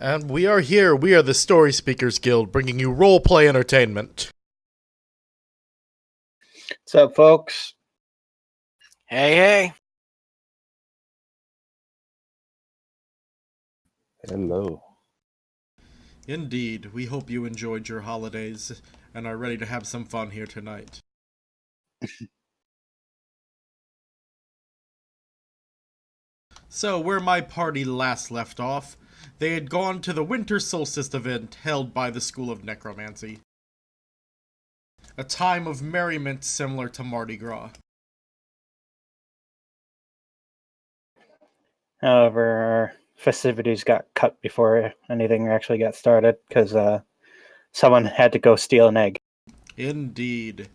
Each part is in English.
And we are here. We are the Storyspeakers Guild, bringing you role-play entertainment. What's up, folks? Hey. Hello. Indeed, we hope you enjoyed your holidays and are ready to have some fun here tonight. So, where my party last left off, they had gone to the Winter Solstice event held by the School of Necromancy. A time of merriment similar to Mardi Gras. However, our festivities got cut before anything actually got started because someone had to go steal an egg. Indeed.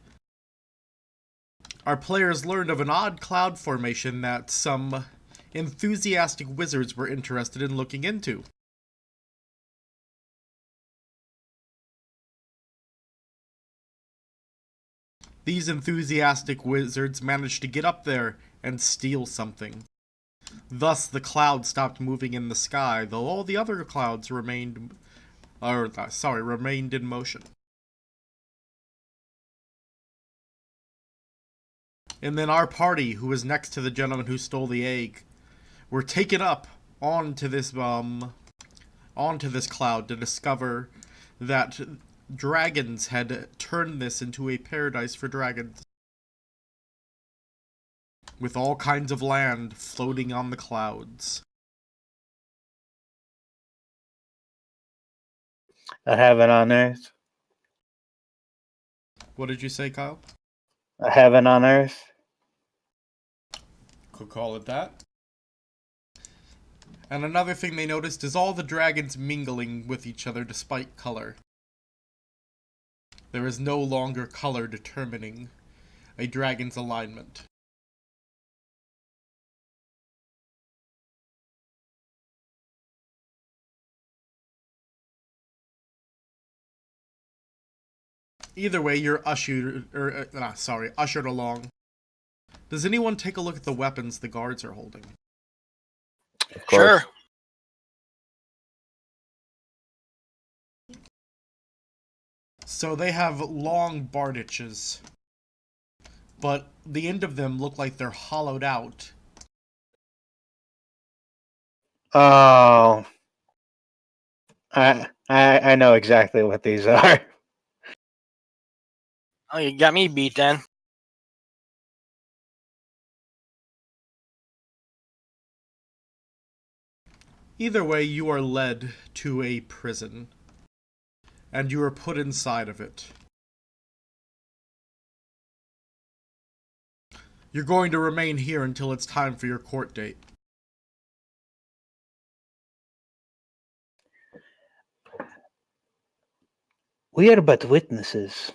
Our players learned of an odd cloud formation that some enthusiastic wizards were interested in looking into. These enthusiastic wizards managed to get up there and steal something. Thus, the cloud stopped moving in the sky, though all the other clouds remained in motion. And then our party, who was next to the gentleman who stole the egg, were taken up onto this cloud to discover that dragons had turned this into a paradise for dragons, with all kinds of land floating on the clouds. A heaven on earth. What did you say, Kyle? A heaven on earth. Could call it that. And another thing they noticed is all the dragons mingling with each other despite color. There is no longer color determining a dragon's alignment. Either way, you're ushered along. Does anyone take a look at the weapons the guards are holding? Of course. Sure. So they have long bardiches, but the end of them look like they're hollowed out. Oh, I know exactly what these are. Oh, you got me beat then. Either way, you are led to a prison, and you are put inside of it. You're going to remain here until it's time for your court date. We are but witnesses.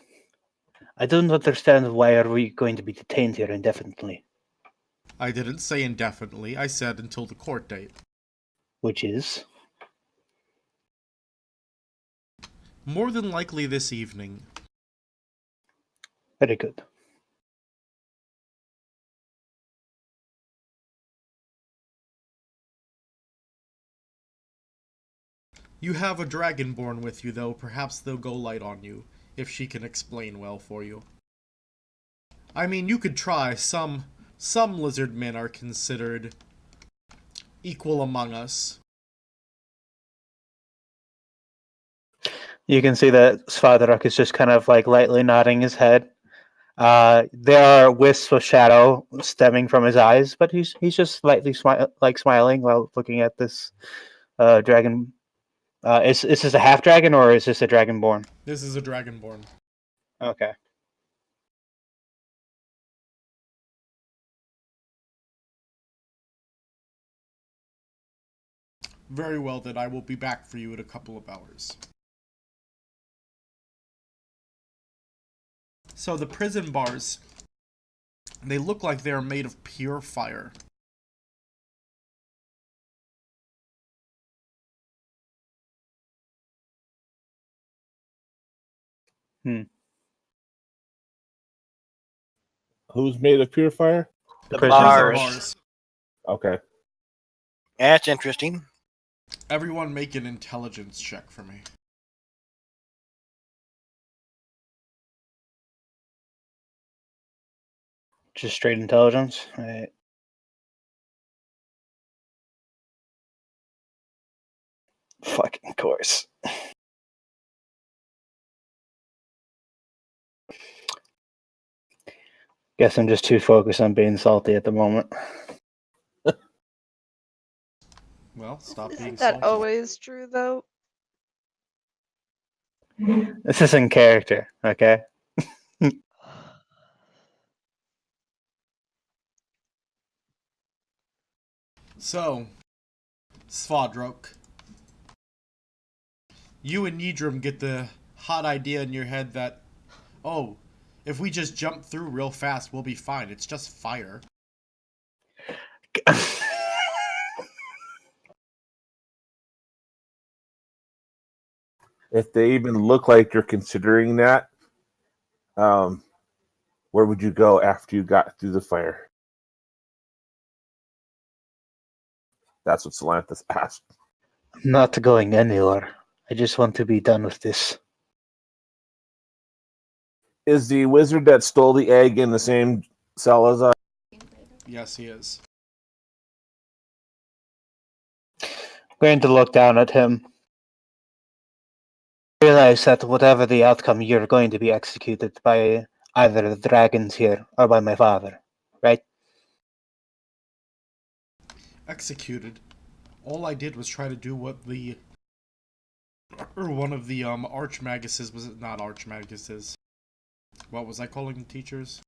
I don't understand why are we going to be detained here indefinitely. I didn't say indefinitely, I said until the court date. Which is? More than likely this evening. Very good. You have a dragonborn with you, though. Perhaps they'll go light on you, if she can explain well for you. I mean, you could try. Some lizard men are considered equal among us. You can see that Svardaruk is just kind of like lightly nodding his head. There are wisps of shadow stemming from his eyes, but he's just slightly smiling while looking at this dragon. Is this a half dragon or is this a dragonborn? This is a dragonborn. Okay. Very well, then I will be back for you in a couple of hours. So the prison bars, they look like they're made of pure fire. Who's made of pure fire? The Prison bars. Bars. Okay. That's interesting. Everyone make an intelligence check for me. Just straight intelligence. Right. Fucking course. Guess I'm just too focused on being salty at the moment. Well, stop being Isn't that salty. always true, though? This is in character, okay? So, Svadrok, you and Nidrum get the hot idea in your head that, oh, if we just jump through real fast, we'll be fine. It's just fire. If they even look like you're considering that, where would you go after you got through the fire? That's what Solanthus asked. I'm not going anywhere. I just want to be done with this. Is the wizard that stole the egg in the same cell as us? Yes, he is. I'm going to look down at him. Realize that whatever the outcome, you're going to be executed by either the dragons here or by my father, right? Executed. All I did was try to do what the... or one of the archmaguses, was it not archmaguses? What was I calling the teachers?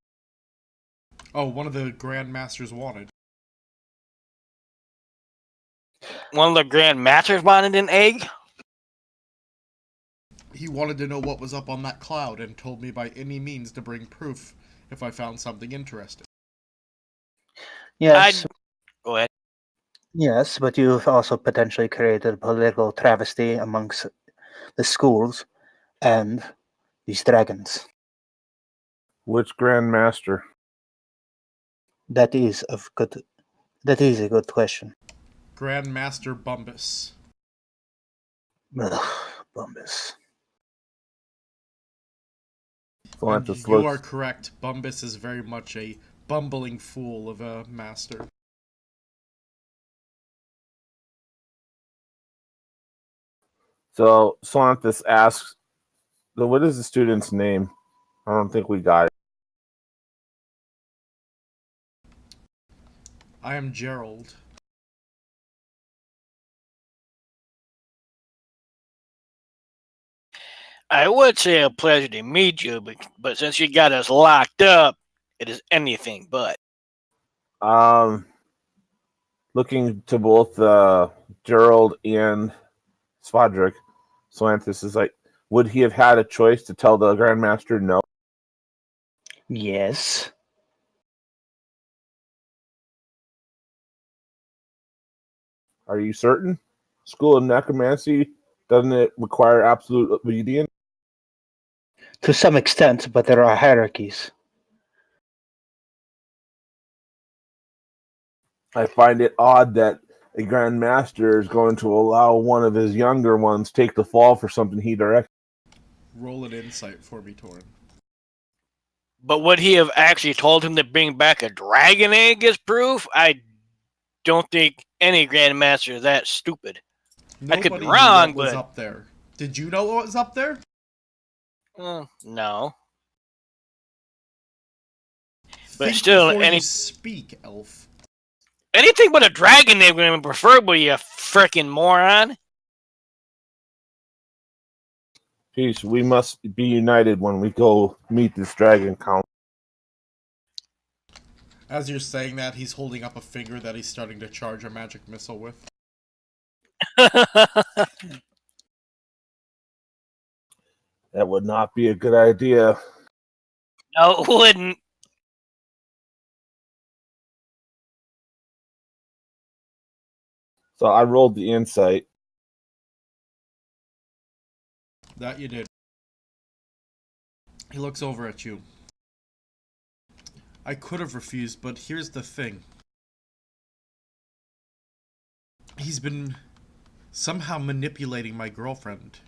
Oh, one of the grandmasters wanted. One of the Grand Masters wanted an egg? He wanted to know what was up on that cloud and told me by any means to bring proof if I found something interesting. Yes. Go ahead. Yes, but you've also potentially created a political travesty amongst the schools and these dragons. Which Grand Master? That is a good question. Grandmaster Bumbus. Ugh, Bumbus. And Solanthus you are looks. correct. Bumbus is very much a bumbling fool of a master. So Solanthus asks, "So what is the student's name?" I don't think we got it. I am Gerald. I would say a pleasure to meet you, but since you got us locked up, it is anything but. Looking to both Gerald and Svadruk, Solanthus is like, would he have had a choice to tell the Grandmaster no? Yes. Are you certain? School of Necromancy, doesn't it require absolute obedience? To some extent, but there are hierarchies. I find it odd that a Grand Master is going to allow one of his younger ones take the fall for something he directed. Roll an insight for me, Torin. But would he have actually told him to bring back a dragon egg as proof? I don't think any Grandmaster is that stupid. Nobody I could be knew wrong, what was but... up there. Did you know what was up there? No. But Think still, before you speak, elf. anything but a dragon egg would be preferable, you frickin' moron. Peace, we must be united when we go meet this dragon count. As you're saying that, he's holding up a finger that he's starting to charge a magic missile with. That would not be a good idea. No, it wouldn't. So I rolled the insight. That you did. He looks over at you. I could have refused, but here's the thing. He's been Somehow manipulating my girlfriend.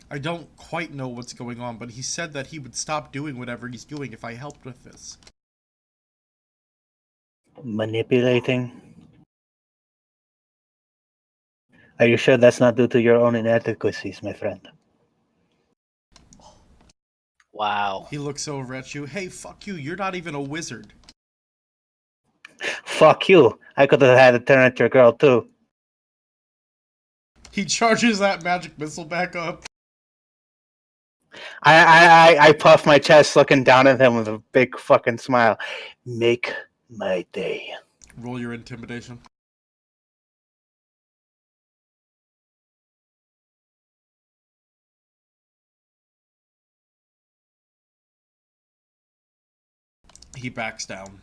I don't quite know what's going on, but he said that he would stop doing whatever he's doing if I helped with this. Manipulating? Are you sure that's not due to your own inadequacies, my friend? Wow. He looks over at you. Hey, fuck you. You're not even a wizard. Fuck you. I could have had a turn at your girl, too. He charges that magic missile back up. I puff my chest, looking down at him with a big fucking smile. Make my day. Roll your intimidation. He backs down.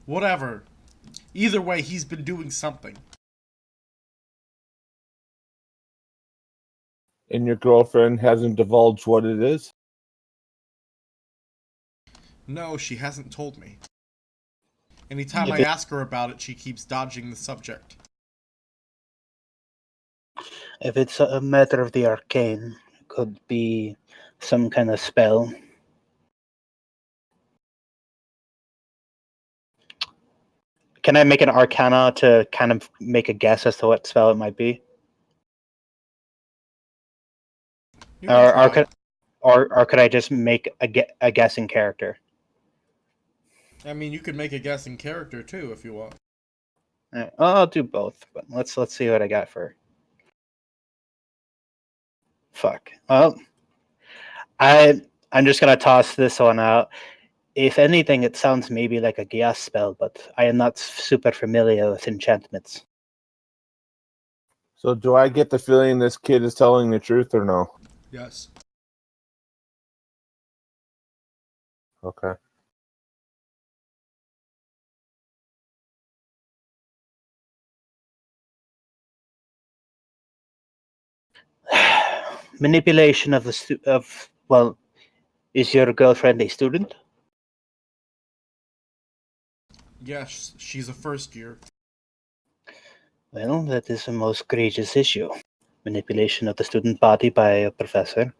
Whatever. Either way, he's been doing something. And your girlfriend hasn't divulged what it is? No, she hasn't told me. Anytime I Okay. ask her about it, she keeps dodging the subject. If it's a matter of the arcane, it could be some kind of spell. Can I make an arcana to kind of make a guess as to what spell it might be? You can try. Or could I just make a guessing character? I mean, you could make a guessing character too if you want. I'll do both, but let's see what I got for. Fuck. Well, I'm just gonna toss this one out. If anything, it sounds maybe like a gas spell, but I am not super familiar with enchantments. So do I get the feeling this kid is telling the truth or no? Yes. Okay. Manipulation of the is your girlfriend a student? Yes, she's a first year. Well, that is a most egregious issue. Manipulation of the student body by a professor.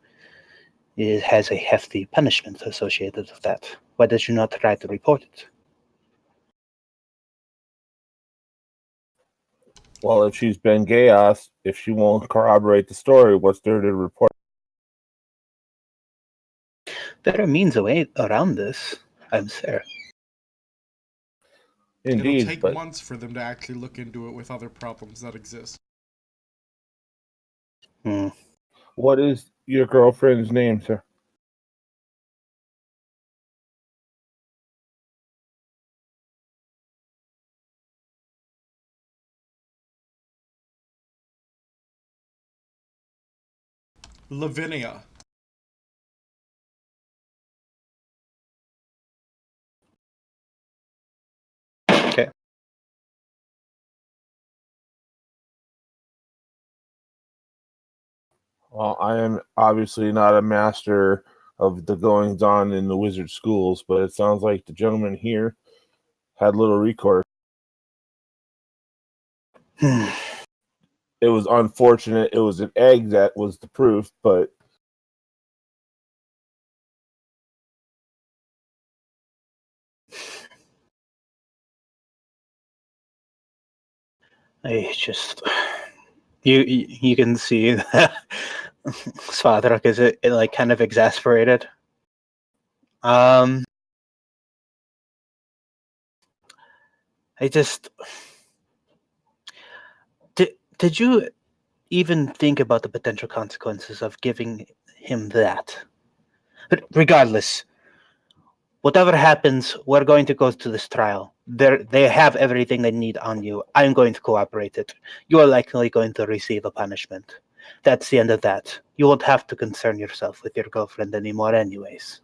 It has a hefty punishment associated with that. Why did you not try to report it? Well, if she's been chaos, if she won't corroborate the story, what's there to report? There are means around this, I'm sure. Indeed, It'll take but months for them to actually look into it with other problems that exist. what is your girlfriend's name, sir? Lavinia. Okay. Well, I am obviously not a master of the goings on in the wizard schools, but it sounds like the gentleman here had little recourse. It was unfortunate. It was an egg that was the proof, but I just you can see that Svadrak is like kind of exasperated. I just did you even think about the potential consequences of giving him that? But regardless, whatever happens, we're going to go to this trial. They have everything they need on you. I'm going to cooperate it. You are likely going to receive a punishment. That's the end of that. You won't have to concern yourself with your girlfriend anymore anyways.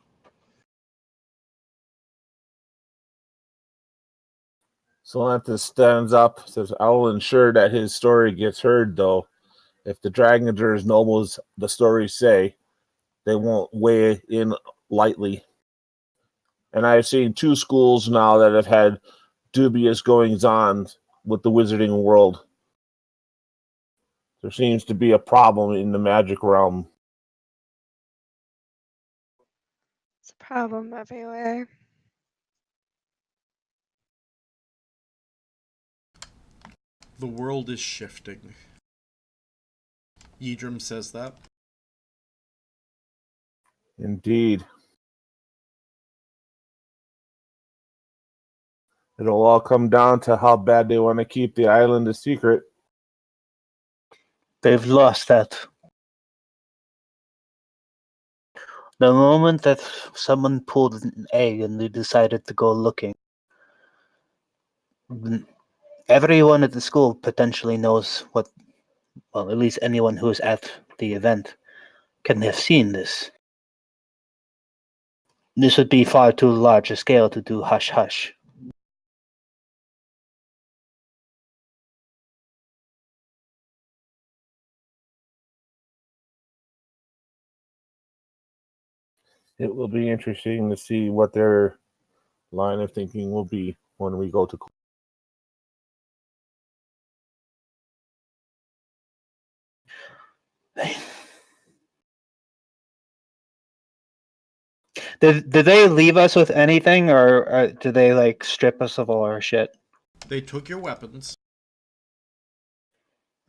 Solanthus stands up, says, I will ensure that his story gets heard, though. If the Dragons are as noble as the stories say, they won't weigh in lightly. And I've seen 2 schools now that have had dubious goings-on with the wizarding world. There seems to be a problem in the magic realm. It's a problem everywhere. The world is shifting. Yedrim says that. Indeed. It'll all come down to how bad they want to keep the island a secret. They've lost that. The moment that someone pulled an egg and they decided to go looking, everyone at the school potentially knows what, well, at least anyone who is at the event can have seen this. This would be far too large a scale to do hush-hush. It will be interesting to see what their line of thinking will be when we go to. Did they leave us with anything, or did they like strip us of all our shit? They took your weapons.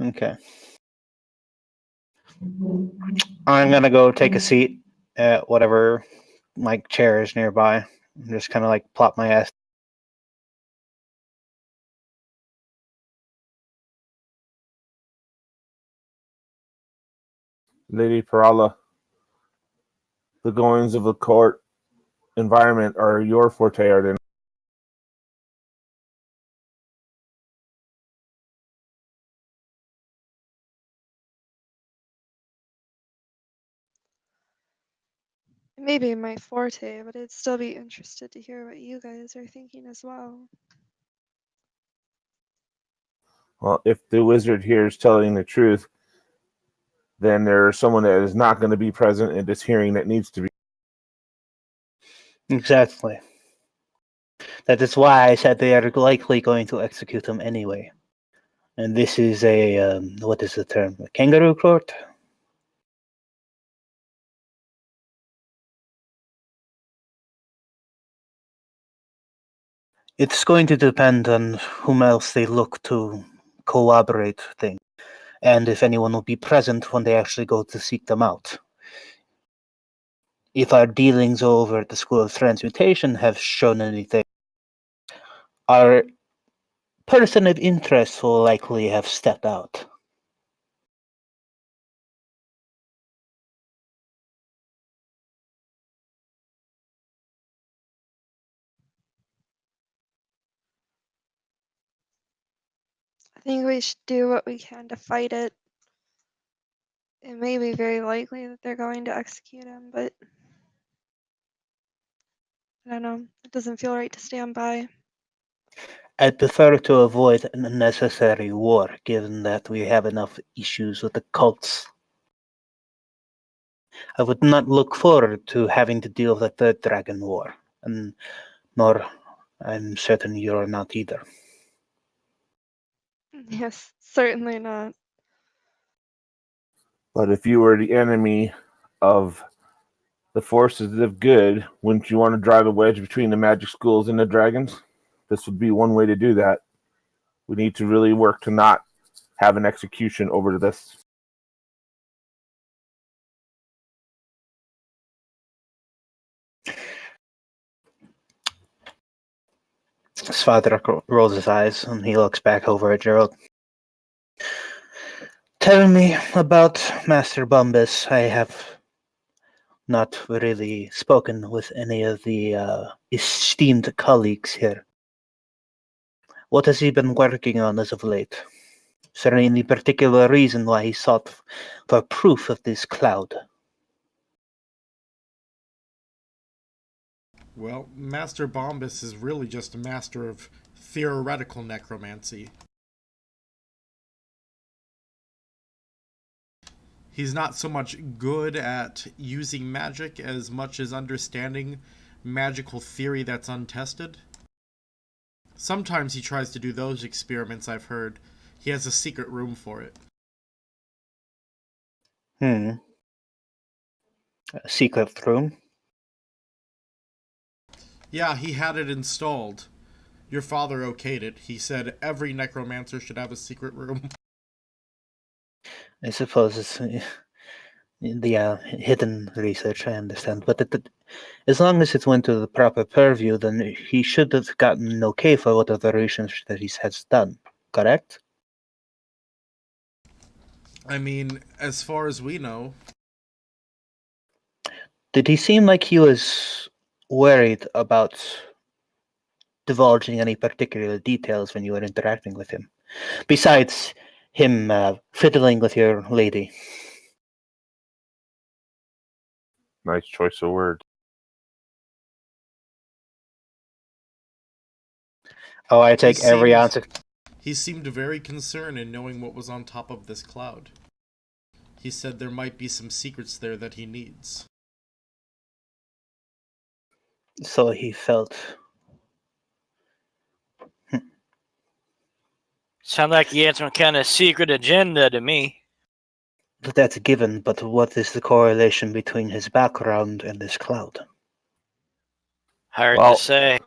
Okay. I'm gonna go take a seat at whatever like chair is nearby. And just kind of like plop my ass. Lady Perala, the goings of the court environment are your forte, are they? It may be my forte, but I'd still be interested to hear what you guys are thinking as well. Well, if the wizard here is telling the truth, then there's someone that is not going to be present at this hearing that needs to be. Exactly. That is why I said they are likely going to execute him anyway. And this is a, what is the term? A kangaroo court? It's going to depend on whom else they look to corroborate things, and if anyone will be present when they actually go to seek them out. If our dealings over at the School of Transmutation have shown anything, our person of interest will likely have stepped out. I think we should do what we can to fight it. It may be very likely that they're going to execute him, but I don't know. It doesn't feel right to stand by. I'd prefer to avoid an unnecessary war, given that we have enough issues with the cults. I would not look forward to having to deal with a third dragon war, and nor I'm certain you're not either. Yes, certainly not. But if you were the enemy of the forces of good, wouldn't you want to drive a wedge between the magic schools and the dragons? This would be one way to do that. We need to really work to not have an execution over this. Svadrak rolls his eyes and he looks back over at Gerald. Tell me about Master Bumbus. I have not really spoken with any of the esteemed colleagues here. What has he been working on as of late? Is there any particular reason why he sought for proof of this cloud? Well, Master Bombus is really just a master of theoretical necromancy. He's not so much good at using magic as much as understanding magical theory that's untested. Sometimes he tries to do those experiments, I've heard. He has a secret room for it. A secret room? Yeah, he had it installed. Your father okayed it. He said every necromancer should have a secret room. I suppose it's the hidden research, I understand. But as long as it went to the proper purview, then he should have gotten an okay for whatever research that he has done, correct? I mean, as far as we know, Did he seem like he was worried about divulging any particular details when you were interacting with him? Besides him fiddling with your lady. Nice choice of word. Oh, I take every seemed- answer. he seemed very concerned in knowing what was on top of this cloud. He said there might be some secrets there that he needs. So he felt. Sound like he had some kind of secret agenda to me. That's a given, but what is the correlation between his background and this cloud? Hard Well, to say.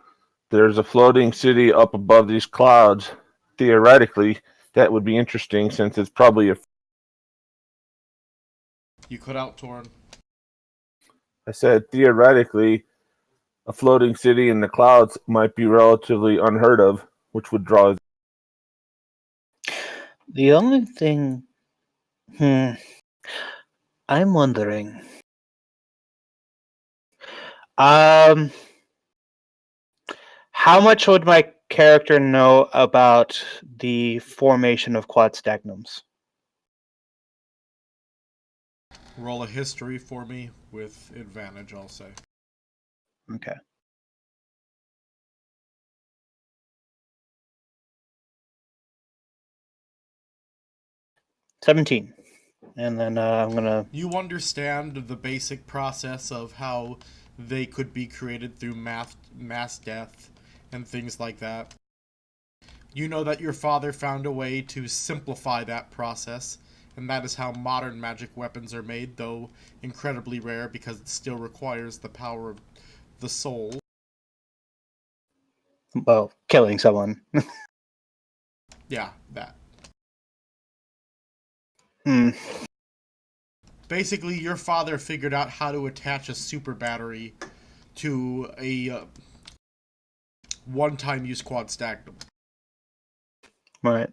There's a floating city up above these clouds. Theoretically, that would be interesting since it's probably a. You cut out, Torn. I said theoretically, a floating city in the clouds might be relatively unheard of, which would draw. The only thing. I'm wondering. How much would my character know about the formation of quad stagnums? Roll a history for me with advantage, I'll say. Okay. $17. And then I'm gonna. You understand the basic process of how they could be created through mass death and things like that. You know that your father found a way to simplify that process, and that is how modern magic weapons are made, though incredibly rare because it still requires the power of the soul. Well, killing someone. Yeah, that. Basically, your father figured out how to attach a super battery to a one-time use quad stagnum. Right.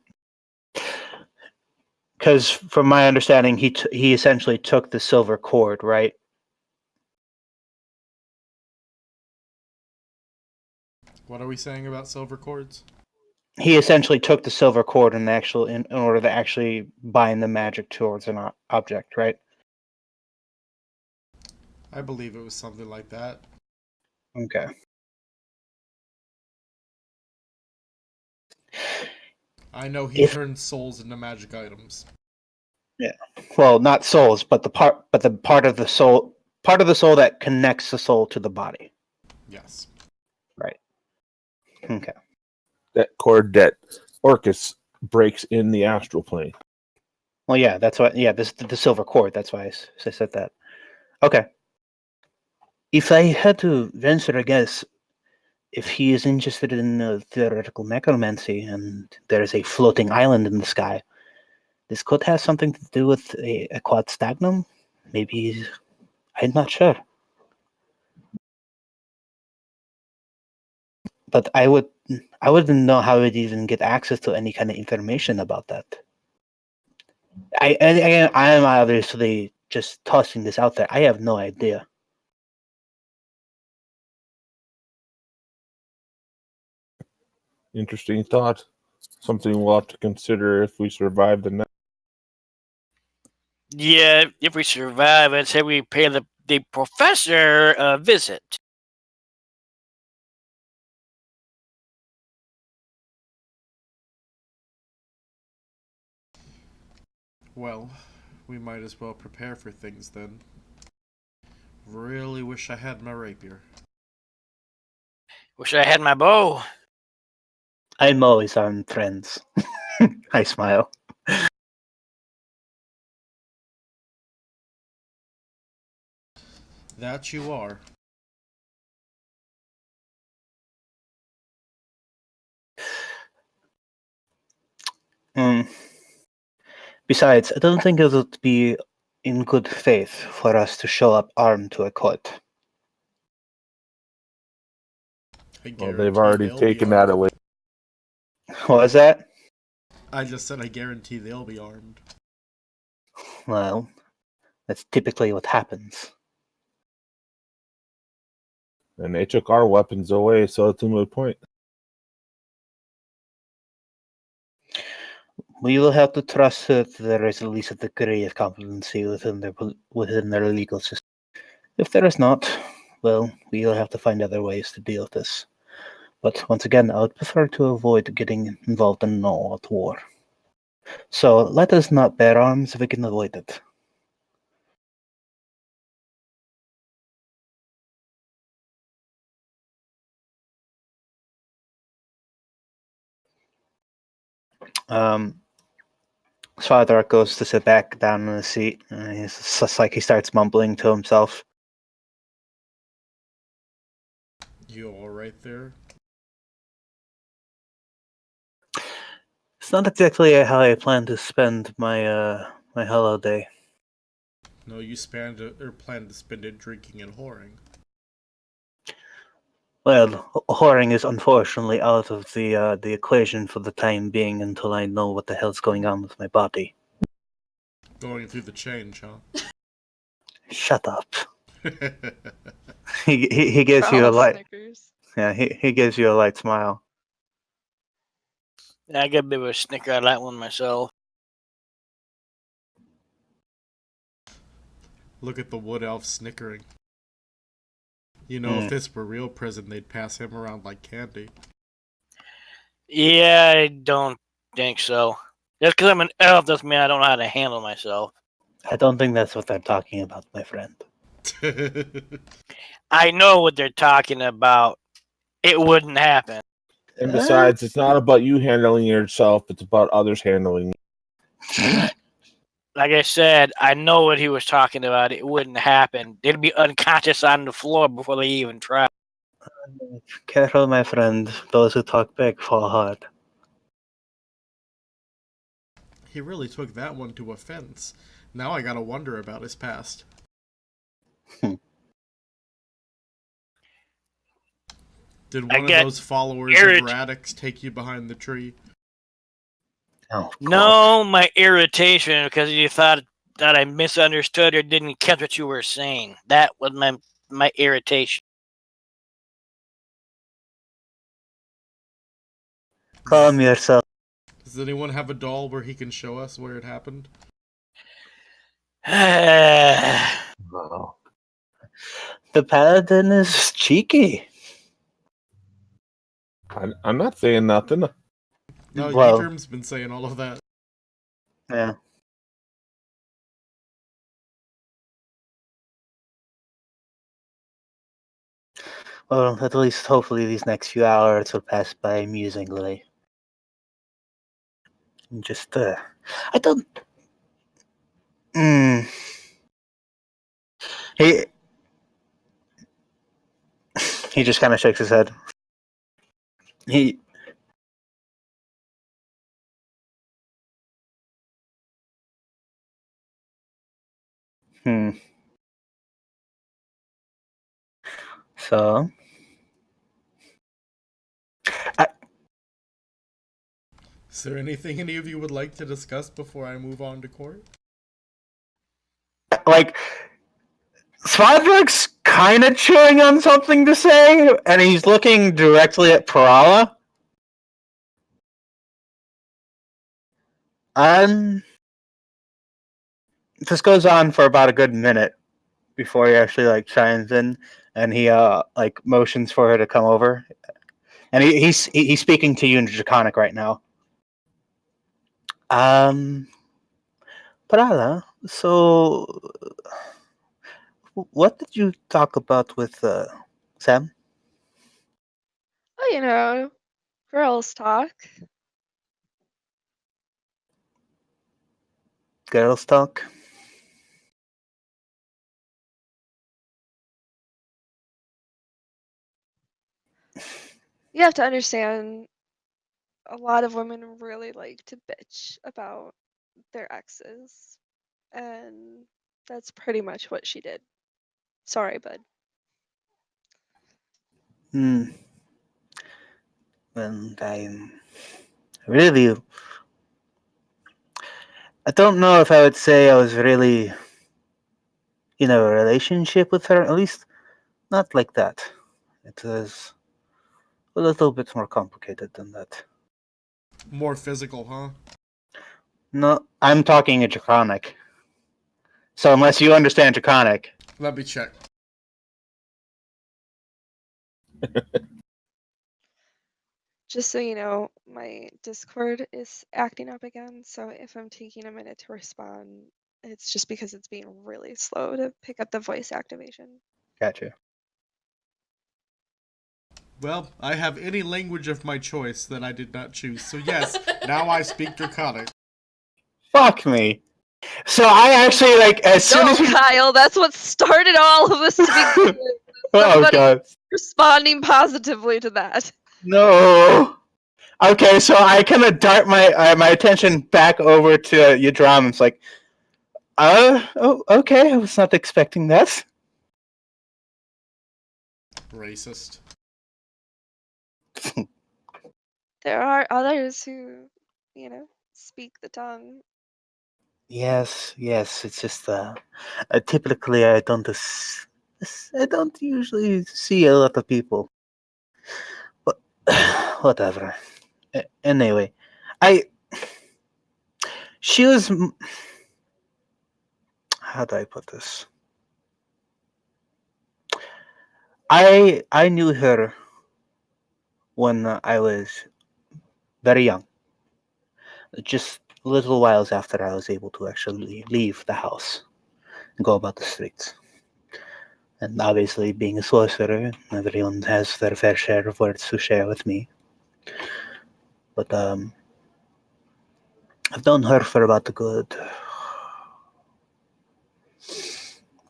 Because from my understanding, he essentially took the silver cord, right? What are we saying about silver cords? He essentially took the silver cord in order to actually bind the magic towards an object, right? I believe it was something like that. Okay. I know he turned souls into magic items. Yeah. Well, not souls, but the part of the soul that connects the soul to the body. Yes. Right. Okay. That cord that Orcus breaks in the astral plane. Well, yeah, that's what. Yeah, this the silver cord. That's why I said that. Okay. If I had to venture a guess, if he is interested in theoretical necromancy and there is a floating island in the sky, this could have something to do with a quad stagnum. Maybe I'm not sure, but I wouldn't know how I'd even get access to any kind of information about that. I am obviously just tossing this out there. I have no idea. Interesting thought. Something we'll have to consider if we survive the night. Yeah, if we survive, I'd say we pay the professor a visit. Well, we might as well prepare for things then. Really wish I had my rapier. Wish I had my bow. I'm always armed, friends. I smile. That you are. Besides, I don't think it would be in good faith for us to show up armed to a court. I Well, guarantee they've already they'll be taken that armed. away. What was that? I just said I guarantee they'll be armed. Well, that's typically what happens. And they took our weapons away, so it's a moot point. We will have to trust that there is at least a degree of competency within their legal system. If there is not, well, we will have to find other ways to deal with this. But once again, I would prefer to avoid getting involved in an all-out war. So let us not bear arms if we can avoid it. Father goes to sit back down in the seat, and it's just like he starts mumbling to himself. You all right there? It's not exactly how I plan to spend my my holiday. No, you plan to spend it drinking and whoring. Well, whoring is unfortunately out of the equation for the time being until I know what the hell's going on with my body. Going through the change, huh? Shut up. He gives you a Frolic light. Snickers. Yeah, he gives you a light smile. I get a bit of a snicker out of that one myself. Look at the wood elf snickering. You know, if this were real prison, they'd pass him around like candy. Yeah, I don't think so. Just because I'm an elf doesn't mean I don't know how to handle myself. I don't think that's what I'm talking about, my friend. I know what they're talking about. It wouldn't happen. And besides, it's not about you handling yourself, it's about others handling you. Like I said, I know what he was talking about. It wouldn't happen. They'd be unconscious on the floor before they even try. Careful, my friend. Those who talk big fall hard. He really took that one to offense. Now I gotta wonder about his past. Did one of those followers of Radix take you behind the tree? Oh, no, my irritation because you thought that I misunderstood or didn't catch what you were saying. That was my irritation. Calm yourself. Does anyone have a doll where he can show us where it happened? Wow. The paladin is cheeky. I'm not saying nothing. No, Well, Ytterm's been saying all of that. Yeah. Well, at least hopefully these next few hours will pass by amusingly. Just, I don't... He just kind of shakes his head. So... Is there anything any of you would like to discuss before I move on to court? Like, Svadrug's kind of chewing on something to say, and he's looking directly at Parala. This goes on for about a good minute before he actually chimes in, and he motions for her to come over, and he's speaking to you in Draconic right now. Parala, so what did you talk about with Sam? Oh, Girls talk. Girls talk. You have to understand, a lot of women really like to bitch about their exes. And that's pretty much what she did. Sorry, bud. Hmm. And I'm really. I don't know if I would say I was really in a relationship with her. At least not like that. It was a little bit more complicated than that. More physical, huh? No, I'm talking in Draconic. So unless you understand Draconic, Let me check. Just so you know, my Discord is acting up again, so if I'm taking a minute to respond, it's just because it's being really slow to pick up the voice activation. gotcha. Well, I have any language of my choice that I did not choose. So yes, now I speak Draconic. Fuck me. So I actually as soon No, as we... Kyle, that's what started all of this to begin with. Oh Somebody god. responding positively to that. No. Okay, so I kind of dart my attention back over to Yadram. It's like, oh, okay. I was not expecting that. Racist. There are others who, speak the tongue. Yes. It's just typically I don't usually see a lot of people, but whatever. Anyway, she was. How do I put this? I knew her when I was very young, just little whiles after I was able to actually leave the house and go about the streets. And obviously, being a sorcerer, everyone has their fair share of words to share with me. But I've known her for about a good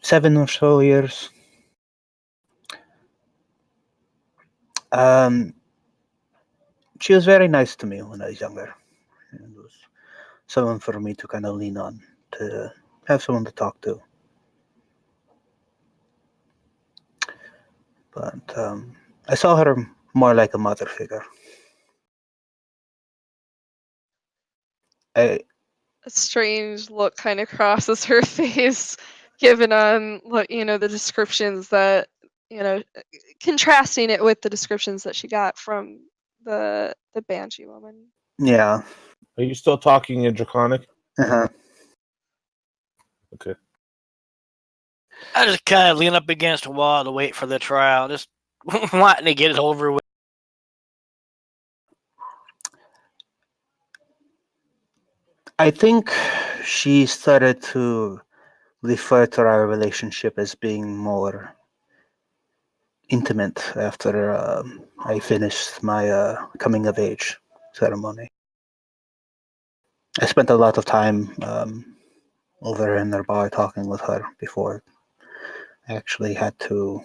7 or so years. She was very nice to me when I was younger. It was someone for me to kind of lean on, to have someone to talk to. But I saw her more like a mother figure. A strange look kind of crosses her face, given the descriptions that, contrasting it with the descriptions that she got from the Banshee woman. Yeah. Are you still talking in Draconic? Uh-huh. Okay. I just kind of lean up against a wall to wait for the trial, just wanting to get it over with. I think she started to refer to our relationship as being more intimate after I finished my coming of age ceremony. I spent a lot of time over in their bar talking with her before I actually had to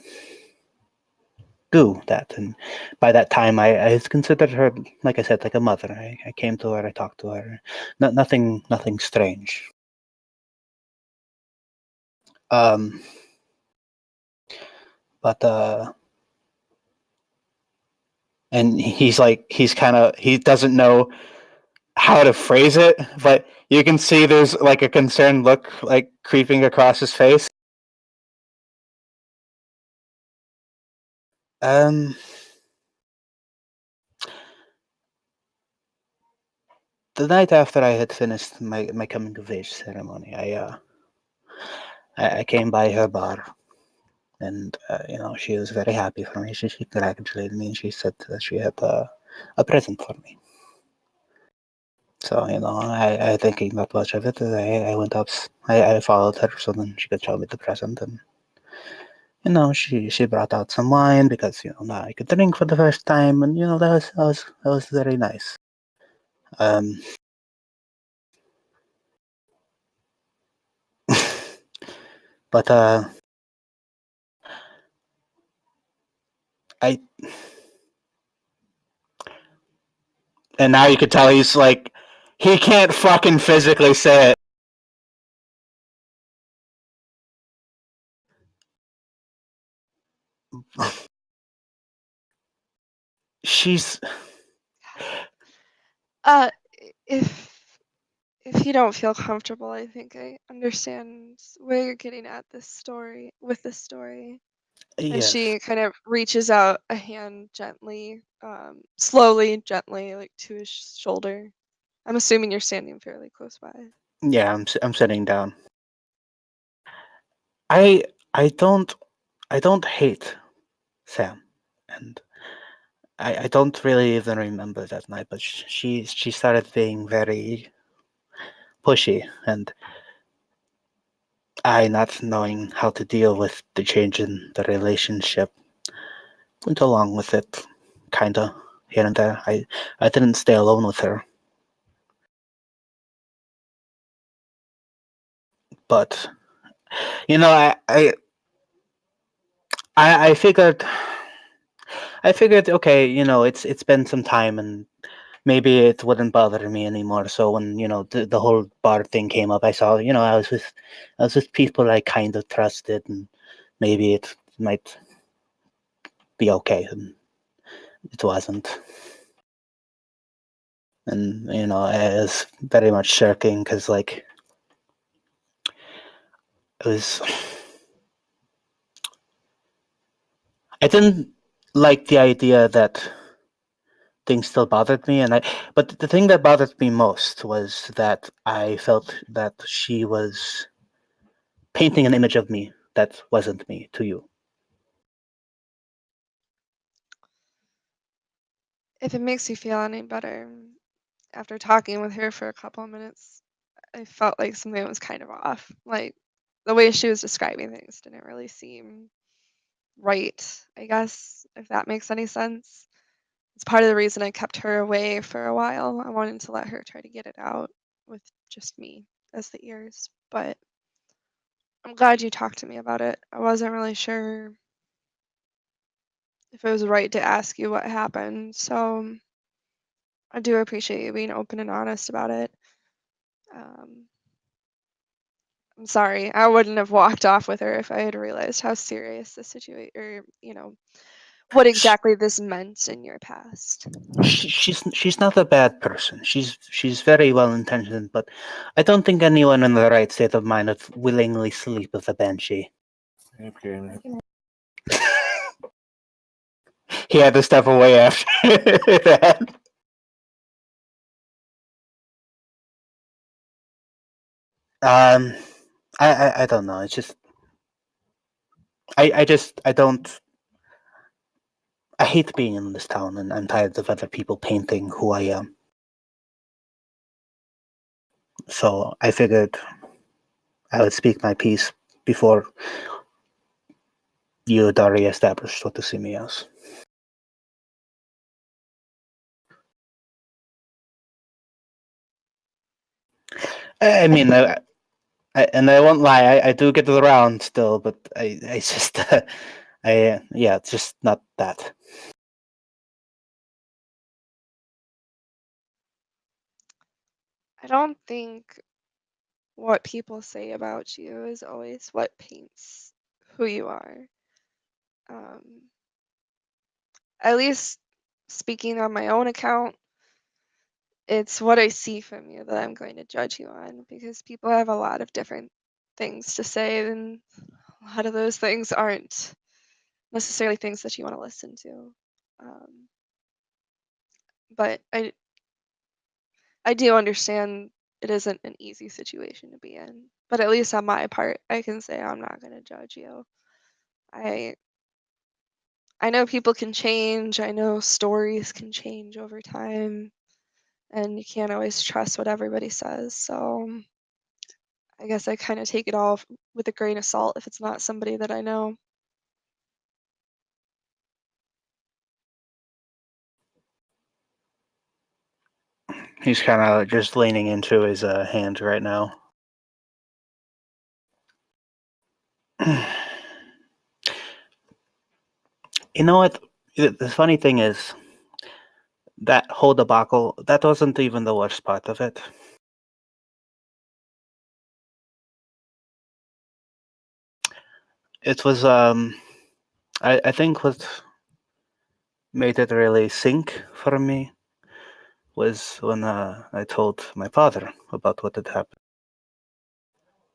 do that. And by that time, I considered her, like I said, like a mother. I came to her, I talked to her. Nothing strange. But and he doesn't know how to phrase it, but you can see there's like a concerned look like creeping across his face. The night after I had finished my coming of age ceremony, I came by her bar, and she was very happy for me. She congratulated me, and she said that she had a present for me. So I thinking not much of it. I went up. I followed her so then she could show me the present, and she brought out some wine because now I could drink for the first time, and that was very nice. But I and now you could tell he's like he can't fucking physically say it. She's If you don't feel comfortable, I think I understand where you're getting at this story with this story. And yes, she kind of reaches out a hand gently, slowly, gently, like to his shoulder. I'm assuming you're standing fairly close by. yeah. I'm sitting down. I don't hate Sam, and I don't really even remember that night. But she started being very pushy, and I, not knowing how to deal with the change in the relationship, went along with it, kinda here and there. I didn't stay alone with her, but I figured okay, it's been some time, and maybe it wouldn't bother me anymore. So when the whole bar thing came up, I saw I was with people I kind of trusted, and maybe it might be okay, and it wasn't. And I was very much shirking because it was. I didn't like the idea that things still bothered me, but the thing that bothered me most was that I felt that she was painting an image of me that wasn't me to you. If it makes you feel any better, after talking with her for a couple of minutes, I felt like something was kind of off. Like the way she was describing things didn't really seem right, I guess, if that makes any sense. It's part of the reason I kept her away for a while. I wanted to let her try to get it out with just me as the ears. But I'm glad you talked to me about it. I wasn't really sure if it was right to ask you what happened. So I do appreciate you being open and honest about it. I'm sorry. I wouldn't have walked off with her if I had realized how serious the situation, or what exactly this meant in your past. She's not a bad person. She's very well intentioned, but I don't think anyone in the right state of mind would willingly sleep with a banshee. Okay. He had to step away after that. I don't know. It's just I don't. I hate being in this town, and I'm tired of other people painting who I am. So I figured I would speak my piece before you had already established what to see me as. I mean, and I won't lie, I do get around still, but I just, yeah, it's just not that. I don't think what people say about you is always what paints who you are. At least speaking on my own account, it's what I see from you that I'm going to judge you on, because people have a lot of different things to say, and a lot of those things aren't necessarily things that you want to listen to. But I do understand it isn't an easy situation to be in. But at least on my part, I can say I'm not going to judge you. I know people can change. I know stories can change over time, and you can't always trust what everybody says. So I guess I kind of take it all with a grain of salt if it's not somebody that I know. He's kind of just leaning into his hand right now. You know what? The funny thing is, that whole debacle, that wasn't even the worst part of it. It was, I think what made it really sink for me was when I told my father about what had happened.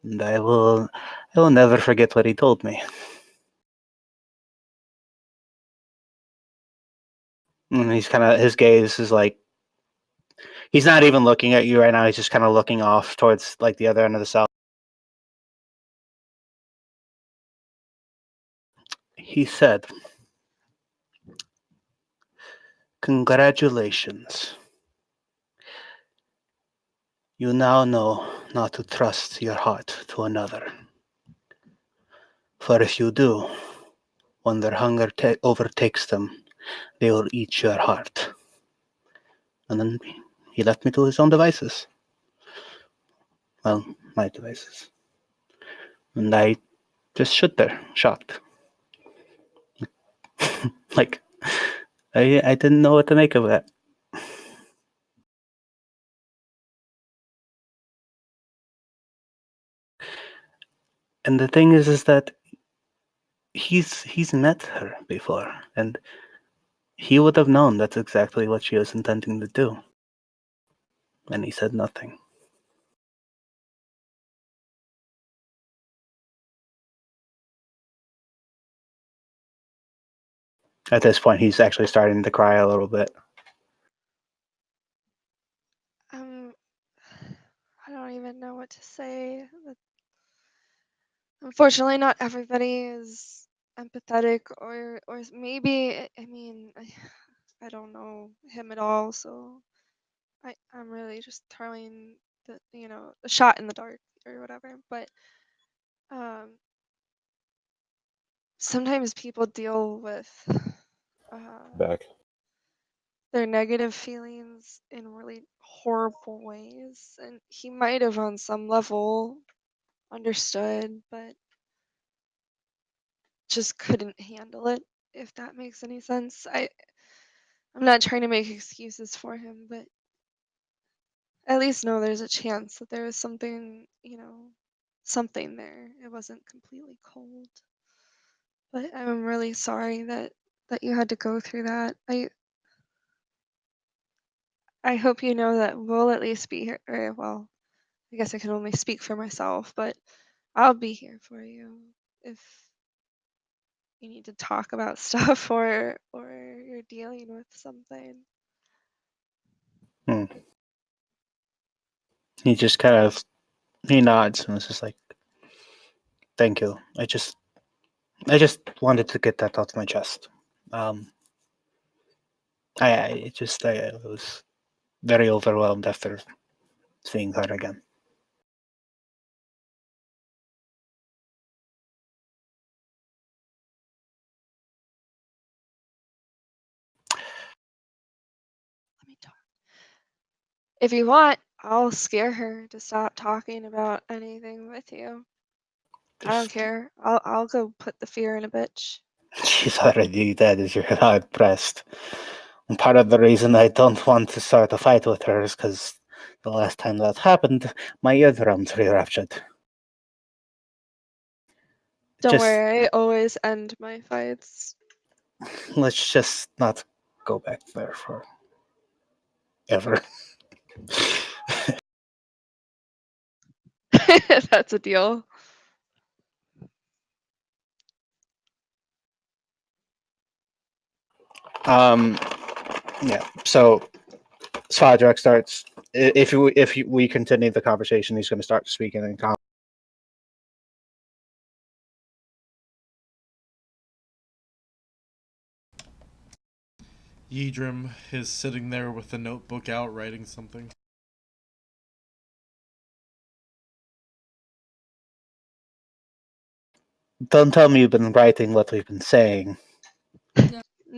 And I will never forget what he told me. And he's kind of, his gaze is like, he's not even looking at you right now. He's just kind of looking off towards like the other end of the cell. He said, "Congratulations. You now know not to trust your heart to another. For if you do, when their hunger overtakes them, they will eat your heart." And then he left me to his own devices. Well, my devices. And I just stood there, shocked. Like, I didn't know what to make of that. And the thing is that he's met her before, and he would have known that's exactly what she was intending to do. And he said nothing. At this point, he's actually starting to cry a little bit. I don't even know what to say. Unfortunately, not everybody is empathetic, or maybe, I mean, I don't know him at all, so I'm really just throwing the shot in the dark or whatever. But sometimes people deal with Back. their negative feelings in really horrible ways, and he might have on some level understood, but just couldn't handle it, if that makes any sense. I'm not trying to make excuses for him, but at least know there's a chance that there was something, something there. It wasn't completely cold. But I'm really sorry that you had to go through that. I hope you know that we'll at least be here. Or, well, I guess I can only speak for myself, but I'll be here for you if you need to talk about stuff or you're dealing with something. He just kind of, he nods and is just like, "Thank you. I just wanted to get that off my chest." I was very overwhelmed after seeing her again. Let me talk. If you want, I'll scare her to stop talking about anything with you. I don't care. I'll go put the fear in a bitch. She's already dead as you're hard pressed. And part of the reason I don't want to start a fight with her is because the last time that happened, my eardrums re-ruptured. Don't worry, I always end my fights. Let's just not go back there for ever. That's a deal. Yeah. So Swadrak starts. If we continue the conversation, he's going to start speaking in common. Yedrim is sitting there with the notebook out, writing something. Don't tell me you've been writing what we've been saying.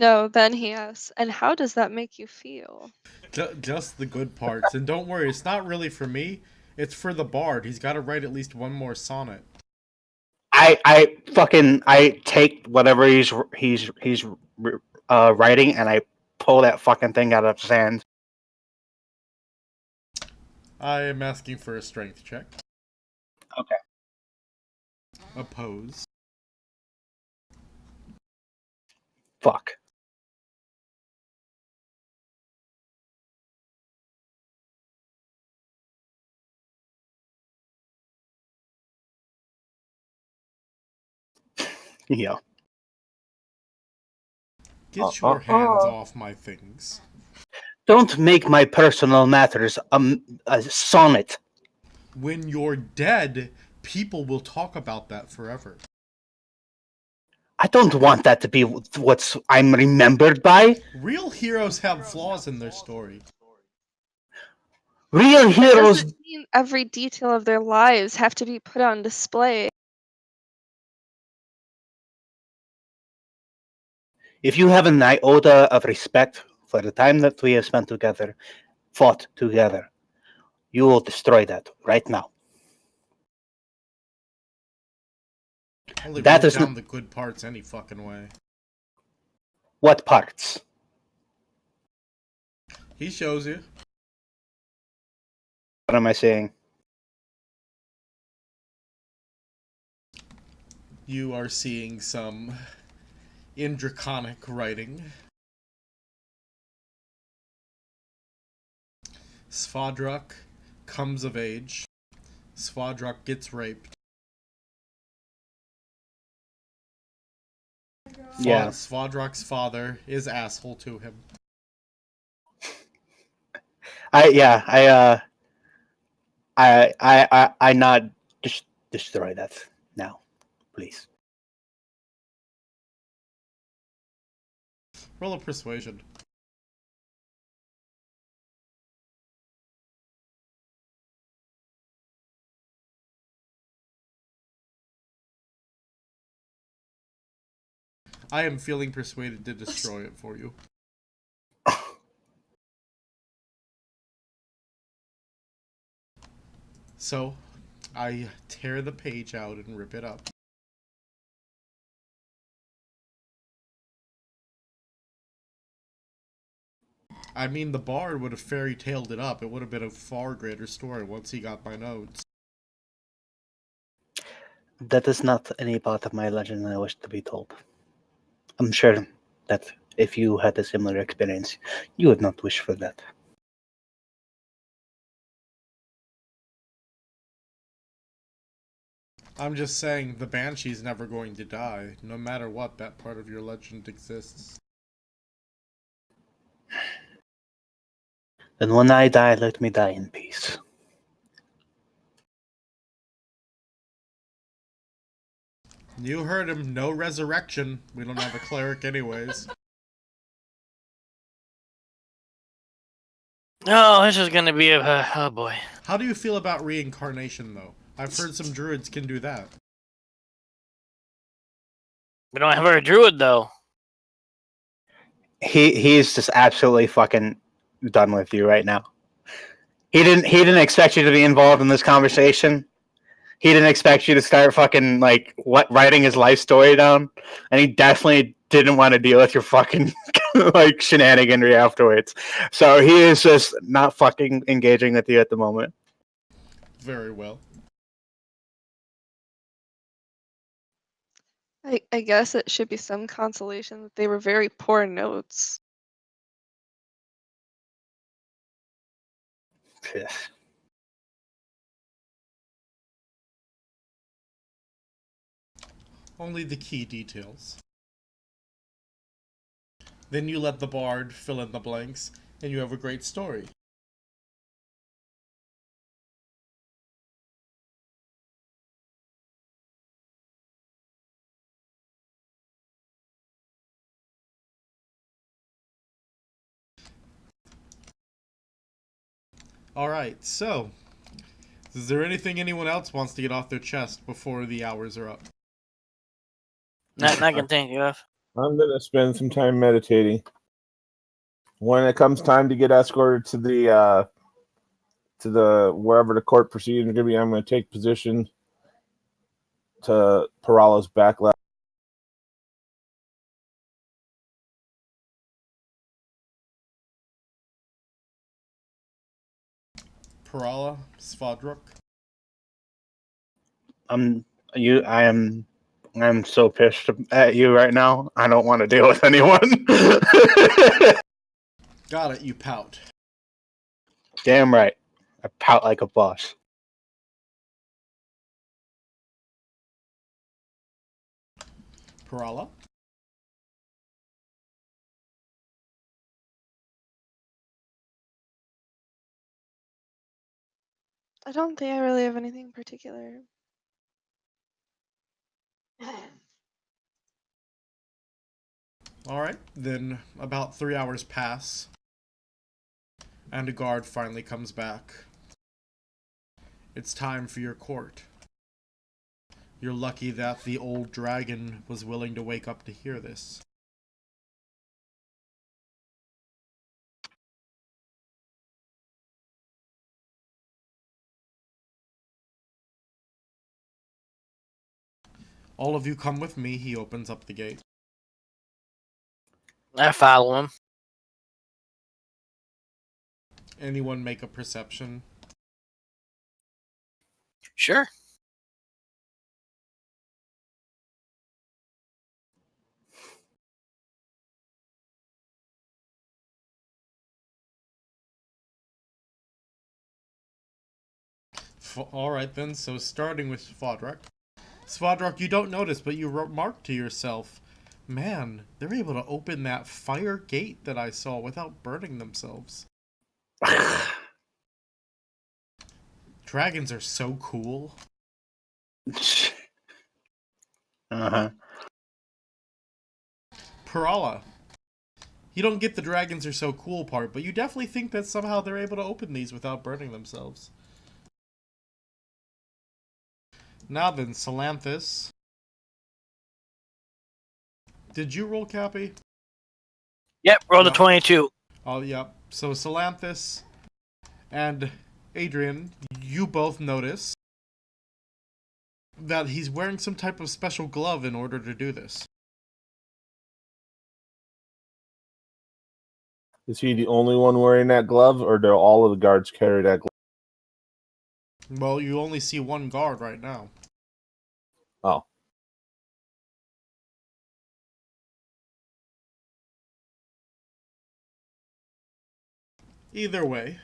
No, then he asks, and how does that make you feel? Just the good parts. And don't worry, it's not really for me. It's for the bard. He's got to write at least one more sonnet. I take whatever he's writing and I pull that fucking thing out of his hand. I am asking for a strength check. Okay. Oppose. Fuck. Yeah. Get your hands off my things. Don't make my personal matters a sonnet. When you're dead, people will talk about that forever. I don't want that to be what I'm remembered by. Real heroes have flaws in their story. Real That heroes. doesn't mean every detail of their lives have to be put on display. If you have an iota of respect for the time that we have spent together, fought together, you will destroy that right now. Only That wrote is down the good parts any fucking way. What parts? He shows you. What am I saying? You are seeing some Indraconic writing. Svadruk comes of age. Svadruk gets raped. Yeah. Svadruk's father is asshole to him. I not destroy that now, please. Roll a persuasion. I am feeling persuaded to destroy it for you. So, I tear the page out and rip it up. I mean, the bard would have fairy tailed it up. It would have been a far greater story once he got my notes. That is not any part of my legend I wish to be told. I'm sure that if you had a similar experience, you would not wish for that. I'm just saying, the Banshee's never going to die. No matter what, that part of your legend exists. Then when I die, let me die in peace. You heard him. No resurrection. We don't have a cleric anyways. No, this is gonna be a oh boy. How do you feel about reincarnation, though? I've heard some druids can do that. We don't have our druid though. He's just absolutely fucking done with you right now. He didn't expect you to be involved in this conversation. He didn't expect you to start fucking like writing his life story down, and he definitely didn't want to deal with your fucking like shenaniganry afterwards. So he is just not fucking engaging with you at the moment. Very well. I guess it should be some consolation that they were very poor notes. Only the key details. Then you let the bard fill in the blanks, and you have a great story. Alright, so, is there anything anyone else wants to get off their chest before the hours are up? Not I can think of. I'm gonna spend some time meditating. When it comes time to get escorted to the wherever the court proceedings are gonna be, I'm gonna take position to Parala's back left. Parala, Svadruk. I'm so pissed at you right now. I don't want to deal with anyone. Got it, you pout. Damn right. I pout like a boss. Parala. I don't think I really have anything particular. Alright, then about 3 hours pass, and a guard finally comes back. It's time for your court. You're lucky that the old dragon was willing to wake up to hear this. All of you come with me, he opens up the gate. I follow him. Anyone make a perception? Sure. Alright then, so starting with Svadruk. Svadruk, you don't notice, but you remark to yourself, man, they're able to open that fire gate that I saw without burning themselves. Dragons are so cool. Uh-huh. Parala, you don't get the dragons are so cool part, but you definitely think that somehow they're able to open these without burning themselves. Now then, Salanthus. Did you roll, Cappy? Yep, roll Yep. the 22. Oh, yep. So Salanthus and Adrian, you both notice that he's wearing some type of special glove in order to do this. Is he the only one wearing that glove, or do all of the guards carry that glove? Well, you only see one guard right now. Oh. Either way,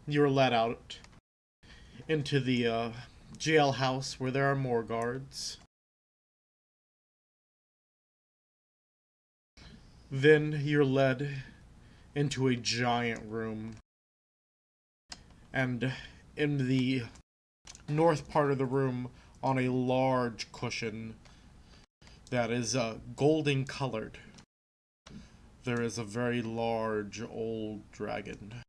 you're let out into the jailhouse where there are more guards. Then you're led into a giant room. And in the north part of the room, on a large cushion that is golden colored, there is a very large old dragon.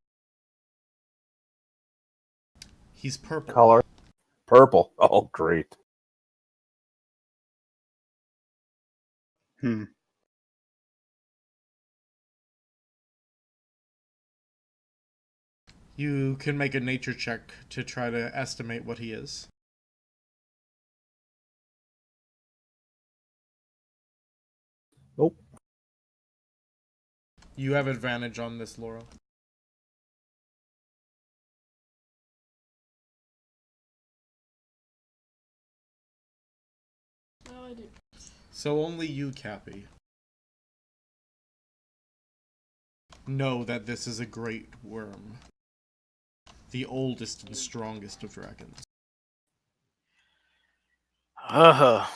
He's purple. Color? Purple. Oh, great. Hmm. You can make a nature check to try to estimate what he is. Nope. You have advantage on this, Laura. Oh, I do. So only you, Cappy, know that this is a great worm. The oldest and strongest of dragons. Oh,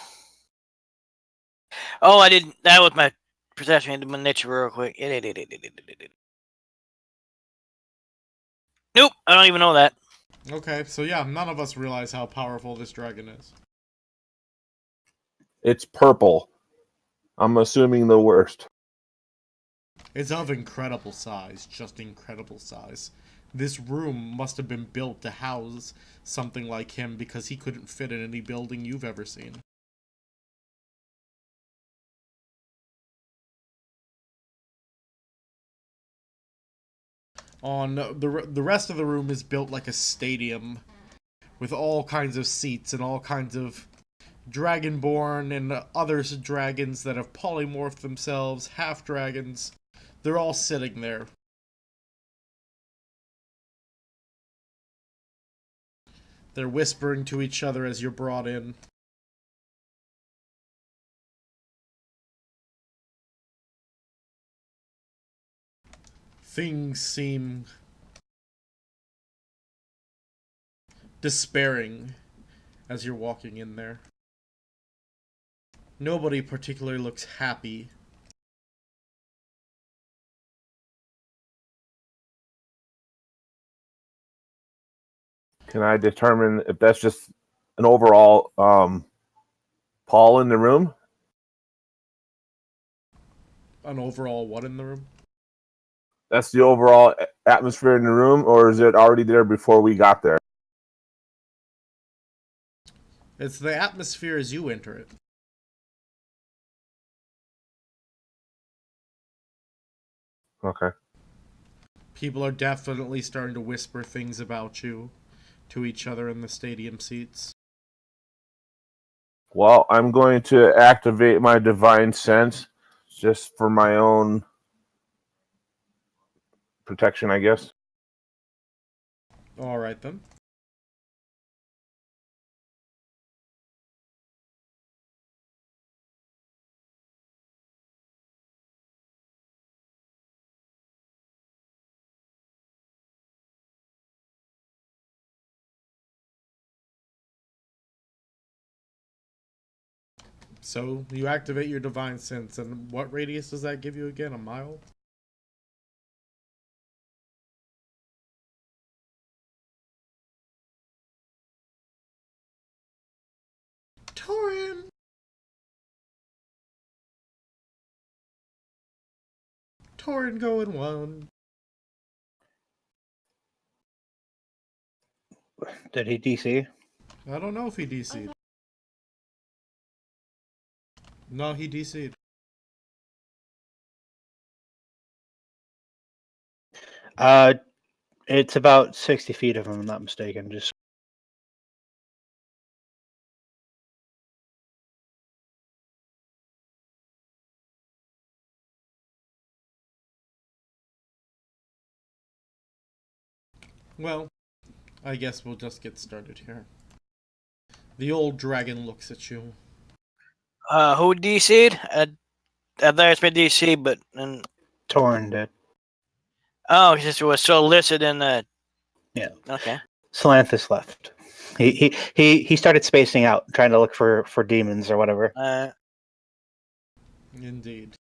I didn't. That was my perception into my nature real quick. Nope, I don't even know that. Okay, so yeah, none of us realize how powerful this dragon is. It's purple. I'm assuming the worst. It's of incredible size, just incredible size. This room must have been built to house something like him because he couldn't fit in any building you've ever seen. On the rest of the room is built like a stadium, with all kinds of seats and all kinds of dragonborn and other dragons that have polymorphed themselves, half dragons. They're all sitting there. They're whispering to each other as you're brought in. Things seem despairing as you're walking in there. Nobody particularly looks happy. Can I determine if that's just an overall Paul in the room? An overall what in the room? That's the overall atmosphere in the room, or is it already there before we got there? It's the atmosphere as you enter it. Okay. People are definitely starting to whisper things about you to each other in the stadium seats. Well, I'm going to activate my divine sense just for my own protection, I guess. Alright then. So, you activate your divine sense, and what radius does that give you again? A mile? Torin! Torin going one. Did he DC? I don't know if he DC'd. No, he DC'd. It's about 60 feet if I'm not mistaken. Just Well, I guess we'll just get started here. The old dragon looks at you. Who DC'd? I thought it's been DC, but Torn did. oh, it was so listed in the. Yeah. Okay. Salanthus left. He started spacing out, trying to look for demons or whatever. Indeed.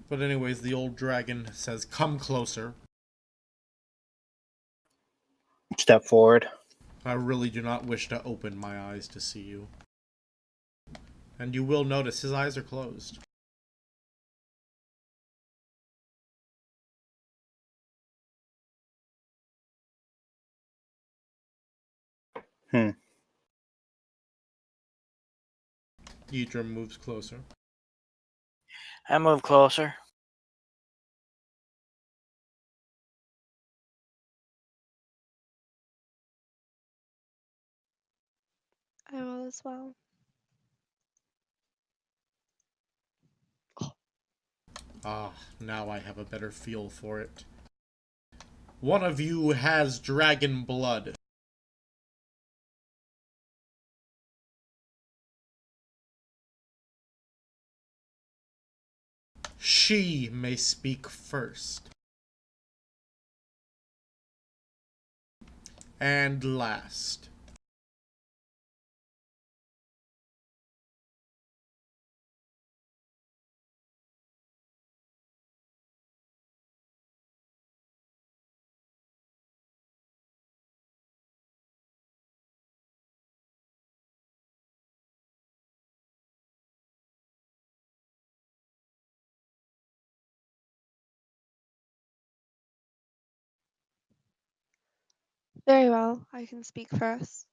But anyways, the old dragon says, "Come closer." Step forward. I really do not wish to open my eyes to see you. And you will notice his eyes are closed. Yidra moves closer. I move closer. I will as well. Ah, now I have a better feel for it. One of you has dragon blood. She may speak first. And last. Very well, I can speak first.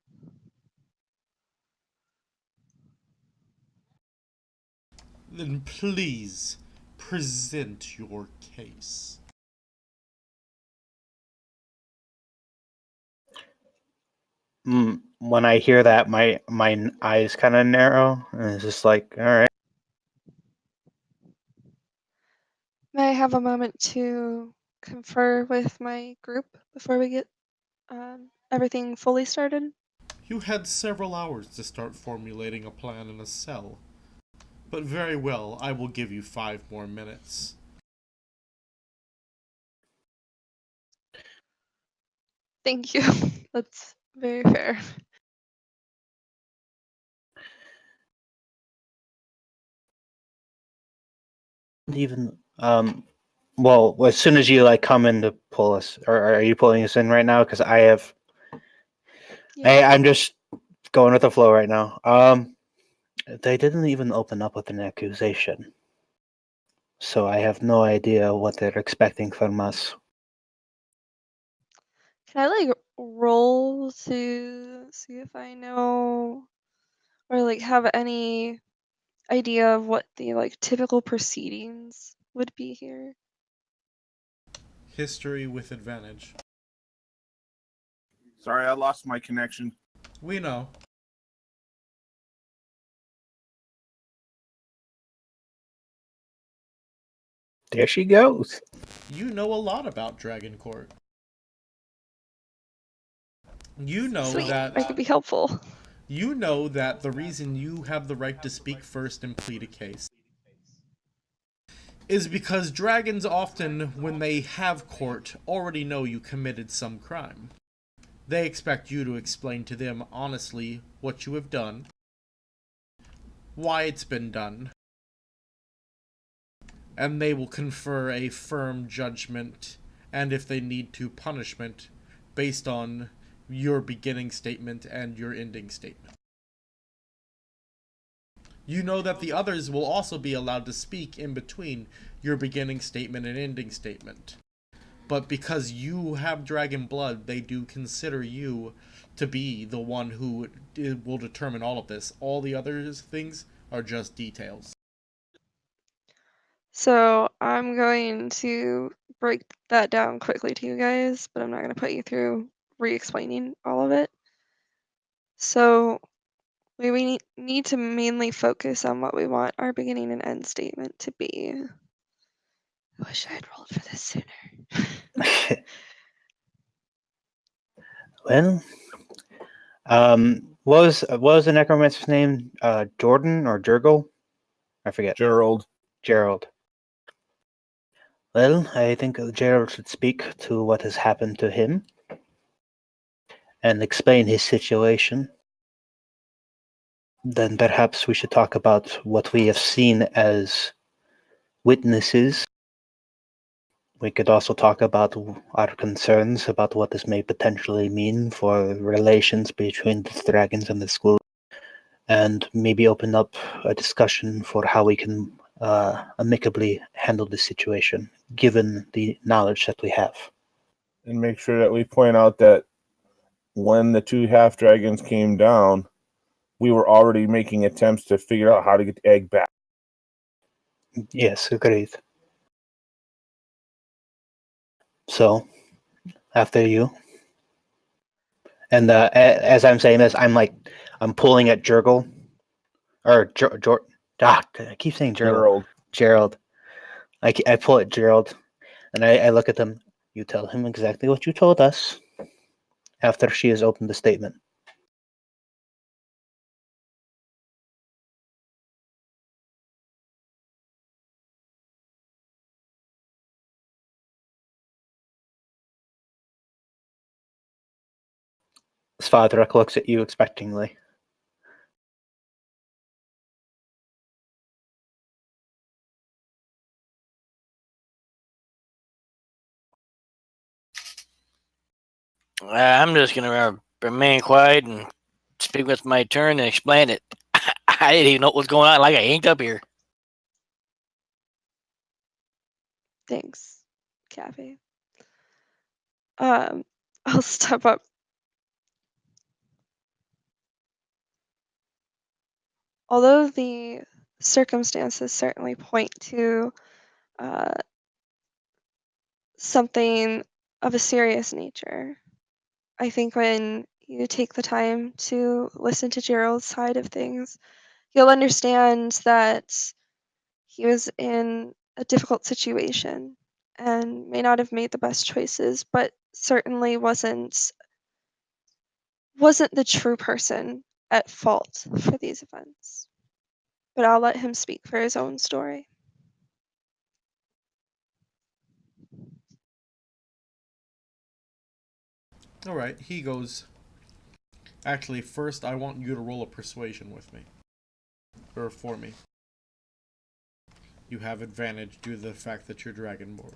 Then please present your case. when I hear that, my eyes kind of narrow, and it's just like, all right. May I have a moment to confer with my group before we get everything fully started? You had several hours to start formulating a plan in a cell. But very well, I will give you 5 more minutes. Thank you. That's very fair. Even well, as soon as you like come in to pull us, or are you pulling us in right now? Because I have, Yeah. I'm just going with the flow right now. They didn't even open up with an accusation, so I have no idea what they're expecting from us. Can I like roll to see if I know or like have any idea of what the like typical proceedings would be here? History with advantage. Sorry, I lost my connection. We know. There she goes. You know a lot about Dragon Court. You know Sweet. I that could be helpful. you know that the reason you have the right to speak first and plead a case is because dragons often, when they have court, already know you committed some crime. They expect you to explain to them honestly what you have done, why it's been done, and they will confer a firm judgment, and if they need to, punishment, based on your beginning statement and your ending statement. You know that the others will also be allowed to speak in between your beginning statement and ending statement. But because you have dragon blood, they do consider you to be the one who will determine all of this. All the other things are just details. So I'm going to break that down quickly to you guys, but I'm not going to put you through re-explaining all of it. So we need to mainly focus on what we want our beginning and end statement to be. I wish I had rolled for this sooner. Well, what was the necromancer's name? Jordan or Jurgle? I forget. Gerald. Gerald. Well, I think Gerald should speak to what has happened to him and explain his situation. Then perhaps we should talk about what we have seen as witnesses. We could also talk about our concerns about what this may potentially mean for relations between the dragons and the school, and maybe open up a discussion for how we can amicably handle this situation, given the knowledge that we have. And make sure that we point out that when the 2 half dragons came down, we were already making attempts to figure out how to get the egg back. Yes, agreed. So, after you. And as I'm saying this, I'm pulling at Jurgle. Or I keep saying Gerald. Gerald. I pull at Gerald, and I look at them. You tell him exactly what you told us after she has opened the statement. Svadrak looks at you expectingly. I'm just gonna remain quiet and speak with my turn and explain it. I didn't even know what was going on. Like I inked up here. Thanks, Kathy. I'll step up. Although the circumstances certainly point to something of a serious nature, I think when you take the time to listen to Gerald's side of things, you'll understand that he was in a difficult situation and may not have made the best choices, but certainly wasn't the true person at fault for these events. But I'll let him speak for his own story. Alright, he goes, actually, first I want you to roll a persuasion with me. Or for me. You have advantage due to the fact that you're Dragonborn.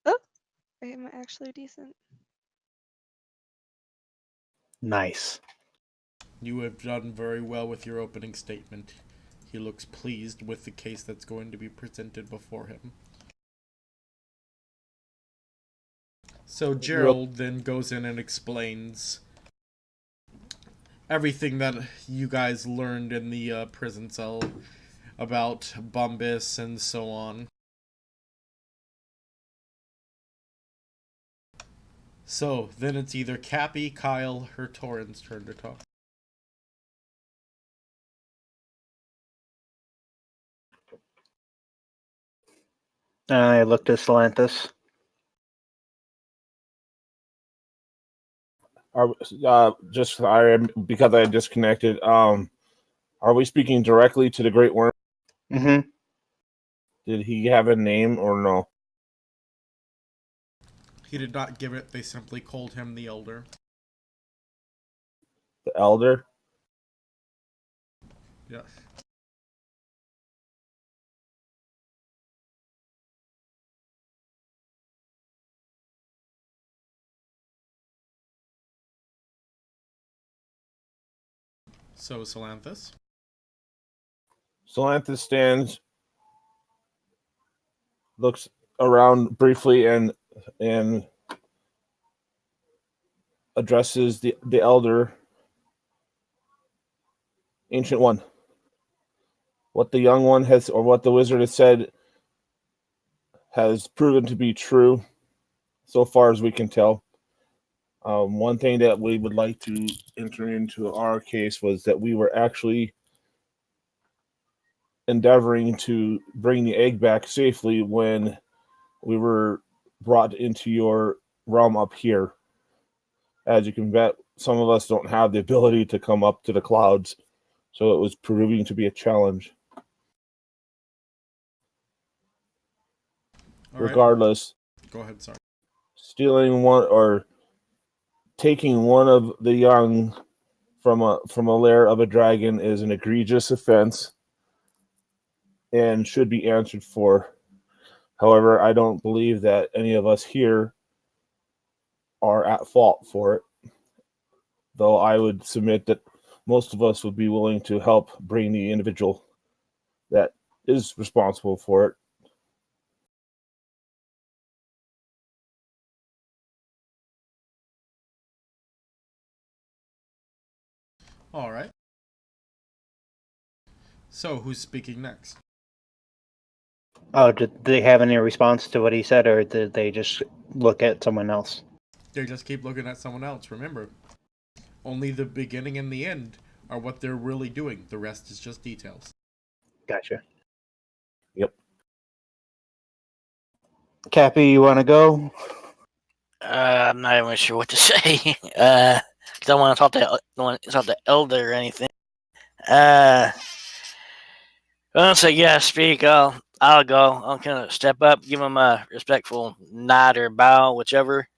Oh, I am actually decent. Nice. You have done very well with your opening statement. He looks pleased with the case that's going to be presented before him. So Gerald then goes in and explains everything that you guys learned in the prison cell about Bumbus and so on. So, then it's either Cappy, Kyle, or Torrin's turn to talk. I looked at Salanthus. Just because I disconnected. Are we speaking directly to the Great Worm? Mm-hmm. Did he have a name or no? He did not give it, they simply called him the Elder. The Elder? Yes. So, Salanthus? Salanthus stands, looks around briefly, and addresses the Elder. Ancient One. What the young one has, or what the wizard has said, has proven to be true, so far as we can tell. One thing that we would like to enter into our case was that we were actually endeavoring to bring the egg back safely when we were brought into your realm up here. As you can bet, some of us don't have the ability to come up to the clouds, so it was proving to be a challenge. All right. Regardless, Go ahead, sorry. stealing one or taking one of the young from a lair of a dragon is an egregious offense and should be answered for. However, I don't believe that any of us here are at fault for it, though I would submit that most of us would be willing to help bring the individual that is responsible for it. All right. So, who's speaking next? Oh, did they have any response to what he said, or did they just look at someone else? They just keep looking at someone else, remember. Only the beginning and the end are what they're really doing. The rest is just details. Gotcha. Yep. Cappy, you want to go? I'm not even sure what to say. Because I don't want to talk to Elder or anything. Once I get to speak, I'll go. I'll kind of step up, give him a respectful nod or bow, whichever.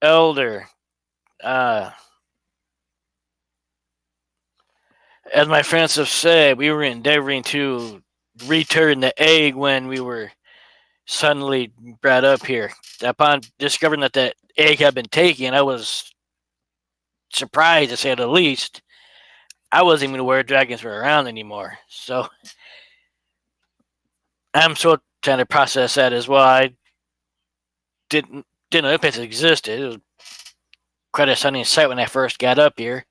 Elder, as my friends have said, we were endeavoring to return the egg when we were suddenly brought up here. Upon discovering that the egg had been taken, I was surprised, to say the least. I wasn't even aware dragons were around anymore. So I'm still trying to process that as well. I didn't know if it existed. It was quite a stunning sight when I first got up here.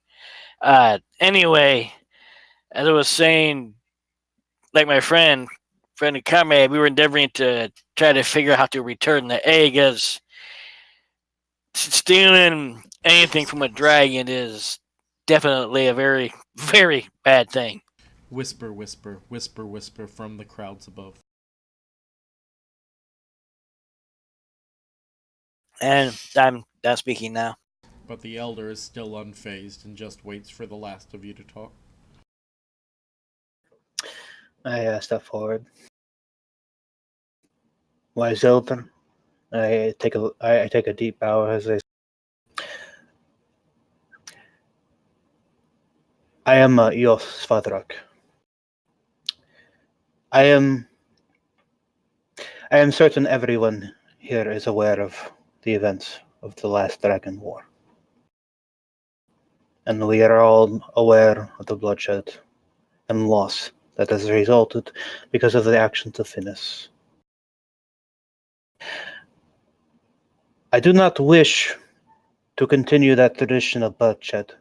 Anyway, as I was saying, like my friend, friend and comrade, we were endeavoring to try to figure out how to return the egg, as stealing anything from a dragon is definitely a very, very bad thing. Whisper, whisper, whisper, whisper from the crowds above. And I'm done speaking now. But the elder is still unfazed and just waits for the last of you to talk. I step forward. Wise elder, I take a deep bow as I am Eos Svadrak. I am certain everyone here is aware of the events of the last Dragon War. And we are all aware of the bloodshed and loss that has resulted because of the actions of Finis. I do not wish to continue that tradition of bloodshed.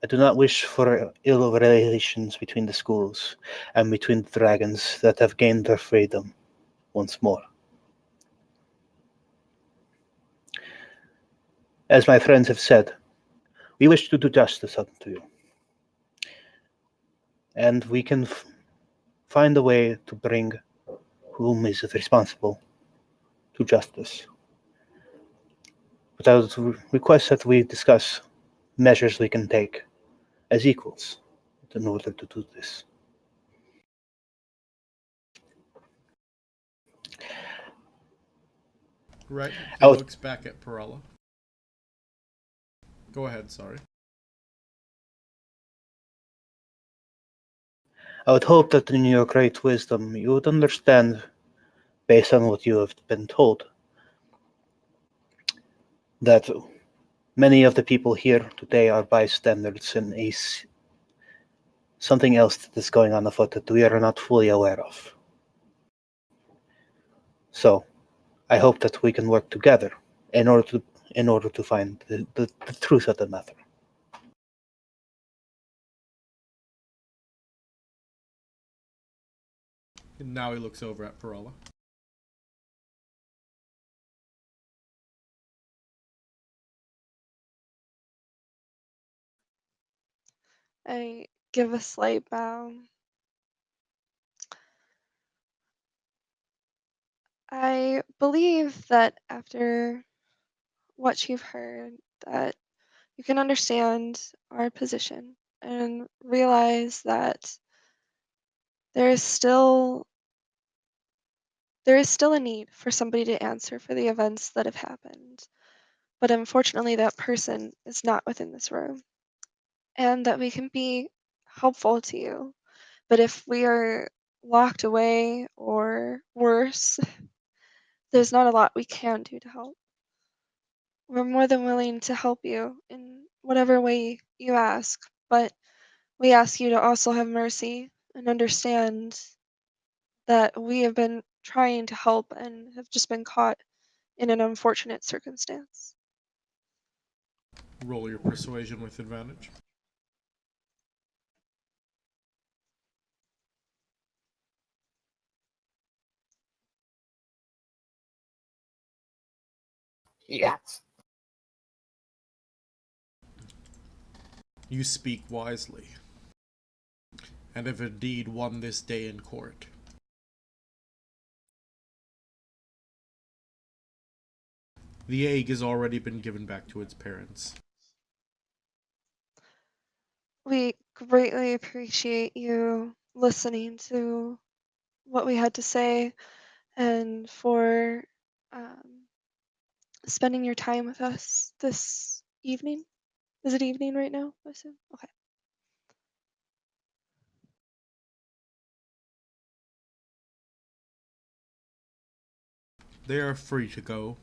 I do not wish for ill relations between the schools and between the dragons that have gained their freedom once more. As my friends have said, we wish to do justice unto you. And we can find a way to bring whom is responsible to justice. But I would request that we discuss measures we can take as equals in order to do this. Right. He looks back at Perella. Go ahead, sorry. I would hope that in your great wisdom you would understand, based on what you have been told, that many of the people here today are bystanders in something else that is going on afoot that we are not fully aware of. So, I hope that we can work together in order to find the truth of the matter. And now he looks over at Perella. I give a slight bow. I believe that after what you've heard, that you can understand our position and realize that there is still a need for somebody to answer for the events that have happened. But unfortunately, that person is not within this room, and that we can be helpful to you. But if we are locked away or worse, there's not a lot we can do to help. We're more than willing to help you in whatever way you ask, but we ask you to also have mercy and understand that we have been trying to help and have just been caught in an unfortunate circumstance. Roll your persuasion with advantage. Yes. You speak wisely, and have indeed won this day in court. The egg has already been given back to its parents. We greatly appreciate you listening to what we had to say and for spending your time with us this evening. Is it evening right now? I assume? Okay. They are free to go.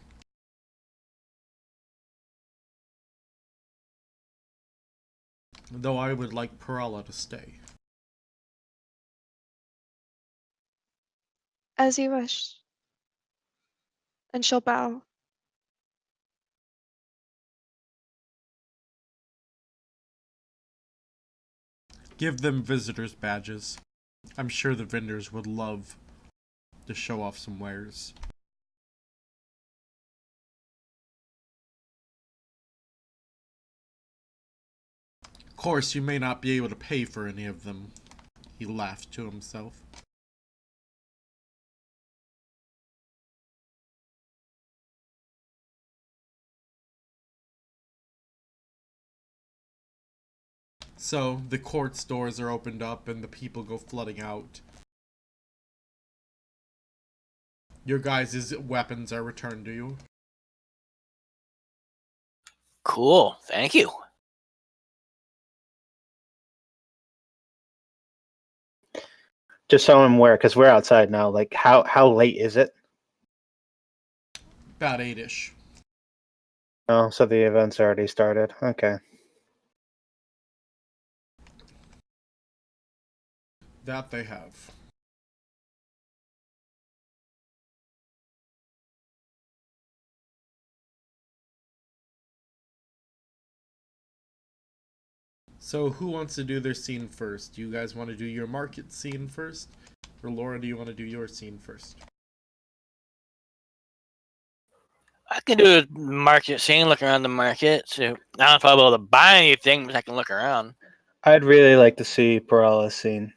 Though I would like Perella to stay. As you wish. And she'll bow. Give them visitors' badges. I'm sure the vendors would love to show off some wares. Of course, you may not be able to pay for any of them. He laughed to himself. So, the court's doors are opened up and the people go flooding out. Your guys' weapons are returned to you. Cool. Thank you. Just so I'm aware, because we're outside now. Like, how late is it? About 8-ish. Oh, so the event's already started. Okay. That they have. So who wants to do their scene first? Do you guys want to do your market scene first? Or Laura, do you want to do your scene first? I can do a market scene, look around the market. So I don't know if I'll be able to buy anything, but I can look around. I'd really like to see Paralla's scene.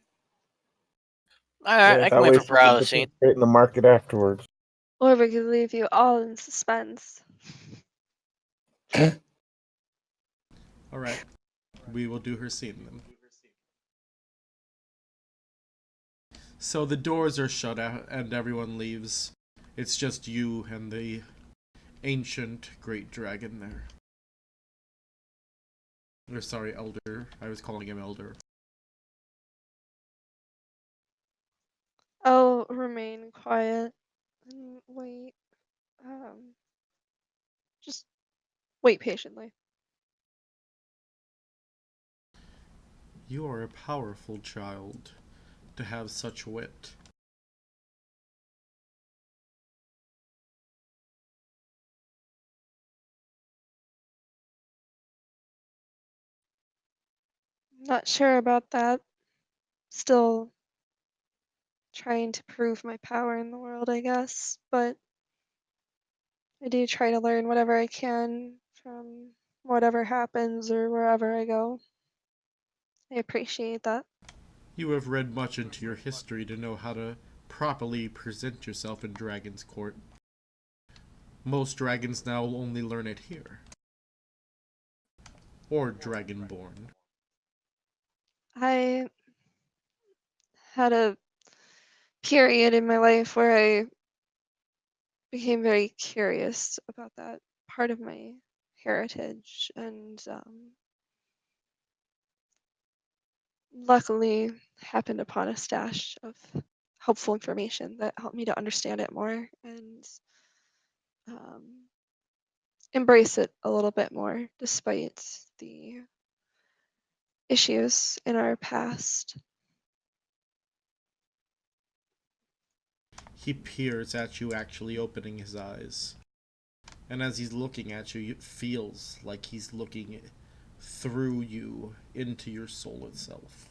All right, I can that wait way for she can Paralysis scene. participate in the market afterwards. Or we could leave you all in suspense. Alright. We will do her scene then. So the doors are shut out and everyone leaves. It's just you and the ancient great dragon there. Or sorry, elder. I was calling him elder. I'll remain quiet and wait. Just wait patiently. You are a powerful child to have such wit. Not sure about that. Still trying to prove my power in the world, I guess. But I do try to learn whatever I can from whatever happens or wherever I go. I appreciate that. You have read much into your history to know how to properly present yourself in Dragon's Court. Most dragons now only learn it here. Or Dragonborn. I had a period in my life where I became very curious about that part of my heritage, and luckily happened upon a stash of helpful information that helped me to understand it more and um, embrace it a little bit more despite the issues in our past. He peers at you, actually opening his eyes. And as he's looking at you, it feels like he's looking through you into your soul itself.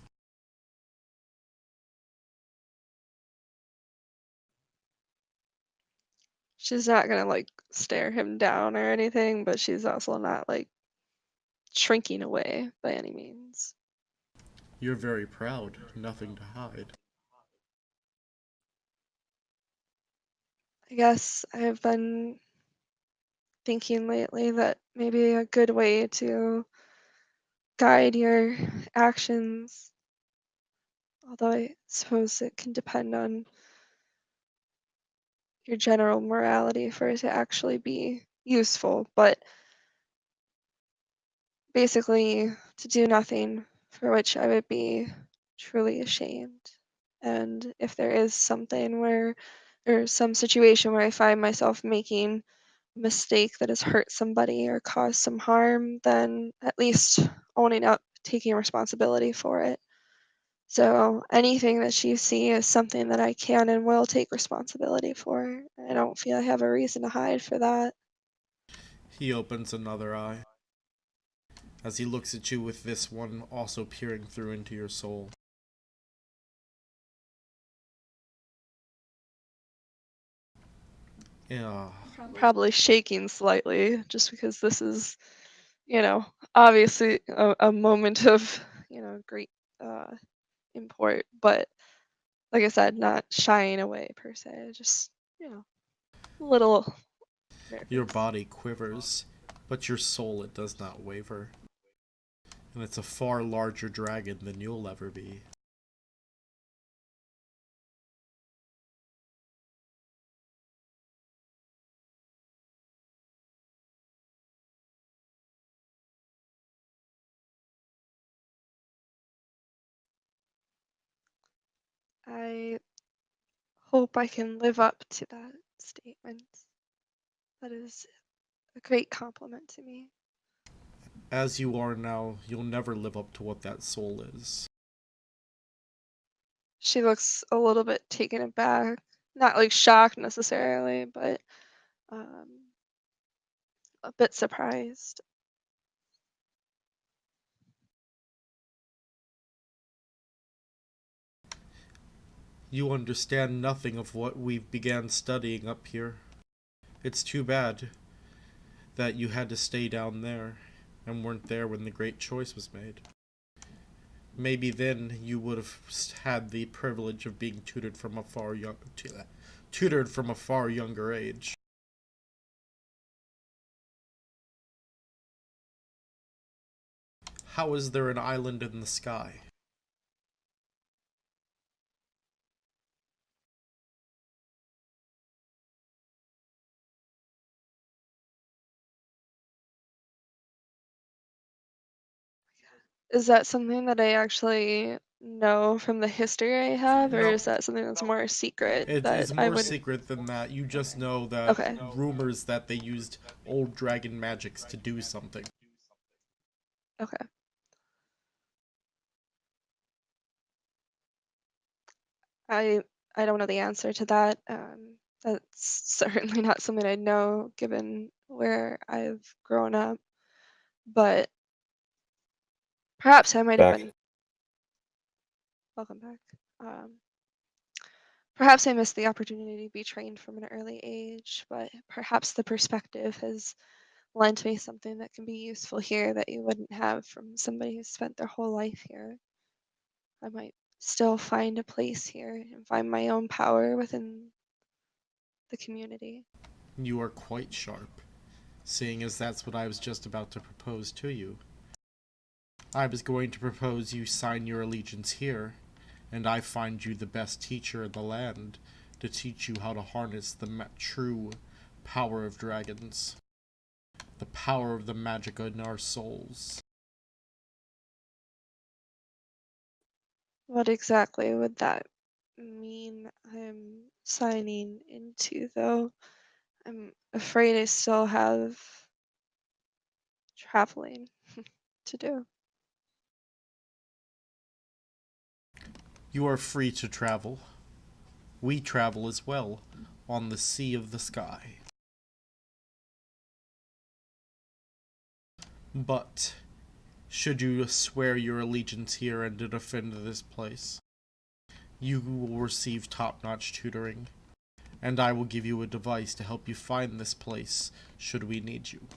She's not gonna like stare him down or anything, but she's also not like shrinking away by any means. You're very proud, nothing to hide. I guess I've been thinking lately that maybe a good way to guide your actions, although I suppose it can depend on your general morality for it to actually be useful, but basically to do nothing for which I would be truly ashamed. And if there is something where, or some situation where I find myself making a mistake that has hurt somebody or caused some harm, then at least owning up, taking responsibility for it. So anything that you see is something that I can and will take responsibility for. I don't feel I have a reason to hide for that. He opens another eye. As he looks at you with this one also peering through into your soul. Yeah. Probably shaking slightly, just because this is, obviously a moment of, great uh, import. But like I said, not shying away per se, just, a little Your nervous. body quivers, but your soul, it does not waver. And it's a far larger dragon than you'll ever be. I hope I can live up to that statement. That is a great compliment to me. As you are now, you'll never live up to what that soul is. She looks a little bit taken aback. Not like shocked necessarily, but um, a bit surprised. You understand nothing of what we've began studying up here. It's too bad that you had to stay down there and weren't there when the great choice was made. Maybe then you would have had the privilege of being tutored from a far younger age. How is there an island in the sky? Is that something that I actually know from the history I have, or No. is that something that's more a secret that It's I more wouldn't? secret than that. You just know that Okay. rumors that they used old dragon magics to do something. Okay. I I don't know the answer to that. That's certainly not something I know given where I've grown up, but perhaps I might have Back. been. Welcome back. Um, Perhaps I missed the opportunity to be trained from an early age, but perhaps the perspective has lent me something that can be useful here that you wouldn't have from somebody who's spent their whole life here. I might still find a place here and find my own power within the community. You are quite sharp, seeing as that's what I was just about to propose to you. I was going to propose you sign your allegiance here, and I find you the best teacher in the land to teach you how to harness the true power of dragons, the power of the magic in our souls. What exactly would that mean I'm signing into, though? I'm afraid I still have traveling to do. You are free to travel. We travel as well, on the sea of the sky. But, should you swear your allegiance here and to defend this place, you will receive top-notch tutoring, and I will give you a device to help you find this place, should we need you.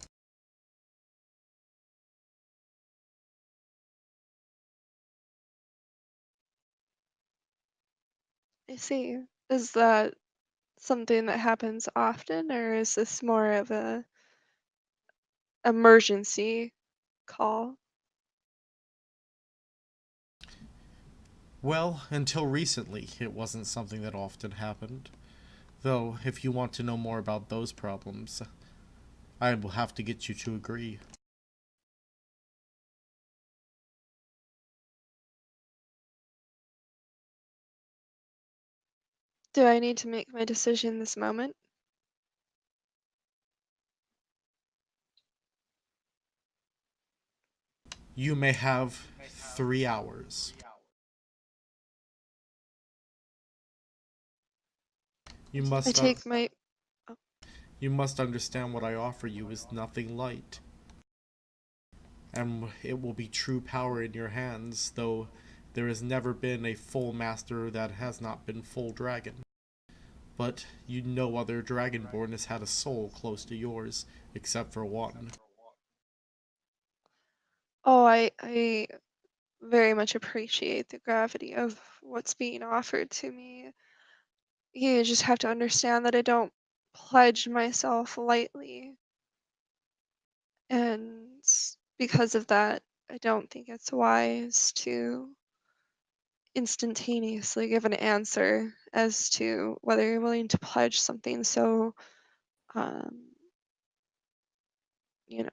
I see. Is that something that happens often, or is this more of a emergency call? Well, until recently, it wasn't something that often happened. Though, if you want to know more about those problems, I will have to get you to agree. Do I need to make my decision this moment? You may have 3 hours. You I must take my. Oh, you must understand what I offer you is nothing light, and it will be true power in your hands, though there has never been a full master that has not been full dragon. But no other Dragonborn has had a soul close to yours, except for one. Oh, I very much appreciate the gravity of what's being offered to me. You just have to understand that I don't pledge myself lightly. And because of that, I don't think it's wise to instantaneously give an answer as to whether you're willing to pledge something so, um,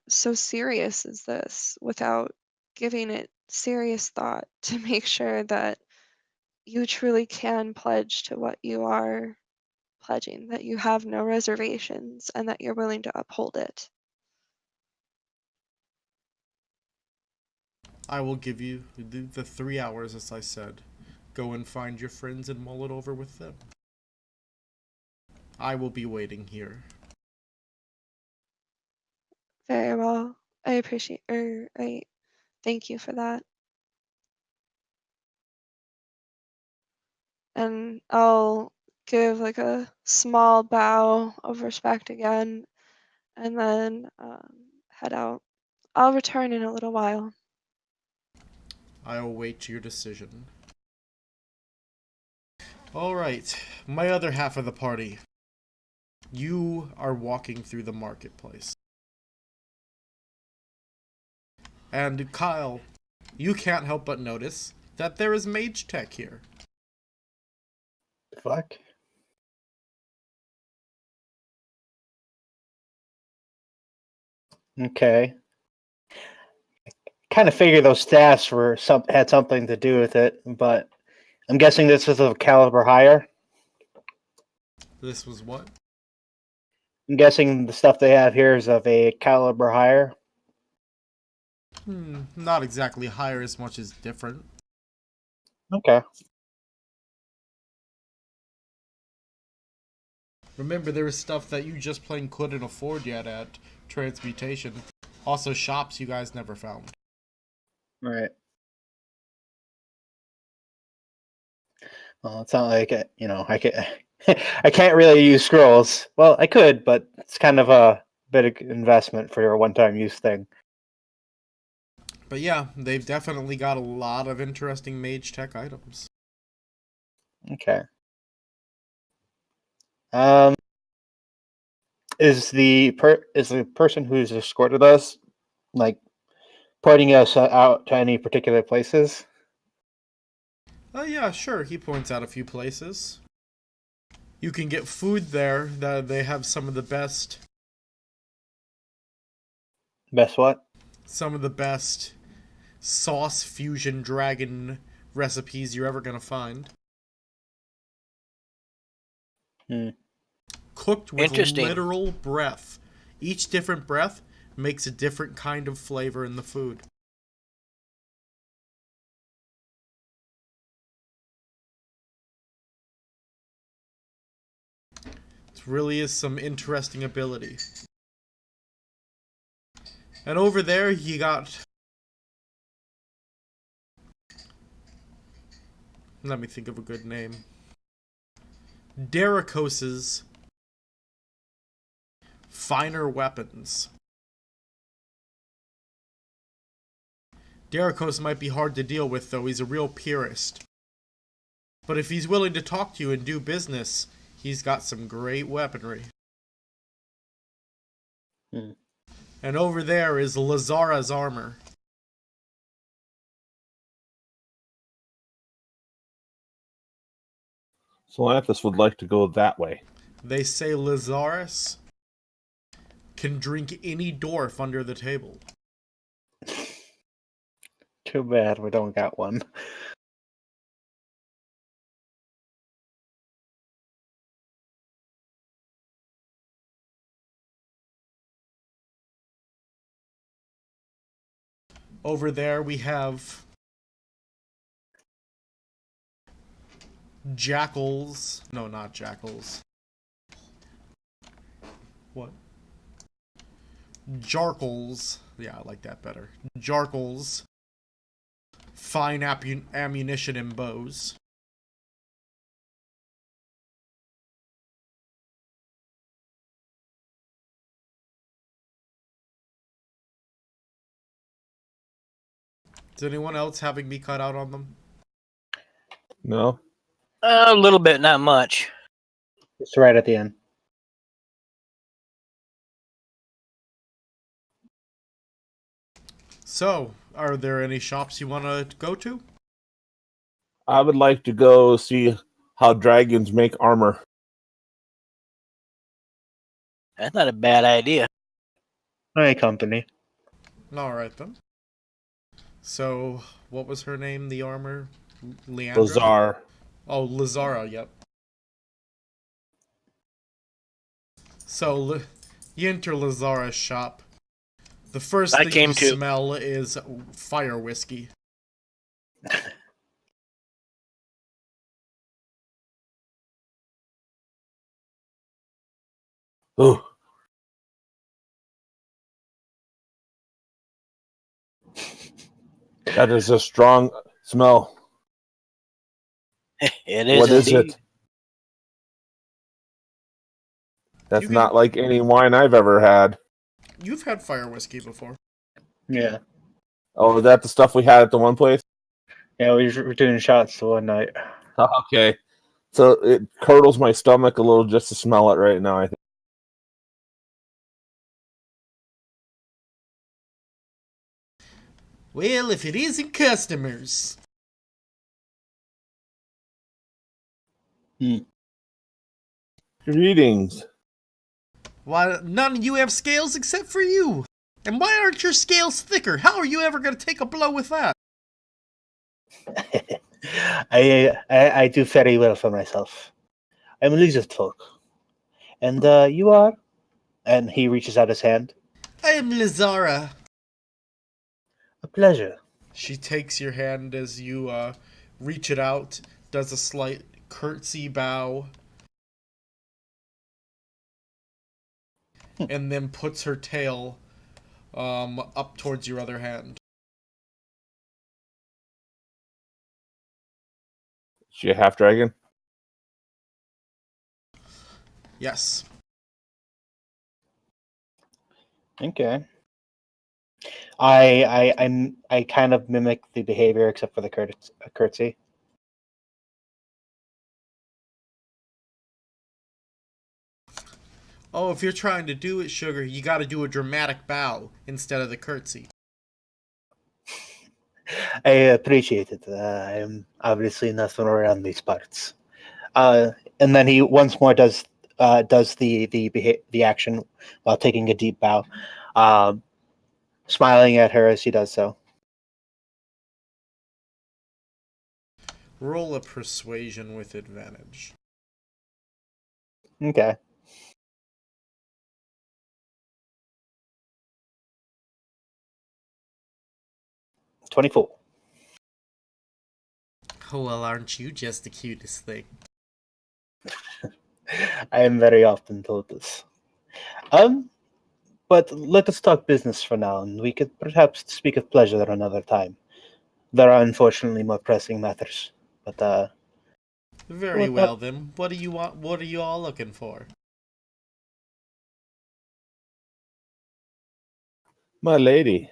so serious as this without giving it serious thought to make sure that you truly can pledge to what you are pledging, that you have no reservations, and that you're willing to uphold it. I will give you the 3 hours, as I said. Go and find your friends and mull it over with them. I will be waiting here. Very well. I appreciate, I thank you for that. And I'll give like a small bow of respect again, and then head out. I'll return in a little while. I await your decision. Alright, my other half of the party. You are walking through the marketplace. And Kyle, you can't help but notice that there is mage tech here. Fuck. Okay. Kind of figure those stats had something to do with it, but I'm guessing this is of caliber higher. This was what? I'm guessing the stuff they have here is of a caliber higher. Not exactly higher as much as different. Okay. Remember, there is stuff that you just plain couldn't afford yet at Transmutation. Also, shops you guys never found. Right. Well, it's not like I can I can't really use scrolls. Well, I could, but it's kind of a bit of investment for your one-time use thing. But yeah, they've definitely got a lot of interesting mage tech items. Okay. Is the person who's escorted us like pointing us out to any particular places? Yeah, sure. He points out a few places. You can get food there. They have some of the best. Best what? Some of the best sauce fusion dragon recipes you're ever gonna find. Cooked with literal breath. Each different breath makes a different kind of flavor in the food. It really is some interesting ability. And over there, you got... Let me think of a good name. Derikos's Finer Weapons. Derikos might be hard to deal with, though. He's a real purist. But if he's willing to talk to you and do business, he's got some great weaponry. And over there is Lazara's armor. So Anthus would like to go that way. They say Lazarus can drink any dwarf under the table. Too bad we don't got one. Over there we have jackals. No, not jackals. What? Jarkles. Yeah, I like that better. Jarkles. Fine ammunition and bows. Is anyone else having me cut out on them? No. A little bit, not much. It's right at the end. So, are there any shops you want to go to? I would like to go see how dragons make armor. That's not a bad idea. My company. Alright then. So, what was her name, the armor? Leandra? Lazar. Oh, Lazara, yep. So, you enter Lazara's shop. The first I thing came you to. smell is fire whiskey. Ooh. That is a strong smell. It is What is indeed. it? That's You can- not like any wine I've ever had. You've had fire whiskey before. Yeah. Oh, is that the stuff we had at the one place? Yeah, we were doing shots the one night. Okay. So it curdles my stomach a little just to smell it right now, I think. Well, if it isn't customers. Greetings. Why, none of you have scales except for you. And why aren't your scales thicker? How are you ever going to take a blow with that? I do very well for myself. I'm a lizard folk. And you are? And he reaches out his hand. I am Lazara. A pleasure. She takes your hand as you reach it out, does a slight curtsy bow, and then puts her tail up towards your other hand. Is she a half dragon? Yes. Okay. I kind of mimic the behavior except for the curtsy. Oh, if you're trying to do it, Sugar, you gotta do a dramatic bow instead of the curtsy. I appreciate it. I'm obviously not from around these parts. And then he once more does the action while taking a deep bow, smiling at her as he does so. Roll a persuasion with advantage. Okay. 24. Oh, well, aren't you just the cutest thing? I am very often told this. But let us talk business for now, and we could perhaps speak of pleasure another time. There are unfortunately more pressing matters. But Very well, then. What do you want? What are you all looking for? My lady,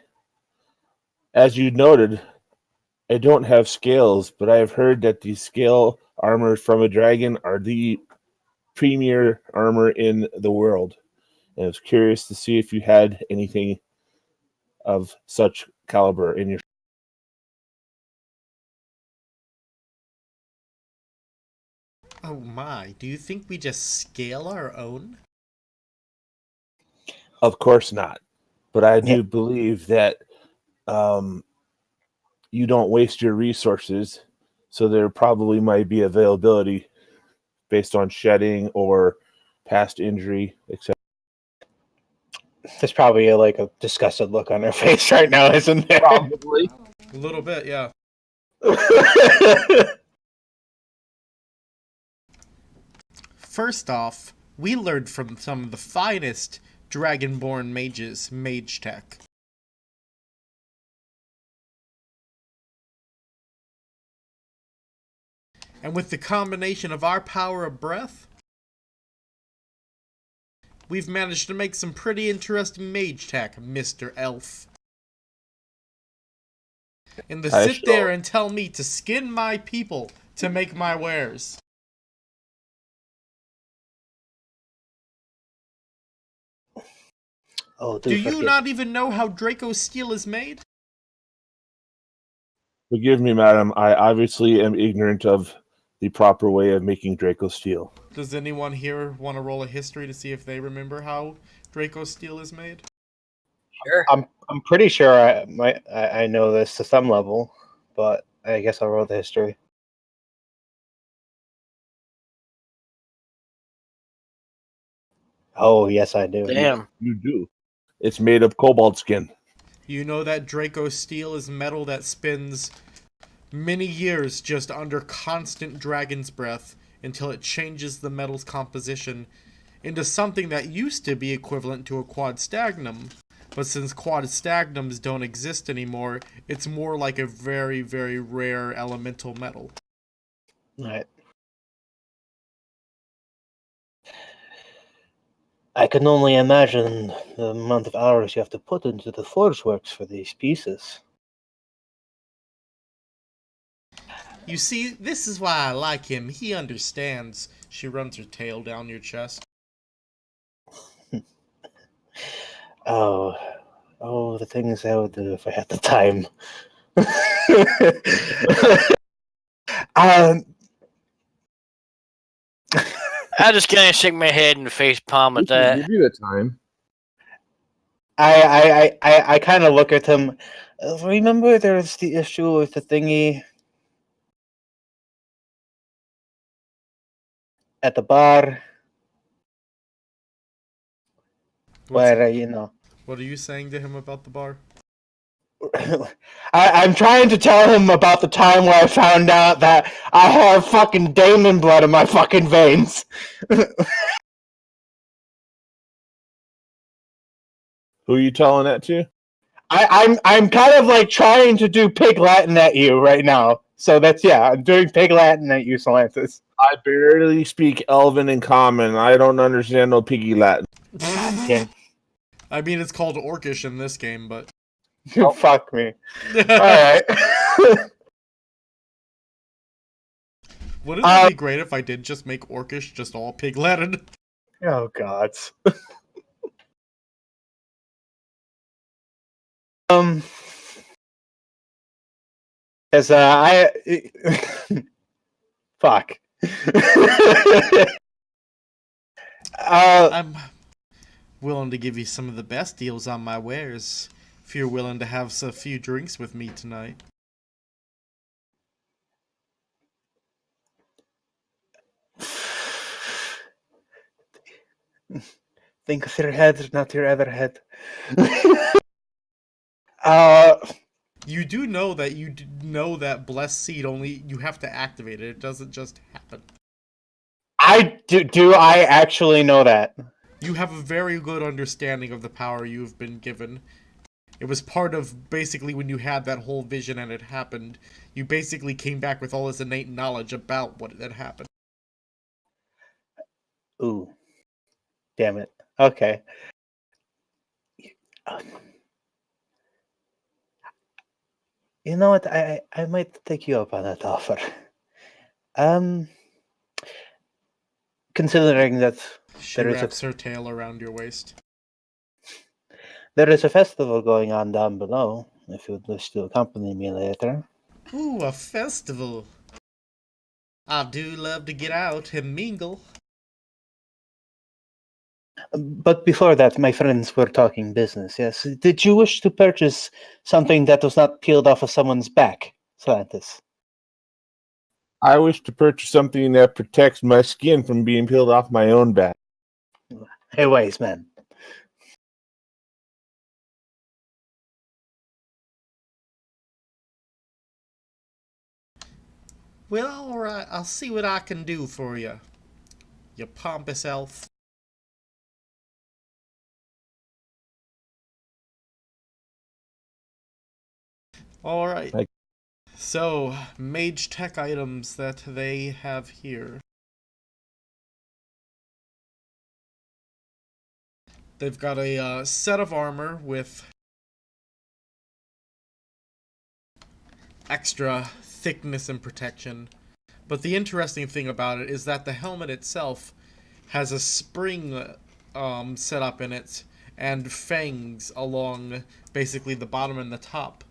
as you noted, I don't have scales, but I have heard that the scale armor from a dragon are the premier armor in the world. And I was curious to see if you had anything of such caliber in your. Oh my, do you think we just scale our own? Of course not. But I do Yeah. believe that you don't waste your resources, so there probably might be availability based on shedding or past injury, etc. there's probably a disgusted look on her face right now, isn't there? Probably. A little bit, yeah. First off, we learned from some of the finest Dragonborn mages mage tech. And with the combination of our power of breath, we've managed to make some pretty interesting mage tech, Mr. Elf. and to I sit there shall. and tell me to skin my people to make my wares. Oh, Do you forgive not me. even know how Draco steel is made? Forgive me, madam. I obviously am ignorant of the proper way of making Draco steel. Does anyone here want to roll a history to see if they remember how Draco steel is made? Sure. I'm pretty sure I know this to some level, but I guess I'll roll the history. Oh, yes, I do. Damn. You do. It's made of cobalt skin. You know that Draco steel is metal that spins many years just under constant dragon's breath until it changes the metal's composition into something that used to be equivalent to a quad stagnum. But since quad stagnums don't exist anymore, it's more like a very, very rare elemental metal. Right. I can only imagine the amount of hours you have to put into the forge works for these pieces. You see, this is why I like him. He understands. She runs her tail down your chest. Oh, the things I would do if I had the time. um, I just kind of shake my head and face palm We at can that. give you the time. I kind of look at him. Remember, there's the issue with the thingy at the bar, What's where it? What are you saying to him about the bar? I'm trying to tell him about the time where I found out that I have fucking demon blood in my fucking veins. Who are you telling that to? I'm kind of like trying to do pig Latin at you right now. So I'm doing pig Latin at you, Solantis. I barely speak Elven and Common. I don't understand no piggy Latin. Yeah. I mean, it's called Orcish in this game, but... Fuck me. Alright. Wouldn't it be great if I did just make Orcish just all pig Latin? Oh, God. As fuck. I'm willing to give you some of the best deals on my wares, if you're willing to have a few drinks with me tonight. Think of your head, not your other head. You do know that blessed seed only you have to activate it. It doesn't just happen. I do I actually know that? You have a very good understanding of the power you've been given. It was part of basically when you had that whole vision and it happened. You basically came back with all this innate knowledge about what had happened. Ooh. Damn it. Okay. You know what? I might take you up on that offer. Considering that She wraps her tail around your waist. there is a festival going on down below, if you would wish to accompany me later. Ooh, a festival. I do love to get out and mingle. But before that, my friends were talking business, yes? Did you wish to purchase something that was not peeled off of someone's back, Slantis? I wish to purchase something that protects my skin from being peeled off my own back. Hey, wise man. Well, alright, I'll see what I can do for you. You pompous elf. Alright. So, mage tech items that they have here. They've got a set of armor with extra thickness and protection. But the interesting thing about it is that the helmet itself has a spring set up in it and fangs along basically the bottom and the top.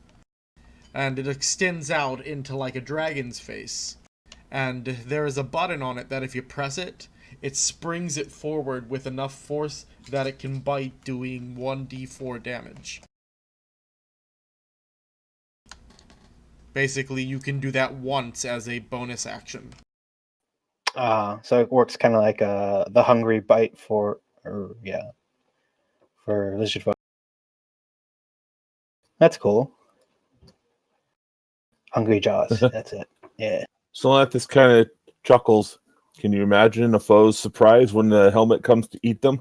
And it extends out into like a dragon's face. And there is a button on it that if you press it, it springs it forward with enough force that it can bite, doing 1d4 damage. Basically, you can do that once as a bonus action. So it works kind of like the hungry bite for lizard folk. That's cool. Hungry jaws. That's it. Yeah. Solanthus kind of chuckles. Can you imagine a foe's surprise when the helmet comes to eat them?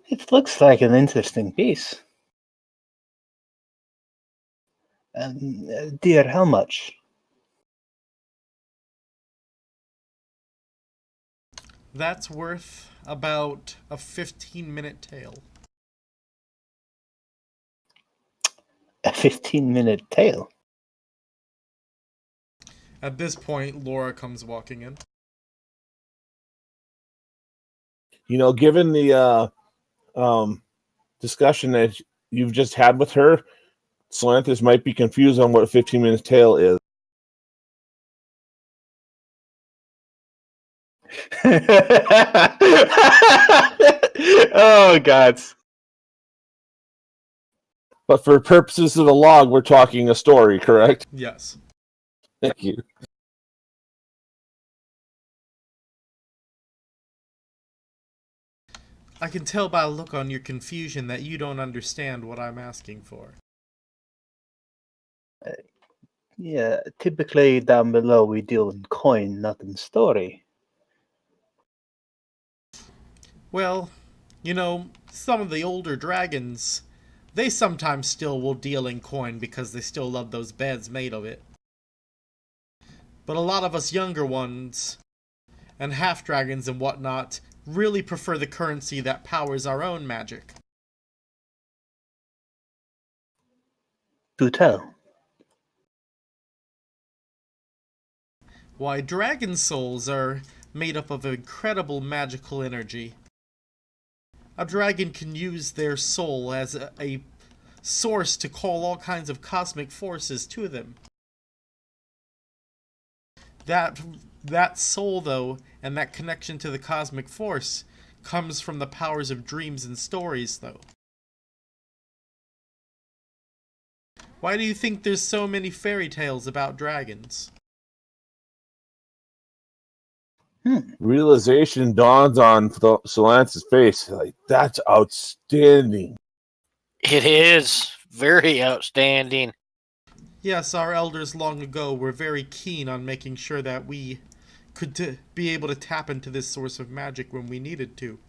It looks like an interesting piece. Dear, how much? That's worth about a 15-minute tale. A 15-minute tale? At this point, Laura comes walking in. You know, given the discussion that you've just had with her, Solanthus might be confused on what a 15-minute tale is. Oh, God. But for purposes of the log, we're talking a story, correct? Yes. Thank you. I can tell by the look on your confusion that you don't understand what I'm asking for. Yeah, typically down below we deal in coin, not in story. Well, you know, some of the older dragons, they sometimes still will deal in coin because they still love those beds made of it. But a lot of us younger ones, and half-dragons and whatnot, really prefer the currency that powers our own magic. Do tell. Why, dragon souls are made up of incredible magical energy. A dragon can use their soul as a source to call all kinds of cosmic forces to them. That soul, though, and that connection to the cosmic force comes from the powers of dreams and stories, though. Why do you think there's so many fairy tales about dragons? Realization dawns on Solanthus' face. Like, that's outstanding. It is very outstanding. Yes, our elders long ago were very keen on making sure that we could be able to tap into this source of magic when we needed to.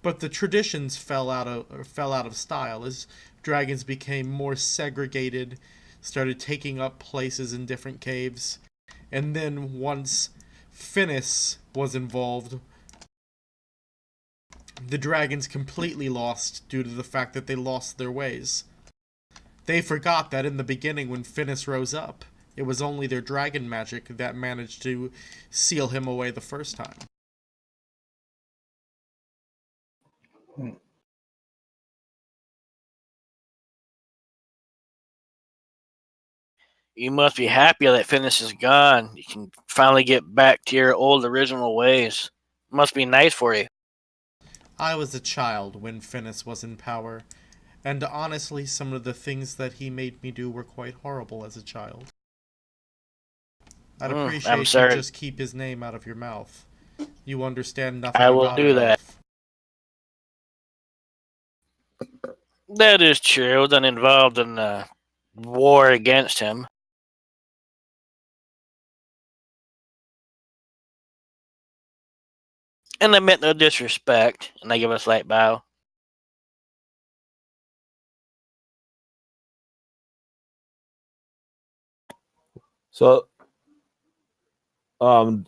But the traditions fell out of style as dragons became more segregated, started taking up places in different caves, and then once Finis was involved, the dragons completely lost due to the fact that they lost their ways. They forgot that in the beginning when Finis rose up, it was only their dragon magic that managed to seal him away the first time. You must be happy that Finis is gone. You can finally get back to your old original ways. Must be nice for you. I was a child when Finis was in power, and honestly some of the things that he made me do were quite horrible as a child. I'd appreciate I'm you sorry. just keep his name out of your mouth. You understand nothing I will about do it, that. elf. That is true. I wasn't involved in the war against him. And I meant no disrespect. And I give a slight bow. So, do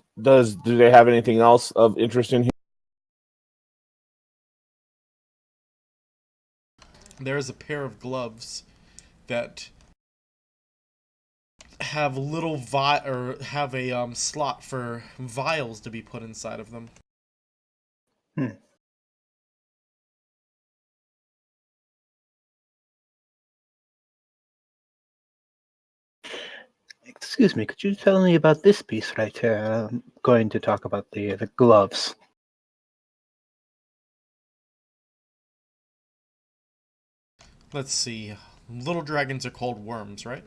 they have anything else of interest in here? There is a pair of gloves that have little have a slot for vials to be put inside of them. Excuse me, could you tell me about this piece right here? I'm going to talk about the gloves. Let's see. Little dragons are called worms, right?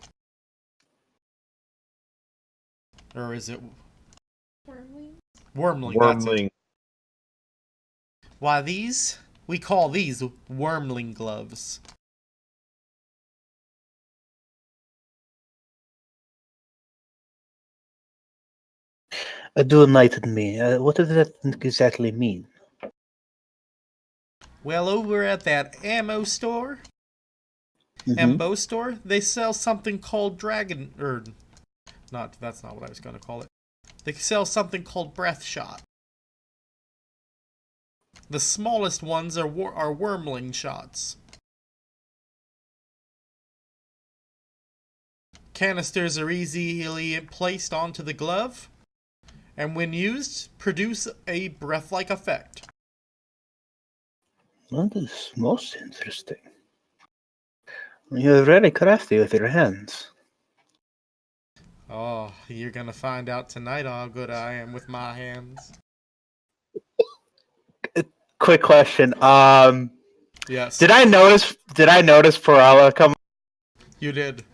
Or is it Wormling? wormling? That's it. Wormling. Why we call these wormling gloves. Do enlighten me. What does that exactly mean? Well, over at that ammo store, Mhm. Ambo store, they sell something called that's not what I was going to call it. They sell something called breath shot. The smallest ones are wormling shots. Canisters are easily placed onto the glove, and when used, produce a breath-like effect. That is most interesting. You're very crafty with your hands. Oh, you're gonna find out tonight how good I am with my hands. Quick question. Yes. Did I notice Perala come? You did.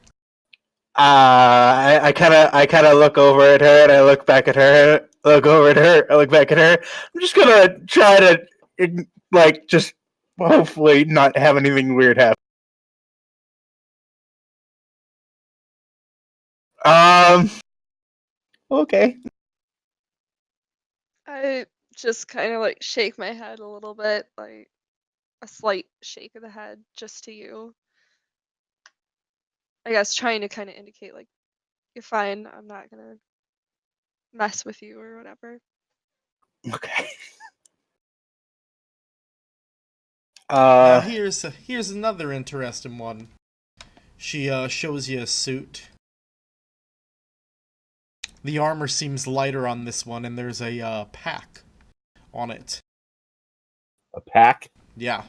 I kind of look over at her and I look back at her. Look over at her. I look back at her. I'm just gonna try to just hopefully not have anything weird happen. Okay. I just kind of like shake my head a little bit, like a slight shake of the head just to you. I guess trying to kind of indicate like, you're fine, I'm not gonna mess with you or whatever. Okay. Now here's another interesting one. She shows you a suit. The armor seems lighter on this one, and there's a pack on it. A pack? Yeah.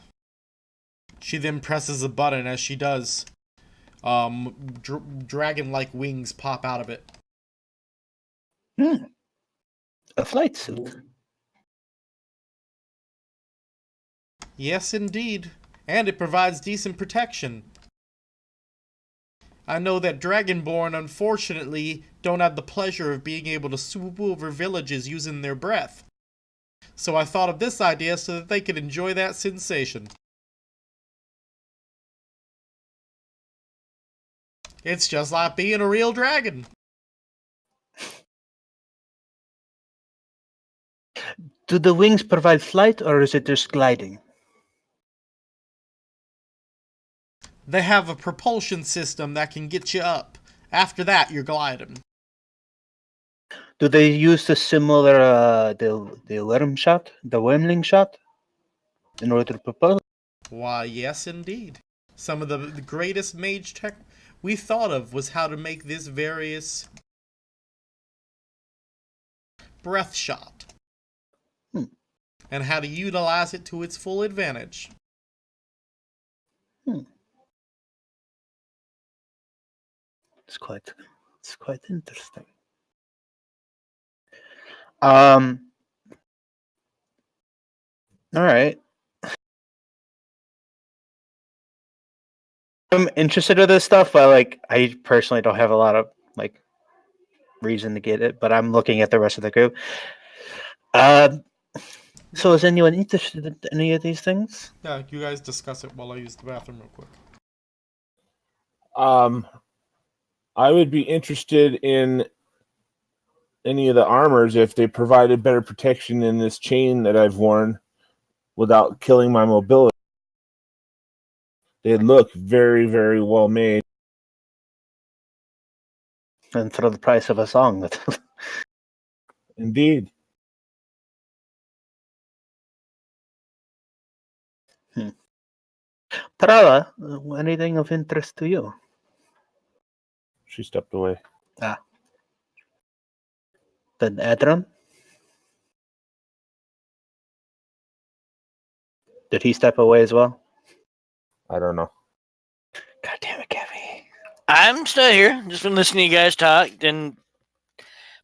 She then presses a button. As she does, dragon-like wings pop out of it. A flight suit. Yes, indeed. And it provides decent protection. I know that Dragonborn, unfortunately, don't have the pleasure of being able to swoop over villages using their breath. So I thought of this idea so that they could enjoy that sensation. It's just like being a real dragon. Do the wings provide flight, or is it just gliding? They have a propulsion system that can get you up. After that, you're gliding. Do they use the similar the worm shot, the wormling shot, in order to propel? Why, yes, indeed. Some of the greatest mage tech we thought of was how to make this various breath shot. And how to utilize it to its full advantage. It's quite interesting. All right. I'm interested in this stuff, but I personally don't have a lot of reason to get it. But I'm looking at the rest of the group. So is anyone interested in any of these things? Yeah, you guys discuss it while I use the bathroom real quick. I would be interested in any of the armors if they provided better protection in this chain that I've worn without killing my mobility. They look very, very well made. And for the price of a song. Indeed. Parala, anything of interest to you? She stepped away. Then Adram? Did he step away as well? I don't know. God damn it, Gabby. I'm still here. Just been listening to you guys talk. Then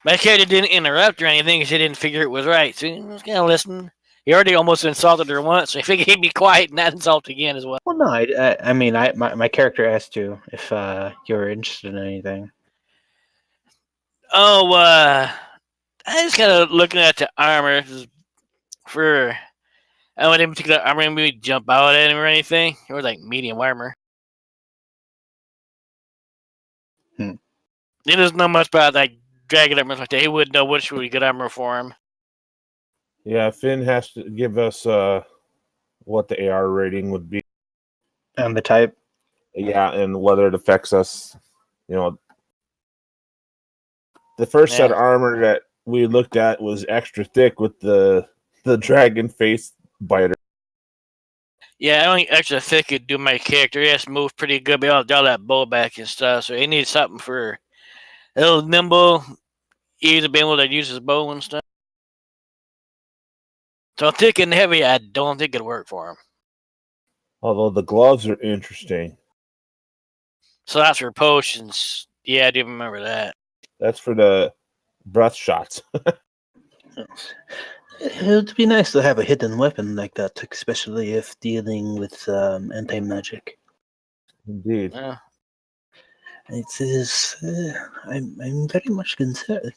my character didn't interrupt or anything because he didn't figure it was right. So he was going to listen. He already almost insulted her once, so I figured he'd be quiet and not insult again as well. Well, no, I mean, my character asked you if you were interested in anything. Oh, I just kind of looking at the armor for. I don't want any particular armor maybe jump out at him or anything. Or like medium armor. He doesn't know much about like dragon armor like that. He wouldn't know which would be good armor for him. Yeah, Finn has to give us what the AR rating would be. And the type? Yeah, and whether it affects us. You know, the first set of armor that we looked at was extra thick with the dragon face biter. Yeah, I only extra thick could do my character. He has to move pretty good, be able to draw that bow back and stuff. So he needs something for a little nimble, easy to be able to use his bow and stuff. So thick and heavy, I don't think it'd work for him. Although the gloves are interesting. So that's for potions. Yeah, I do remember that. That's for the breath shots. It would be nice to have a hidden weapon like that, especially if dealing with anti-magic. Indeed. Yeah. It is. I'm very much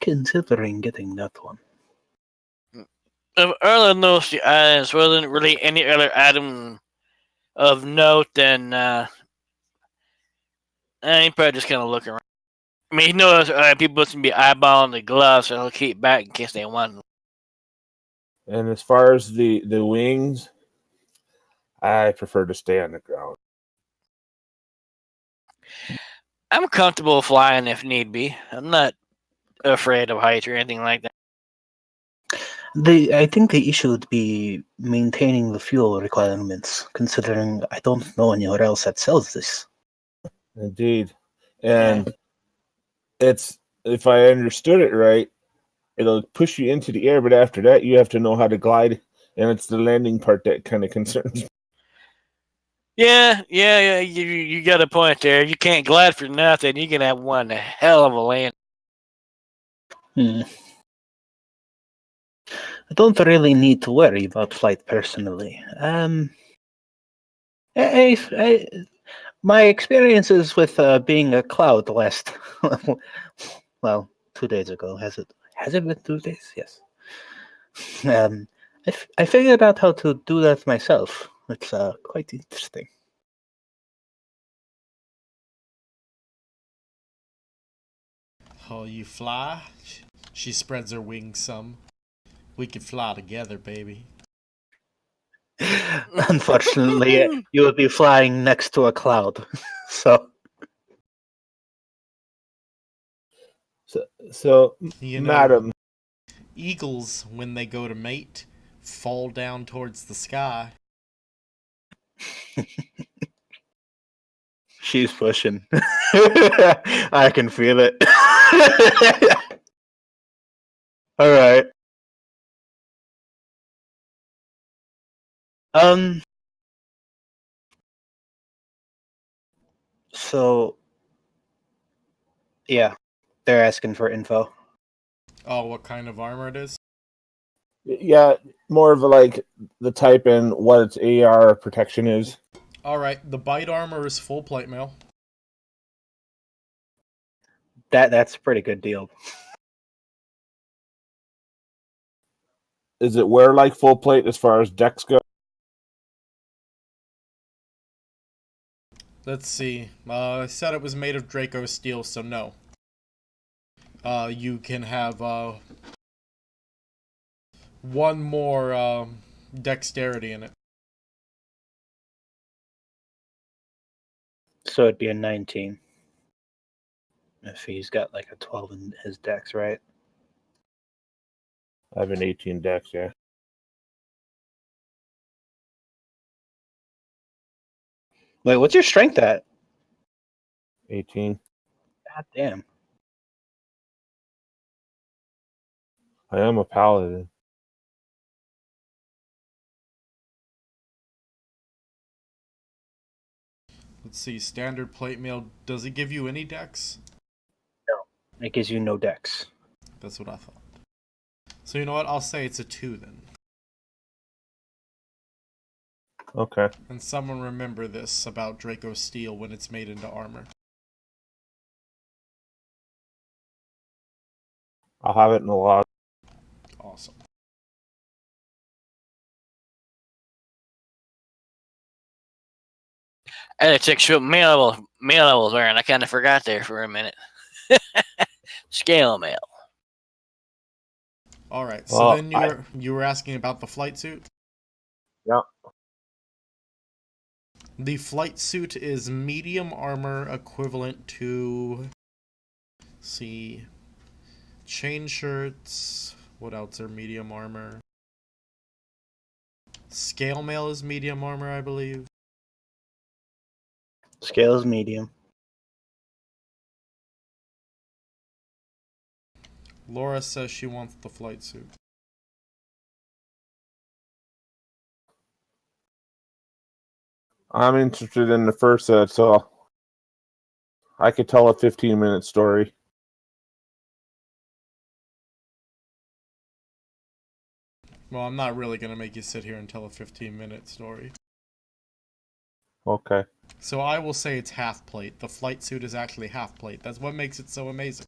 considering getting that one. If Erla knows the items wasn't really any other item of note, then he probably just kind of looking around. I mean, he knows people can be eyeballing the gloves, so he'll keep back in case they want them. And as far as the wings, I prefer to stay on the ground. I'm comfortable flying if need be. I'm not afraid of heights or anything like that. I think the issue would be maintaining the fuel requirements, considering I don't know anywhere else that sells this. Indeed. And it's, if I understood it right, it'll push you into the air, but after that, you have to know how to glide, and it's the landing part that kind of concerns me. Yeah. You got a point there. You can't glide for nothing. You can have one hell of a land. I don't really need to worry about flight personally. My experiences with being a cloud last, well, 2 days ago. Has it been 2 days? Yes. I figured out how to do that myself. It's quite interesting. Oh, you fly? She spreads her wings some. We could fly together, baby. Unfortunately, you would be flying next to a cloud. So You know, madam, eagles, when they go to mate, fall down towards the sky. she's pushing. I can feel it. All right. So, yeah, they're asking for info. Oh, what kind of armor it is? yeah, more of like the type and what its AR protection is. Alright, the bite armor is full plate mail. That's a pretty good deal. Is it wear like full plate as far as decks go? Let's see. I said it was made of Draco steel, so no. You can have one more dexterity in it. So it'd be a 19. If he's got like a 12 in his dex, right? I have an 18 dex, yeah. Wait, what's your strength at? 18. God damn. I am a paladin. Let's see, standard plate mail. Does it give you any dex? It gives you no dex. That's what I thought. So you know what? I'll say it's a 2 then. Okay. And someone remember this about Draco Steel when it's made into armor. I'll have it in the log. Awesome. And it's extra mail I was wearing. I kind of forgot there for a minute. Scale mail. All right. So Well, then you were asking about the flight suit? Yeah. The flight suit is medium armor equivalent to, let's see, chain shirts. What else are medium armor? Scale mail is medium armor, I believe. Scale is medium. Laura says she wants the flight suit. I'm interested in the first set, so I could tell a 15-minute story. Well, I'm not really going to make you sit here and tell a 15-minute story. Okay. So I will say it's half plate. The flight suit is actually half plate. That's what makes it so amazing.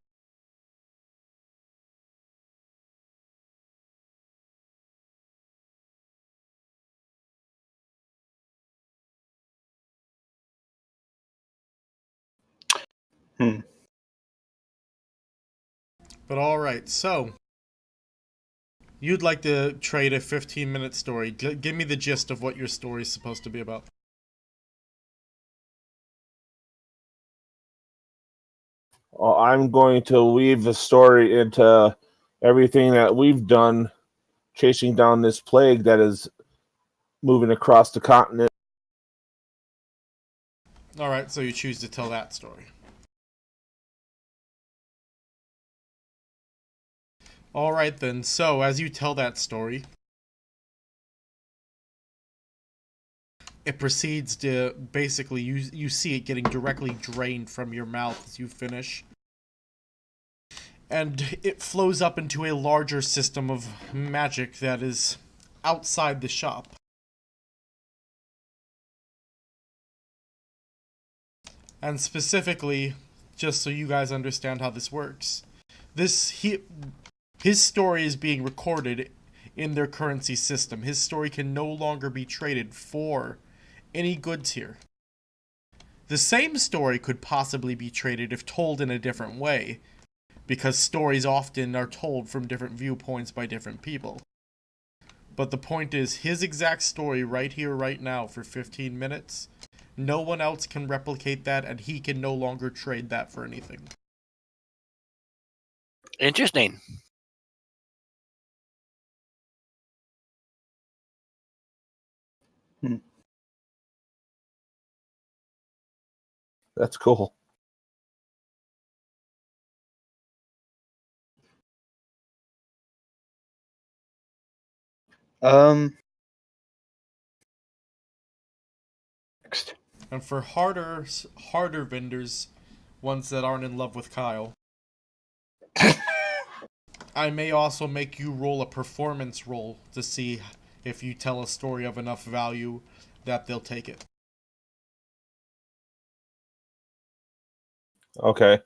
But alright, so you'd like to trade a 15-minute story. Give me the gist of what your story is supposed to be about. I'm going to weave the story into everything that we've done chasing down this plague that is moving across the continent. Alright, so you choose to tell that story. Alright then, so as you tell that story, it proceeds to basically, you see it getting directly drained from your mouth as you finish. And it flows up into a larger system of magic that is outside the shop. And specifically, just so you guys understand how this works, his story is being recorded in their currency system. His story can no longer be traded for any goods here. The same story could possibly be traded if told in a different way, because stories often are told from different viewpoints by different people. But the point is, his exact story right here, right now, for 15 minutes, no one else can replicate that, and he can no longer trade that for anything. Interesting. That's cool. Next. And for harder vendors, ones that aren't in love with Kyle, I may also make you roll a performance roll to see if you tell a story of enough value that they'll take it. Okay.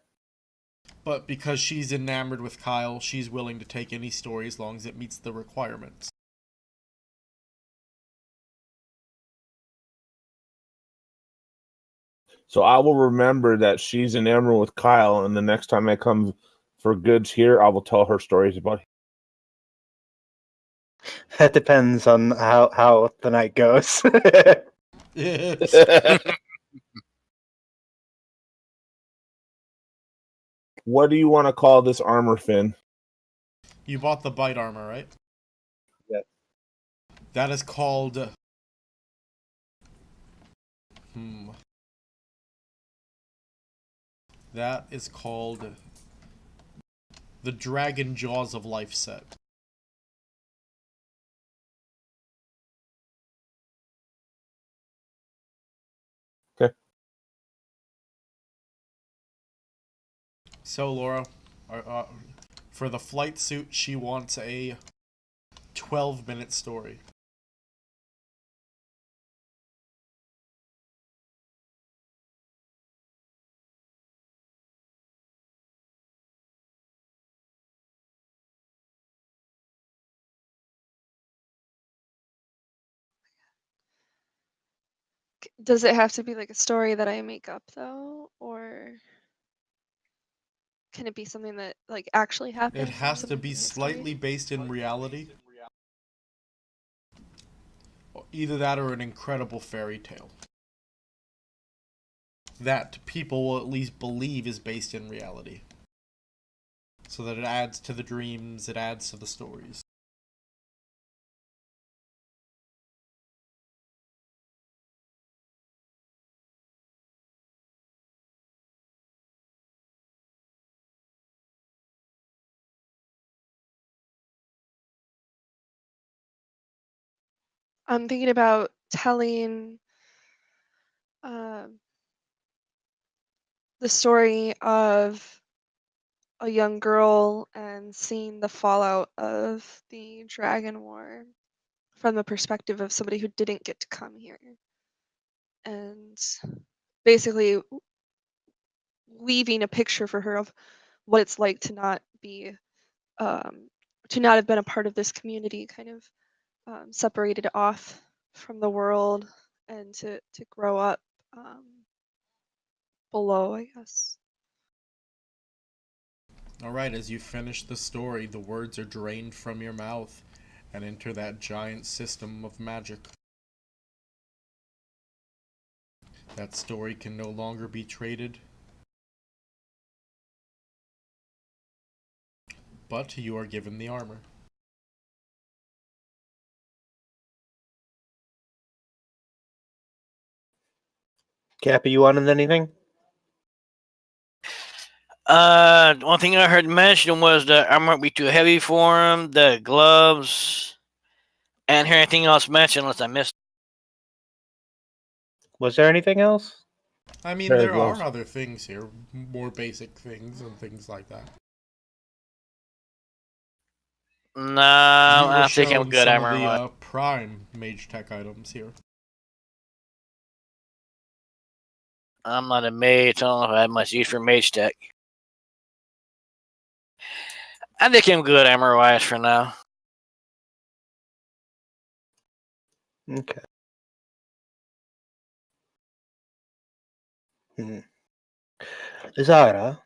But because she's enamored with Kyle, she's willing to take any story as long as it meets the requirements. So I will remember that she's an emerald with Kyle, and the next time I come for goods here, I will tell her stories about him. That depends on how the night goes. What do you want to call this armor, Finn? You bought the bite armor, right? Yes. That is called... That is called the Dragon Jaws of Life set. So, Laura, for the flight suit, she wants a 12-minute story. Does it have to be like a story that I make up though, or can it be something that like actually happened? It or has to something be from history? slightly based in reality. Either that or an incredible fairy tale. That people will at least believe is based in reality. So that it adds to the dreams, it adds to the stories. I'm thinking about telling um, the story of a young girl and seeing the fallout of the Dragon War from the perspective of somebody who didn't get to come here. And basically weaving a picture for her of what it's like to not be, to not have been a part of this community, kind of separated off from the world, and to grow up below, I guess. Alright, as you finish the story, the words are drained from your mouth and enter that giant system of magic. That story can no longer be traded. But you are given the armor. Cappy, you wanted anything? One thing I heard mentioned was the armor might be too heavy for him, the gloves, and hear anything else mentioned unless I missed. Was there anything else? I mean, Pair of there are gloves. other things here, more basic things and things like that. No, You I were think I'm shown good some of armor. the prime mage tech items here. I'm not a mage. I don't know if I have much use for mage tech. I think I'm good armor wise for now. Okay. Zara,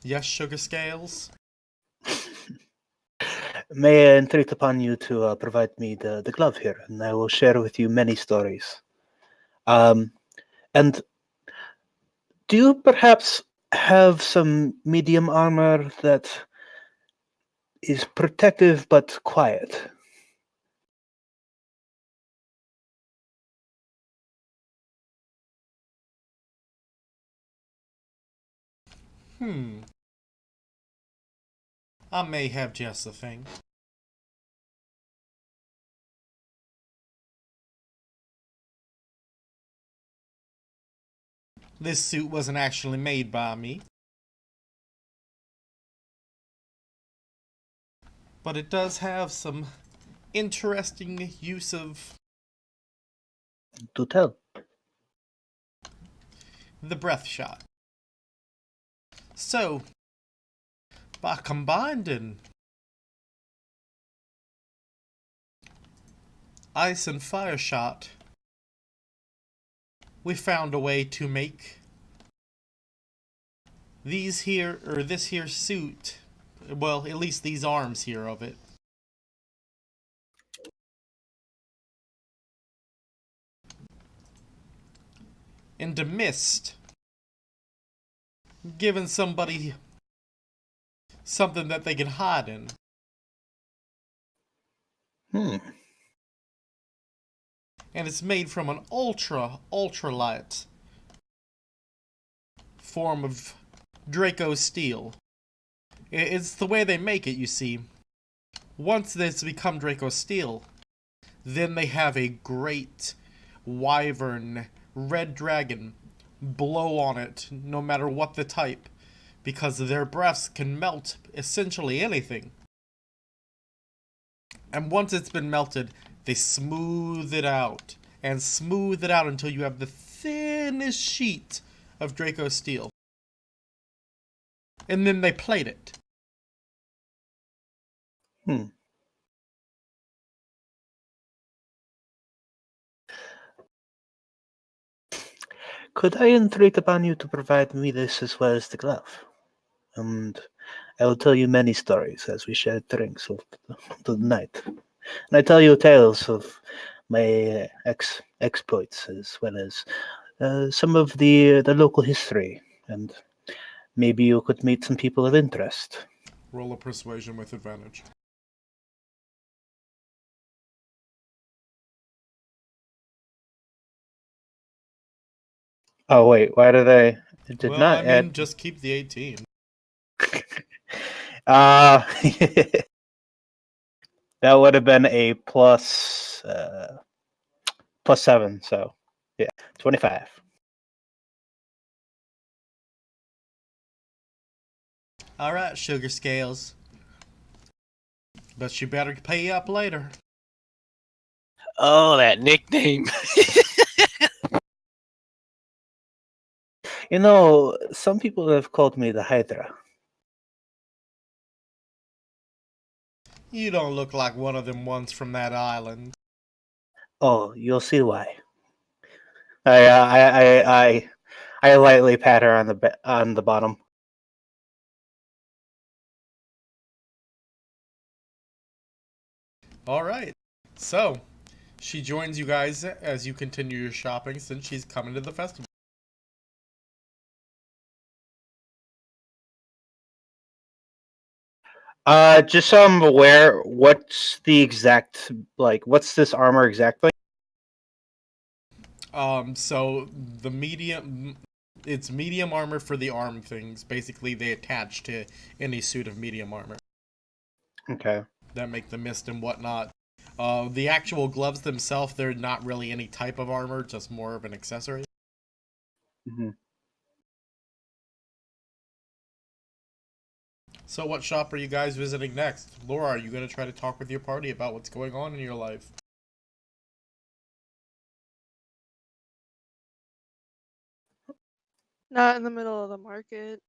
Yes, sugar scales? may I entreat upon you to provide me the glove here, and I will share with you many stories. And do you perhaps have some medium armor that is protective but quiet? I may have just the thing. This suit wasn't actually made by me. But it does have some interesting use of Do tell. the breath shot. So, by combining ice and fire shot, we found a way to make this here suit, well, at least these arms here of it, into mist, giving somebody something that they can hide in. And it's made from an ultralight form of Draco steel. It's the way they make it, you see. Once it's become Draco steel, then they have a great wyvern red dragon blow on it, no matter what the type, because their breaths can melt essentially anything. And once it's been melted, they smooth it out, and smooth it out until you have the thinnest sheet of Draco steel. And then they plate it. Could I entreat upon you to provide me this as well as the glove? And I will tell you many stories as we share drinks of the night. And I tell you tales of my exploits as well as some of the local history. And maybe you could meet some people of interest. Roll a persuasion with advantage. Oh wait, why did I? It did Well, not I mean, add. just keep the 18. Uh that would have been a plus 7, so yeah, 25. Alright, Sugar Scales. But she better pay up later. Oh, that nickname. You know, some people have called me the Hydra. You don't look like one of them ones from that island. Oh, you'll see why. I lightly pat her on the bottom. Alright. So, she joins you guys as you continue your shopping since she's coming to the festival. Just so I'm aware, what's the exact, what's this armor exactly? So the it's medium armor for the arm things. Basically, they attach to any suit of medium armor Okay. that make the mist and whatnot. The actual gloves themselves, they're not really any type of armor, just more of an accessory. Mm-hmm. So what shop are you guys visiting next? Laura, are you going to try to talk with your party about what's going on in your life? Not in the middle of the market.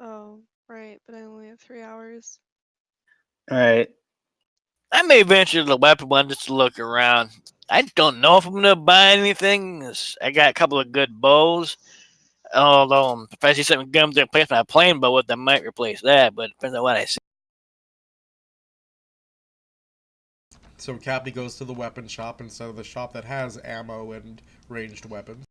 Oh, right, but I only have 3 hours. All right. I may venture to the weapon one just to look around. I don't know if I'm going to buy anything. I got a couple of good bows. Although, if I see something good to replace my plain bow with, I might replace that, but it depends on what I see. So Cappy goes to the weapon shop instead of the shop that has ammo and ranged weapons.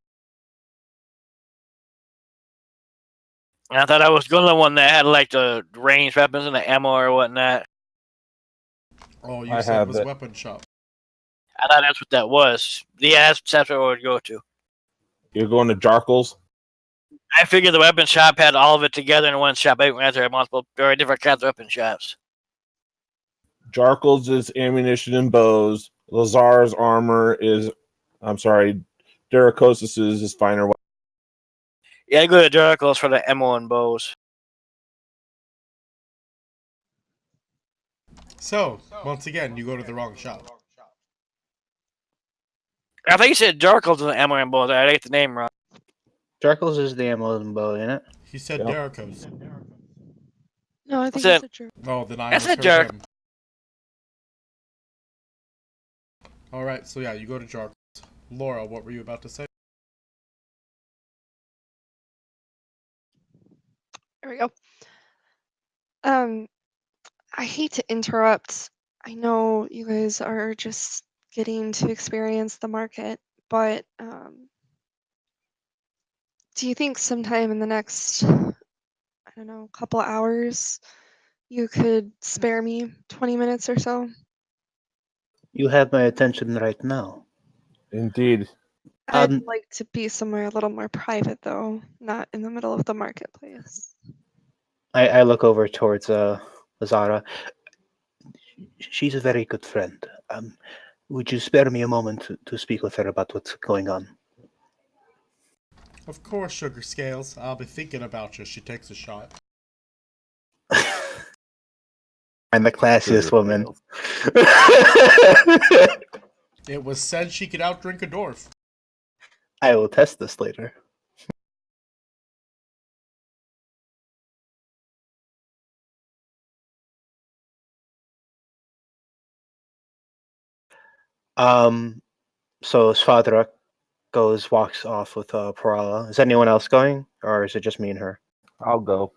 And I thought I was going to the one that had like the ranged weapons and the ammo or whatnot. Oh, you I said it have was that. weapon shop. I thought that's what that was. Yeah, that's where I would go to. You're going to Jarkles? I figured the weapon shop had all of it together in one shop. I didn't realize there were multiple or different kinds of weapon shops. Jarkles is ammunition and bows. Lazar's armor is, I'm sorry, Duracosis is finer. Yeah, I go to Jericho's for the ammo and bows. So, once again, you go to the wrong shop. I think you said Jericho's and the ammo and bows. I got the name wrong. Jarkles is the ammo and bow, isn't it? He said Yep. Derico's. No, I think said- it's a jerk. Oh, then I I said misheard Jark. him. Alright, so yeah, you go to Jarkles. Laura, what were you about to say? There we go. I hate to interrupt. I know you guys are just getting to experience the market, but do you think sometime in the next, I don't know, couple hours, you could spare me 20 minutes or so? You have my attention right now. Indeed. I'd Um, like to be somewhere a little more private, though, not in the middle of the marketplace. I look over towards Lazara. She's a very good friend. Would you spare me a moment to speak with her about what's going on? Of course, Sugar Scales. I'll be thinking about you. She takes a shot. I'm the classiest Sugar woman. It was said she could outdrink a dwarf. I will test this later. So Svadra walks off with Parala. Is anyone else going, or is it just me and her? I'll go.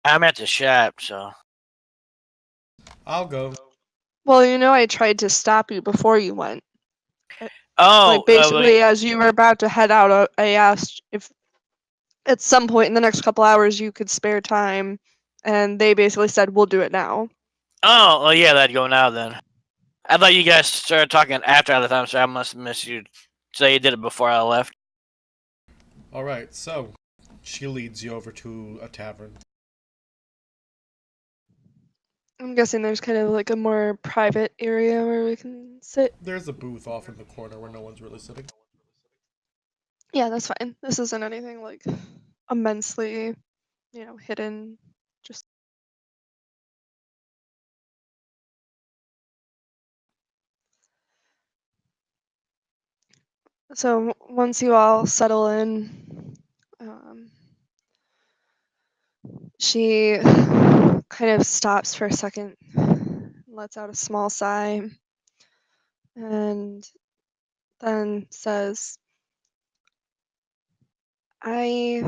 I'm at the shop, so. I'll go. Well, I tried to stop you before you went. Oh, Like, basically, as you were about to head out, I asked if at some point in the next couple hours you could spare time, and they basically said, we'll do it now. oh, well, yeah, that'd go now then. I thought you guys started talking after the time, so I must have missed you. So you did it before I left. Alright, so she leads you over to a tavern. I'm guessing there's kind of like a more private area where we can sit. There's a booth off in the corner where no one's really sitting. Yeah, that's fine. This isn't anything like immensely, hidden. Just so once you all settle in, she kind of stops for a second, lets out a small sigh, and then says, I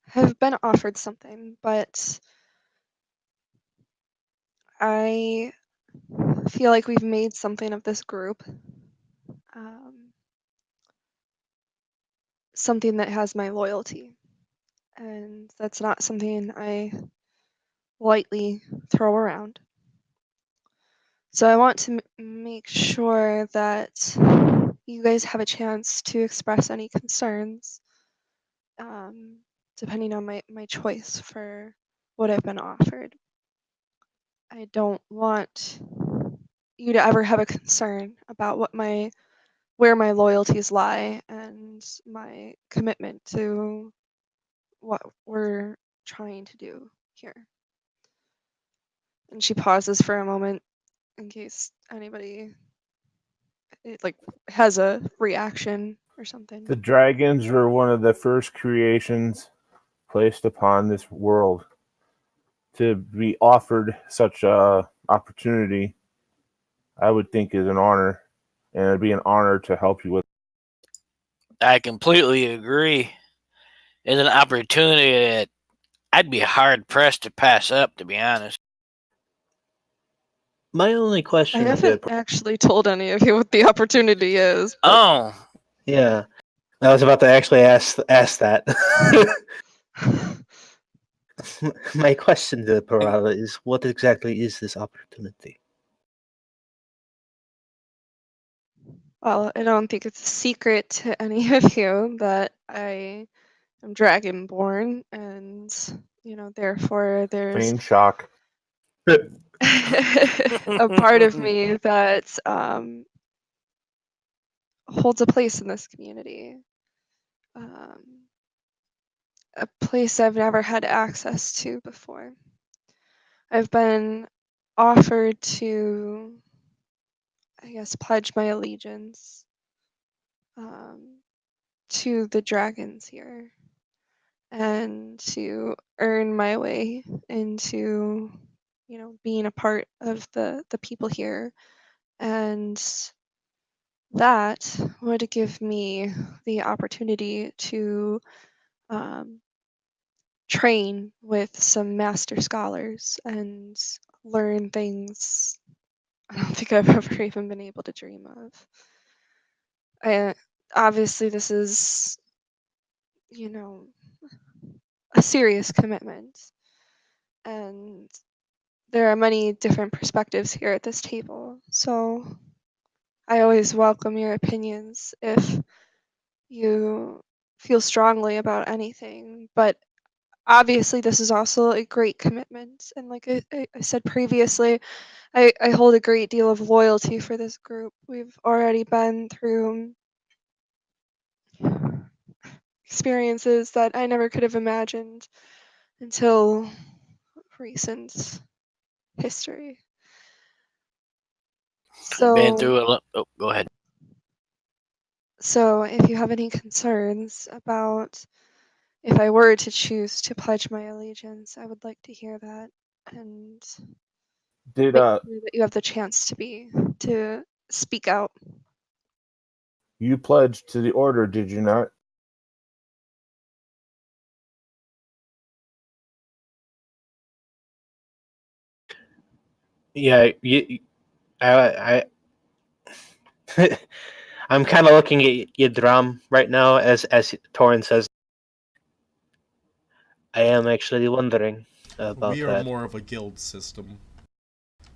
have been offered something, but I feel like we've made something of this group. Something that has my loyalty. And that's not something I lightly throw around. So I want to make sure that you guys have a chance to express any concerns, depending on my choice for what I've been offered. I don't want you to ever have a concern about where my loyalties lie and my commitment to what we're trying to do here. And she pauses for a moment in case anybody has a reaction or something. The dragons were one of the first creations placed upon this world. To be offered such a opportunity, I would think is an honor, and it'd be an honor to help you with. I completely agree. It's an opportunity that I'd be hard pressed to pass up, to be honest. My only I question haven't actually told any of you what the opportunity is. Oh, yeah, I was about to actually ask that. My question to Parala is, what exactly is this opportunity? Well, I don't think it's a secret to any of you that I am dragonborn, and therefore there's Feign shock. a part of me that holds a place in this community. A place I've never had access to before. I've been offered to, I guess, pledge my allegiance to the dragons here and to earn my way into, being a part of the people here. And that would give me the opportunity to train with some master scholars and learn things I don't think I've ever even been able to dream of. Obviously, this is, a serious commitment, and there are many different perspectives here at this table. So I always welcome your opinions if you feel strongly about anything, but obviously this is also a great commitment, and like I said previously, I hold a great deal of loyalty for this group. We've already been through experiences that I never could have imagined until recent history. Been So, through a lot. Oh, go ahead. so if you have any concerns about if I were to choose to pledge my allegiance, I would like to hear that and Did make sure that you have the chance to speak out. you pledge to the order? Did you not? Yeah, I I'm kind of looking at Yidram right now as Torrin says. I am actually wondering about We are that. more of a guild system.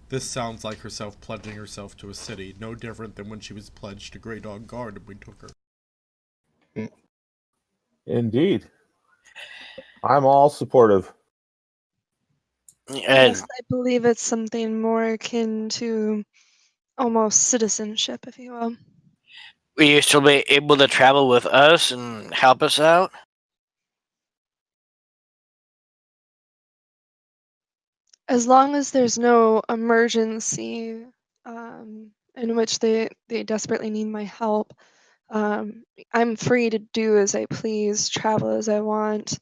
This sounds like herself pledging herself to a city, no different than when she was pledged to Grey Dog Guard and we took her. Indeed. I'm all supportive. And Yes, I believe it's something more akin to almost citizenship, if you will. will you still be able to travel with us and help us out? As long as there's no emergency in which they desperately need my help, I'm free to do as I please, travel as I want.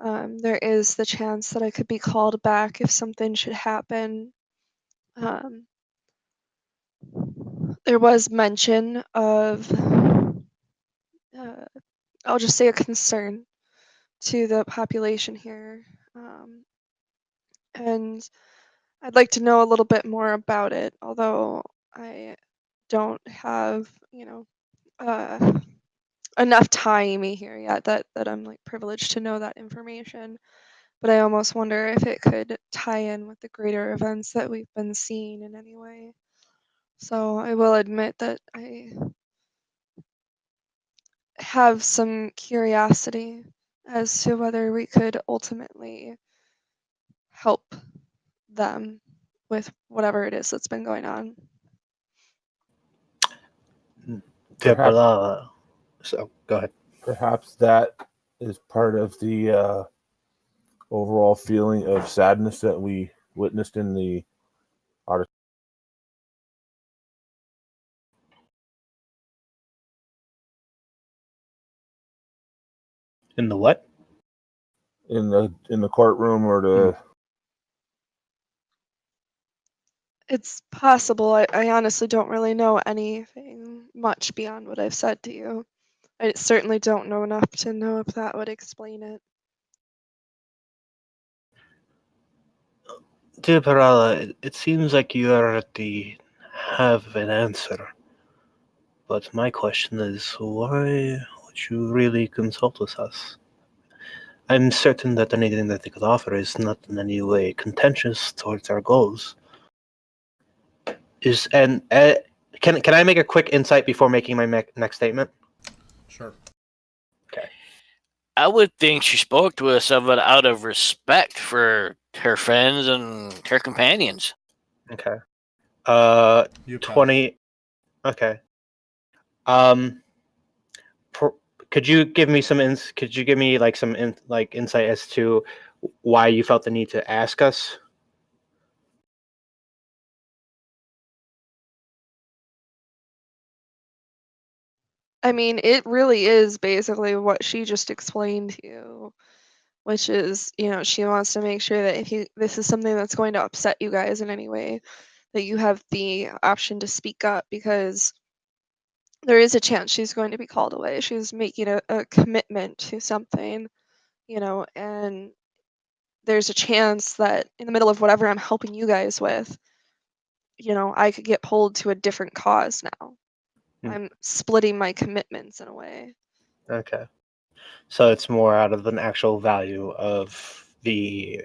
There is the chance that I could be called back if something should happen. There was mention of, I'll just say, a concern to the population here. And I'd like to know a little bit more about it, although I don't have, enough time here yet that I'm like privileged to know that information. But I almost wonder if it could tie in with the greater events that we've been seeing in any way. So I will admit that I have some curiosity as to whether we could ultimately help them with whatever it is that's been going on. Tepala. So go ahead. Perhaps that is part of the overall feeling of sadness that we witnessed in the artist. In the what? In the courtroom or the It's possible. I honestly don't really know anything much beyond what I've said to you. I certainly don't know enough to know if that would explain it. Dear Parala, it seems like you already have an answer. But my question is, why would you really consult with us? I'm certain that anything that they could offer is not in any way contentious towards our goals. Can I make a quick insight before making my next statement? Sure. Okay. I would think she spoke to us of it out of respect for her friends and her companions. Okay. You pass. 20. Okay. Could you give me some insight as to why you felt the need to ask us? I mean, it really is basically what she just explained to you, which is, she wants to make sure that if this is something that's going to upset you guys in any way, that you have the option to speak up, because there is a chance she's going to be called away. She's making a commitment to something, and there's a chance that in the middle of whatever I'm helping you guys with, I could get pulled to a different cause now. I'm splitting my commitments in a way. Okay. So it's more out of an actual value of the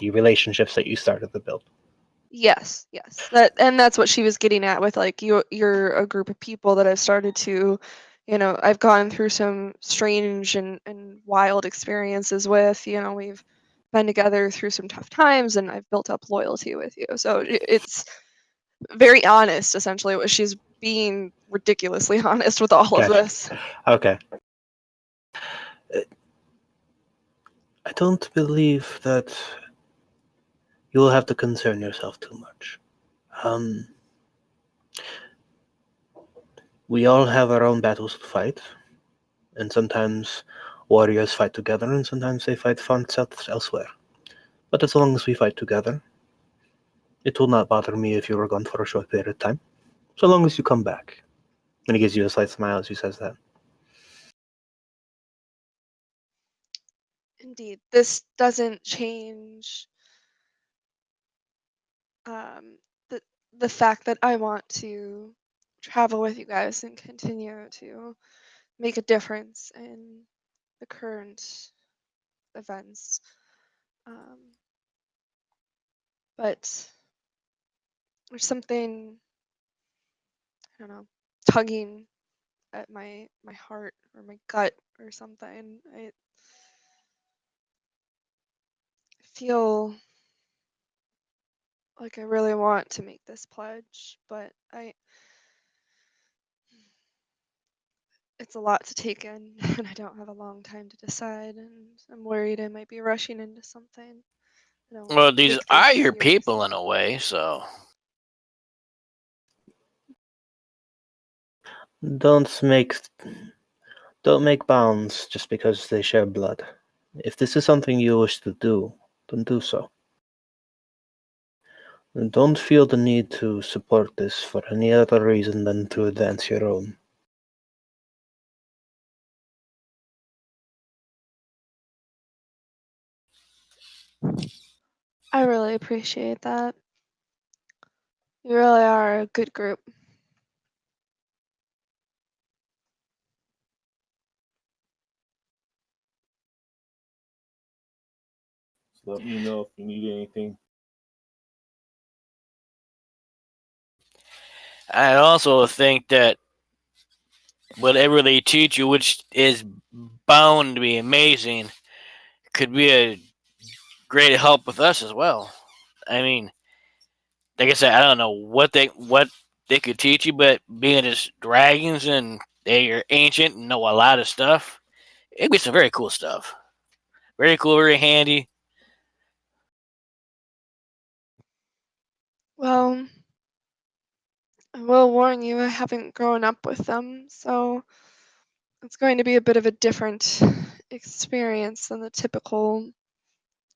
relationships that you started to build. Yes. That's what she was getting at with, like, you're a group of people that I've started to, I've gone through some strange and wild experiences with. We've been together through some tough times, and I've built up loyalty with you. So it's very honest, essentially, what she's being ridiculously honest with all of Gotcha. this. Okay. I don't believe that you will have to concern yourself too much. We all have our own battles to fight, and sometimes warriors fight together, and sometimes they fight fronts elsewhere. But as long as we fight together, it will not bother me if you were gone for a short period of time, so long as you come back. And he gives you a slight smile as he says that. Indeed, this doesn't change the fact that I want to travel with you guys and continue to make a difference in the current events. But there's something, I don't know, tugging at my heart or my gut or something. I feel like I really want to make this pledge, but it's a lot to take in, and I don't have a long time to decide, and I'm worried I might be rushing into something. I don't Well, want to these take are this your people seriously. in a way, so Don't make bounds just because they share blood. If this is something you wish to do, then do so. And don't feel the need to support this for any other reason than to advance your own. I really appreciate that. You really are a good group. So let me know if you need anything. I also think that whatever they teach you, which is bound to be amazing, could be a great help with us as well. I mean, like I said, I don't know what they could teach you, but being as dragons and they're ancient and know a lot of stuff, it'd be some very cool stuff. Very cool, very handy. Well, I will warn you, I haven't grown up with them, so it's going to be a bit of a different experience than the typical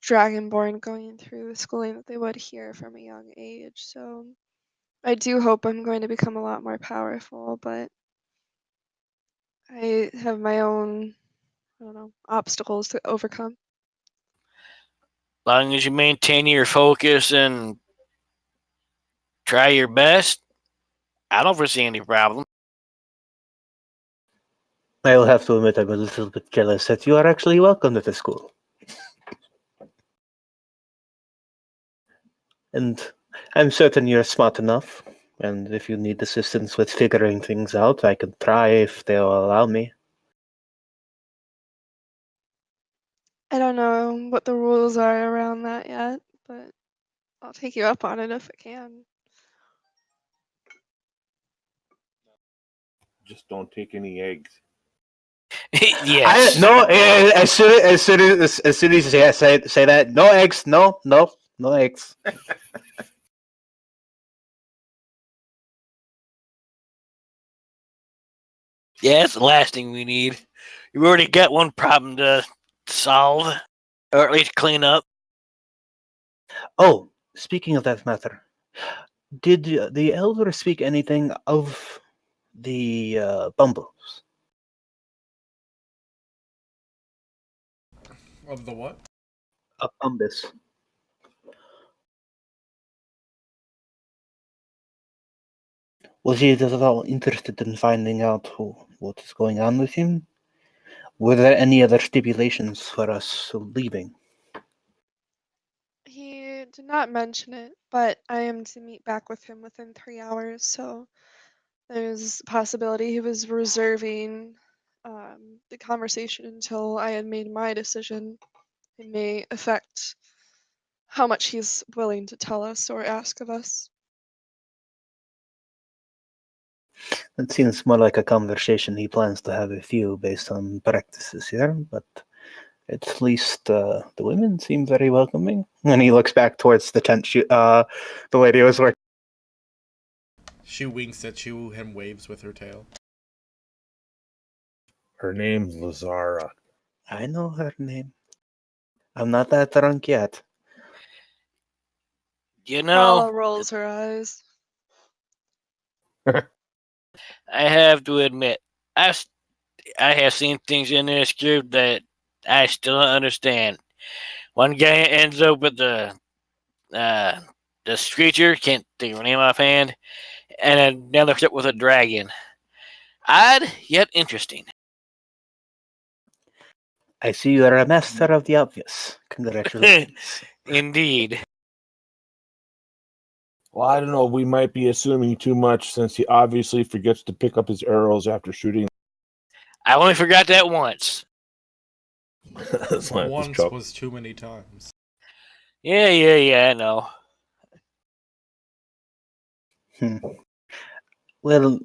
dragonborn going through the schooling that they would here from a young age. So I do hope I'm going to become a lot more powerful, but I have my own, I don't know, obstacles to overcome. As long as you maintain your focus and try your best, I don't foresee any problem. I will have to admit I'm a little bit jealous that you are actually welcome at the school. And I'm certain you're smart enough, and if you need assistance with figuring things out, I can try if they'll allow me. I don't know what the rules are around that yet, but I'll take you up on it if I can. Just don't take any eggs. Yes. As soon as you say that, no eggs, no eggs. Yeah, that's the last thing we need. You already got one problem to solve, or at least clean up. Oh, speaking of that matter, did the elder speak anything of the bumbles? Of the what? Bumbus. Was he at all interested in finding out what is going on with him? Were there any other stipulations for us leaving? He did not mention it, but I am to meet back with him within 3 hours, so there's a possibility he was reserving the conversation until I had made my decision. It may affect how much he's willing to tell us or ask of us. It seems more like a conversation he plans to have with you based on practices here, but at least the women seem very welcoming. And he looks back towards the tent the lady was working. She winks at you and waves with her tail. Her name's Lazara. I know her name. I'm not that drunk yet. You know, Paula rolls her eyes. I have to admit, I have seen things in this group that I still don't understand. One guy ends up with the screecher, can't think of her name offhand, and another ship with a dragon. Odd, yet interesting. I see you are a master of the obvious. Congratulations. Indeed. Well, I don't know. We might be assuming too much since he obviously forgets to pick up his arrows after shooting. I only forgot that once. That's why I just Once choked. was too many times. Yeah, I know. Well,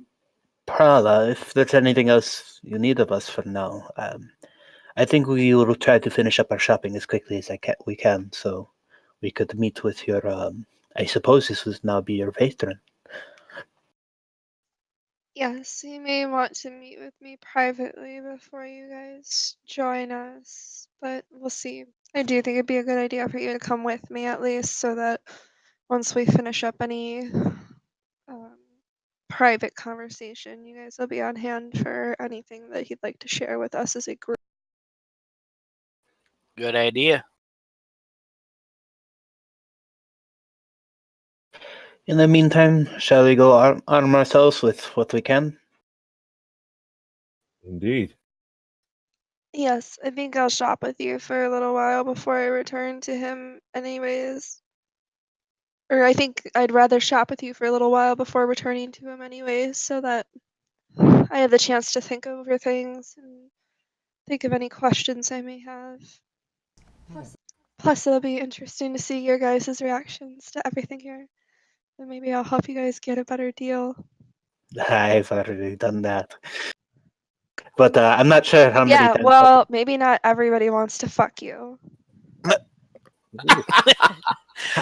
Prala, if there's anything else you need of us for now, I think we will try to finish up our shopping as quickly as we can, so we could meet with your, I suppose this would now be your patron. Yes, you may want to meet with me privately before you guys join us, but we'll see. I do think it'd be a good idea for you to come with me at least, so that once we finish up any private conversation, you guys will be on hand for anything that he'd like to share with us as a group. Good idea. In the meantime, shall we go arm ourselves with what we can? Indeed. Yes, I think I'll shop with you for a little while before I return to him anyways. Or I think I'd rather shop with you for a little while before returning to him anyways, so that I have the chance to think over things and think of any questions I may have. Plus it'll be interesting to see your guys' reactions to everything here. And maybe I'll help you guys get a better deal. I've already done that. But I'm not sure how many Yeah, times. well, maybe not everybody wants to fuck you.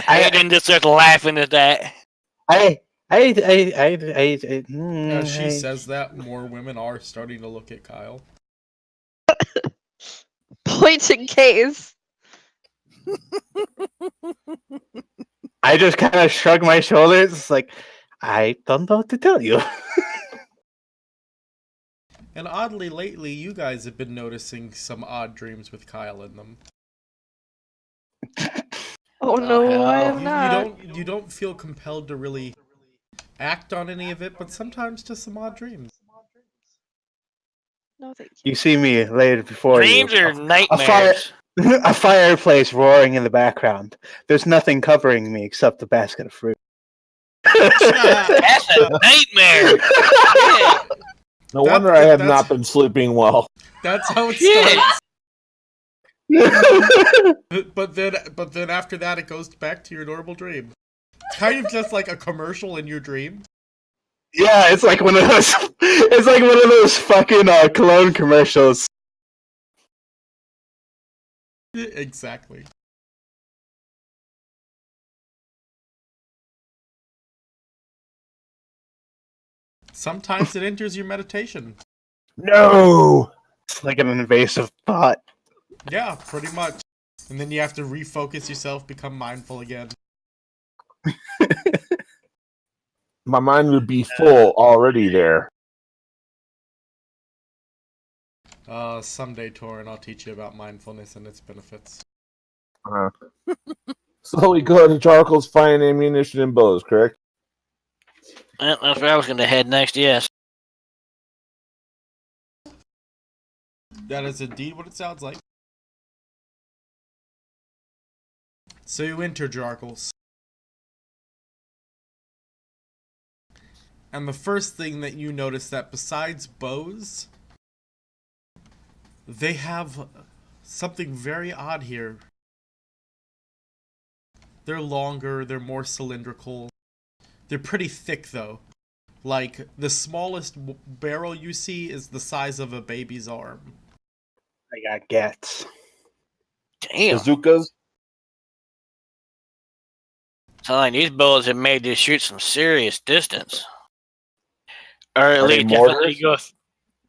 I didn't just start laughing at that. As she says that, more women are starting to look at Kyle. Point in case. I just kind of shrug my shoulders, like, I don't know what to tell you. And oddly, lately, you guys have been noticing some odd dreams with Kyle in them. Oh no, I have not. You don't feel compelled to really act on any of it, but sometimes just some odd dreams. No, thank you. You see me later before Dreams you. are nightmares. A fireplace roaring in the background. There's nothing covering me except the basket of fruit. That's a nightmare. Yeah. No wonder I have not been sleeping well. That's how it Shit. starts. But then after that, it goes back to your normal dream. It's kind of just like a commercial in your dream. Yeah, it's like one of those. It's like one of those fucking cologne commercials. Exactly. Sometimes it enters your meditation. No! It's like an invasive thought. Yeah, pretty much. And then you have to refocus yourself, become mindful again. My mind would be full already there. Someday, Torin, I'll teach you about mindfulness and its benefits. So we go to Charcoal's Fine Ammunition and Bows, correct? Well, that's where I was going to head next, yes. That is indeed what it sounds like. So you enter Jarkles. And the first thing that you notice that besides bows, they have something very odd here. They're longer, they're more cylindrical. They're pretty thick though. Like, the smallest barrel you see is the size of a baby's arm. I got gats. Damn. Bazookas. Sound like these bullets are made to shoot some serious distance. Or at Are they least definitely mortars?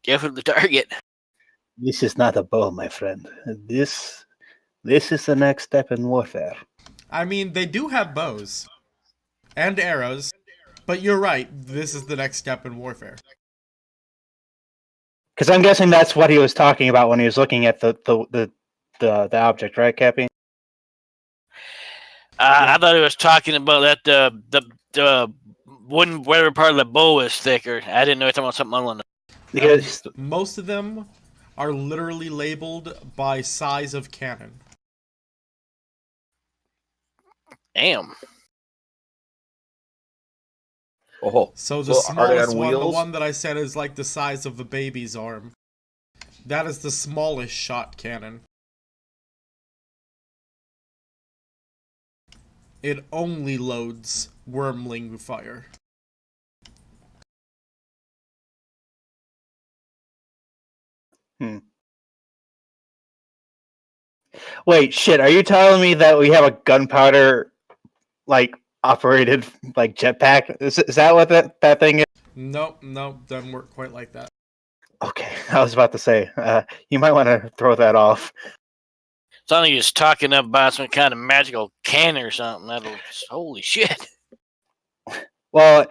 go for the target. This is not a bow, my friend. This is the next step in warfare. I mean, they do have bows and arrows, but you're right. This is the next step in warfare. Because I'm guessing that's what he was talking about when he was looking at the object, right, Cappy? I thought he was talking about that the wooden whatever part of the bow is thicker. I didn't know he was talking about something other than Because Most of them are literally labeled by size of cannon. damn. Oh, So the are they smallest on one, the wheels? one that I said is like the size of a baby's arm. That is the smallest shot cannon. It only loads wormling fire. wait, shit, are you telling me that we have a gunpowder like operated like jetpack? Is that what that thing is? Nope, doesn't work quite like that. Okay, I was about to say you might want to throw that off. Sound like he was talking about some kind of magical cannon or something. Holy shit. Well,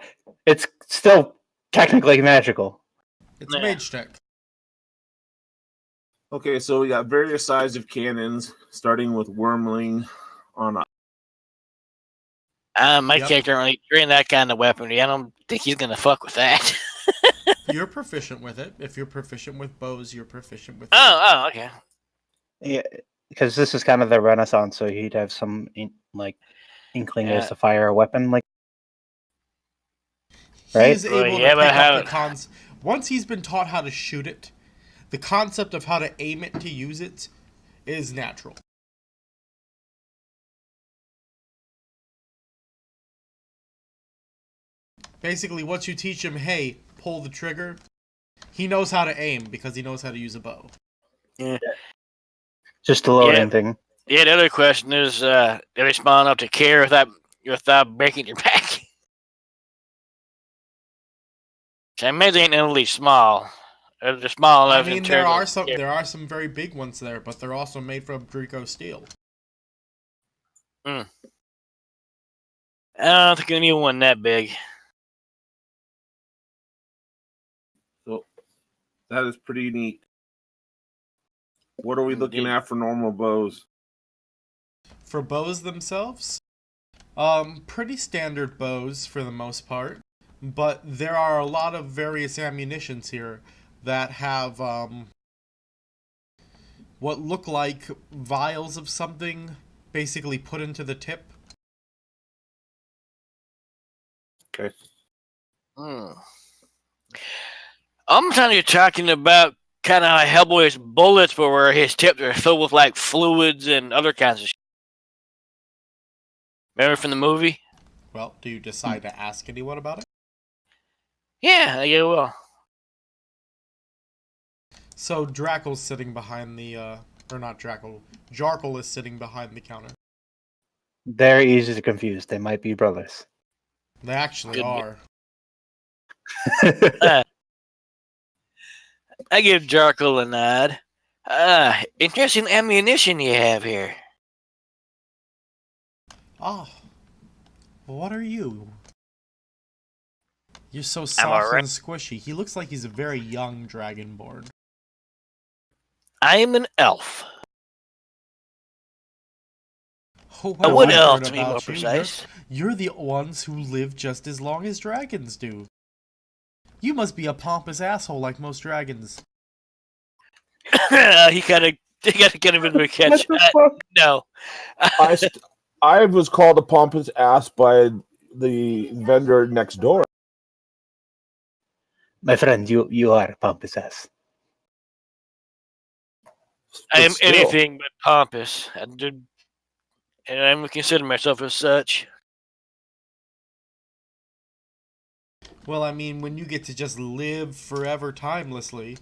it's still technically magical. It's Yeah. mage tech. Okay, so we got various sizes of cannons, starting with Wormling on a. My Yep. character only trained that kind of weaponry. I don't think he's gonna fuck with that. You're proficient with it. If you're proficient with bows, you're proficient with it. Oh, okay. Yeah, because this is kind of the Renaissance, so he'd have some inkling as Yeah. to fire a weapon, like. He Right? is able Well, to yeah, but pick up how- the cons. Once he's been taught how to shoot it, the concept of how to aim it to use it is natural. Basically, once you teach him, hey, pull the trigger, he knows how to aim because he knows how to use a bow. Just a loading Yeah. thing. Yeah, the other question is, are they small enough to carry without breaking your back? I imagine they ain't really small. They're small I enough. mean, in there terms are of- yeah. there are some very big ones there, but they're also made from Draco steel. I don't think I need one that big. So that is pretty neat. What are we looking Indeed. at for normal bows? For bows themselves, pretty standard bows for the most part, but there are a lot of various ammunitions here that have what look like vials of something basically put into the tip. Okay. I'm telling you, talking about kind of how Hellboy's bullets were, where his tips are filled with like fluids and other kinds of shit. Remember from the movie? Well, do you decide to ask anyone about it? Yeah, I will. So Drackle's sitting behind the, or not Drackle, Jarkle is sitting behind the counter. They're easy to confuse. They might be brothers. They actually Could be. are. I give Jarkle a nod. Interesting ammunition you have here. Ah, what are you? You're so I'm soft alright. and squishy. He looks like he's a very young dragonborn. I am an elf. Oh, A well, wood I've elf, heard to be more about you. precise. You're the ones who live just as long as dragons do. You must be a pompous asshole like most dragons. He kind of been a catch. No. I was called a pompous ass by the vendor next door. My friend, you are a pompous ass. I am But still, anything but pompous. And I consider myself as such. Well, I mean, when you get to just live forever timelessly.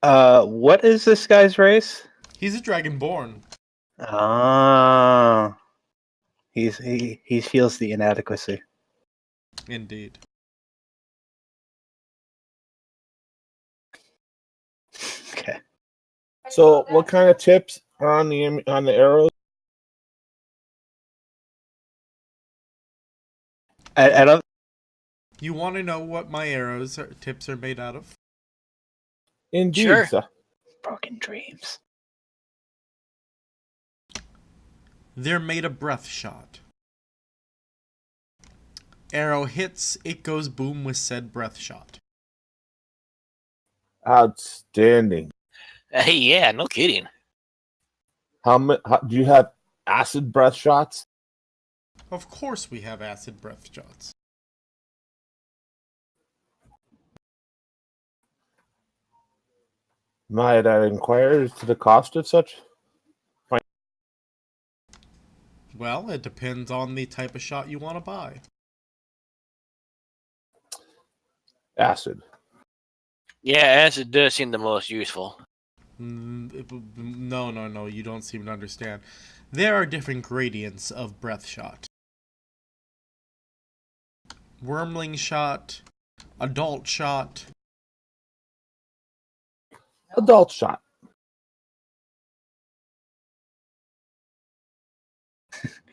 What is this guy's race? He's a dragonborn. Ah, he feels the inadequacy. Indeed. Okay. So, what kind of tips are on the arrows? I don't. You want to know what my tips are made out of? Indeed, Sure. sir. Broken dreams. They're made of breath shot. Arrow hits, it goes boom with said breath shot. Outstanding. Hey, yeah, no kidding. How do you have acid breath shots? Of course we have acid breath shots. Might I inquire as to the cost of such? Well, it depends on the type of shot you want to buy. Acid. Yeah, acid does seem the most useful. No, you don't seem to understand. There are different gradients of breath shot. Wormling shot, adult shot. Adult shot.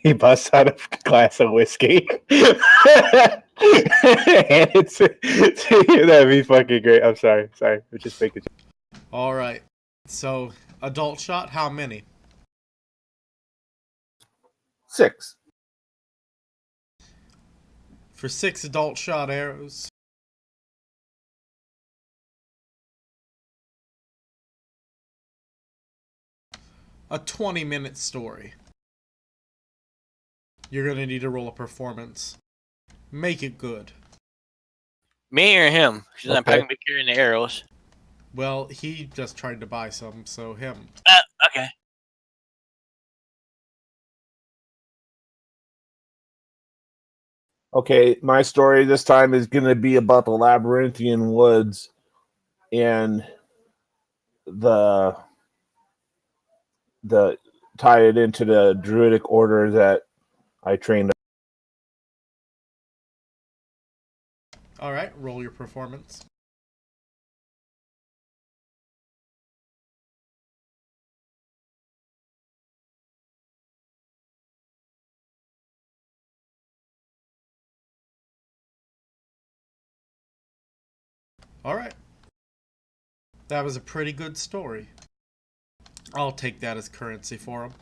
He busts out a glass of whiskey. And that'd be fucking great. I'm sorry. We're just making. All right. So, adult shot, how many? 6. For 6 adult shot arrows. A 20-minute story. You're gonna need to roll a performance. Make it good. Me or him? Because I'm Okay. probably carrying the arrows. Well, he just tried to buy some, so him. Okay. Okay, my story this time is going to be about the labyrinthian woods and the tie it into the druidic order that I trained. All right, roll your performance. All right. That was a pretty good story. I'll take that as currency for him.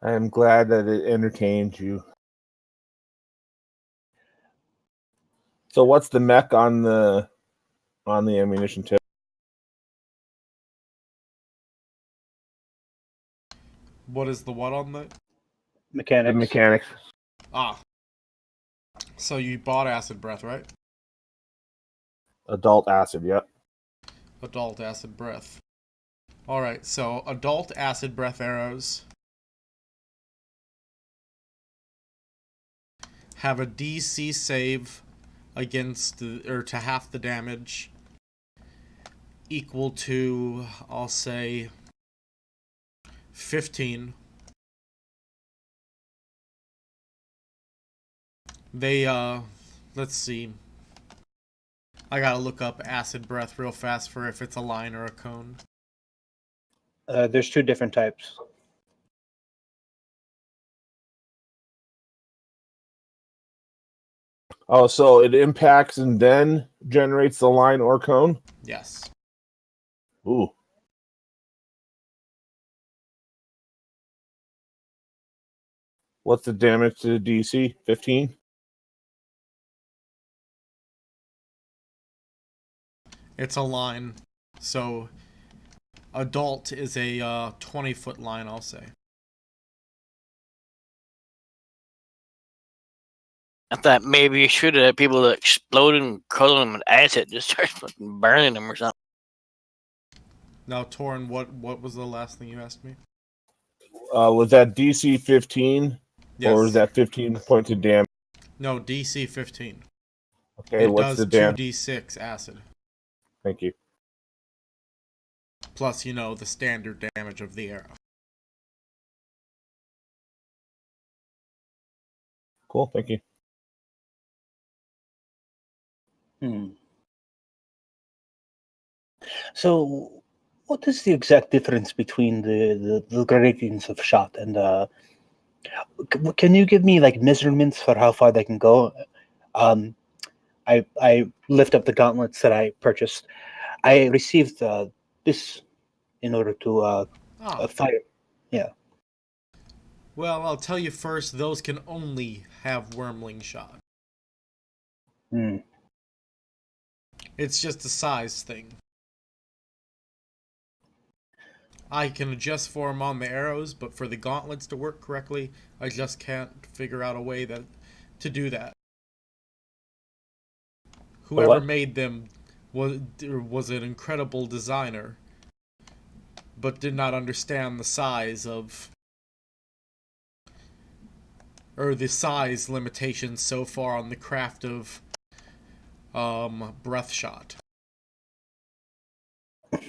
I am glad that it entertained you. So what's the mech on the ammunition tip? What is the what on the... The Mechanics. mechanics. Ah. So you bought acid breath, right? Adult acid, yep. Adult acid breath. Alright, so adult acid breath arrows have a DC save against to half the damage equal to, I'll say, 15. They, let's see. I gotta look up acid breath real fast for if it's a line or a cone. There's 2 different types. Oh, so it impacts and then generates the line or cone? Yes. Ooh. What's the damage to the DC? 15? It's a line. So, adult is a 20-foot line, I'll say. I thought maybe you should have people that explode and coating them with acid, just start fucking burning them or something. Now, Torin, what was the last thing you asked me? Was that DC 15? Or is Yes. that 15 points of damage? No, DC 15. Okay, It what's does the damage? 2d6 acid. Thank you. Plus, the standard damage of the arrow. Cool, thank you. So, what is the exact difference between the gradients of shot and can you give me like measurements for how far they can go? I lift up the gauntlets that I purchased. I received this in order to fire. Yeah. Well, I'll tell you first, those can only have wormling shot. Hmm. It's just a size thing. I can adjust form on the arrows, but for the gauntlets to work correctly, I just can't figure out a way to do that. Whoever What? made them was an incredible designer, but did not understand the size limitations so far on the craft of breath shot.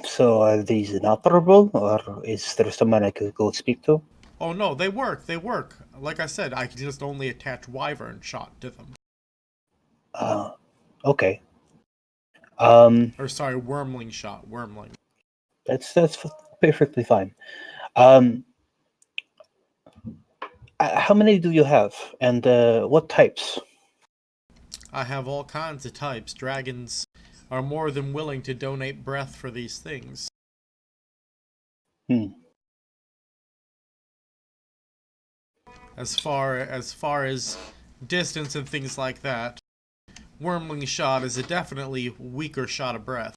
So are these inoperable, or is there someone I could go speak to? Oh no, they work. Like I said, I can just only attach wyvern shot to them. Okay. Or sorry, wormling shot. Wormling. That's perfectly fine. How many do you have, and what types? I have all kinds of types. Dragons are more than willing to donate breath for these things. As far as distance and things like that, wormling shot is a definitely weaker shot of breath.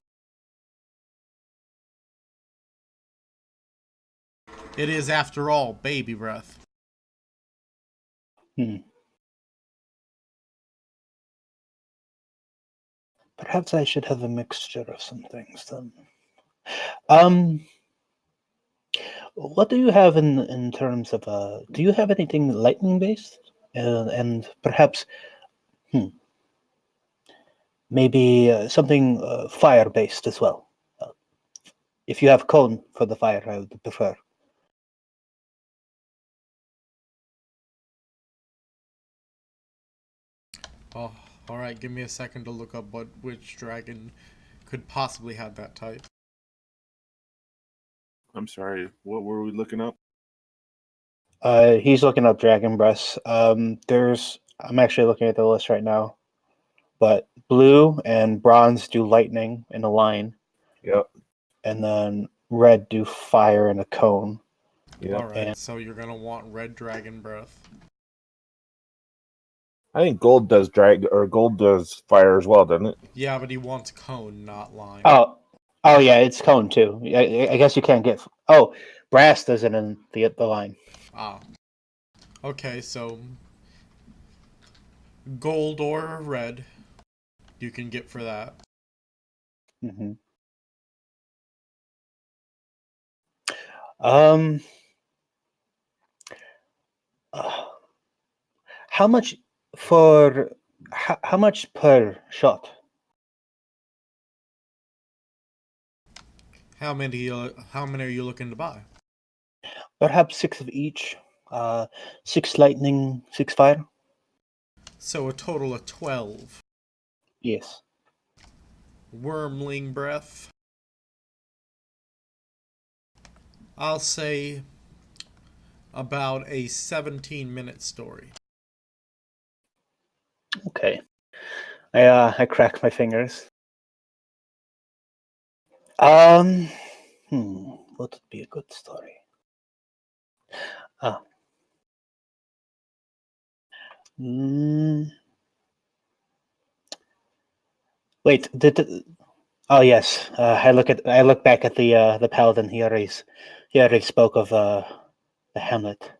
It is, after all, baby breath. Perhaps I should have a mixture of some things then. What do you have in terms of do you have anything lightning based? And perhaps maybe something fire based as well. If you have cone for the fire, I would prefer. Oh, alright, give me a second to look up which dragon could possibly have that type. I'm sorry, what were we looking up? He's looking up dragon breasts. I'm actually looking at the list right now, but blue and bronze do lightning in a line. Yep. And then red do fire in a cone. Yep. Alright, so you're gonna want red dragon breath. I think gold does gold does fire as well, doesn't it? Yeah, but he wants cone, not line. Oh yeah, it's cone too. I guess you can't get. Oh, brass does it in the line. Ah. Okay, so gold or red you can get for that. Mm-hmm. How much for how much per shot? How many are you looking to buy? Perhaps 6 of each. 6 lightning, 6 fire. So a total of 12. Yes. Wormling breath. I'll say about a 17-minute story. Okay. I crack my fingers. What would be a good story? Wait, oh yes, I look back at the paladin. He already spoke of the hamlet.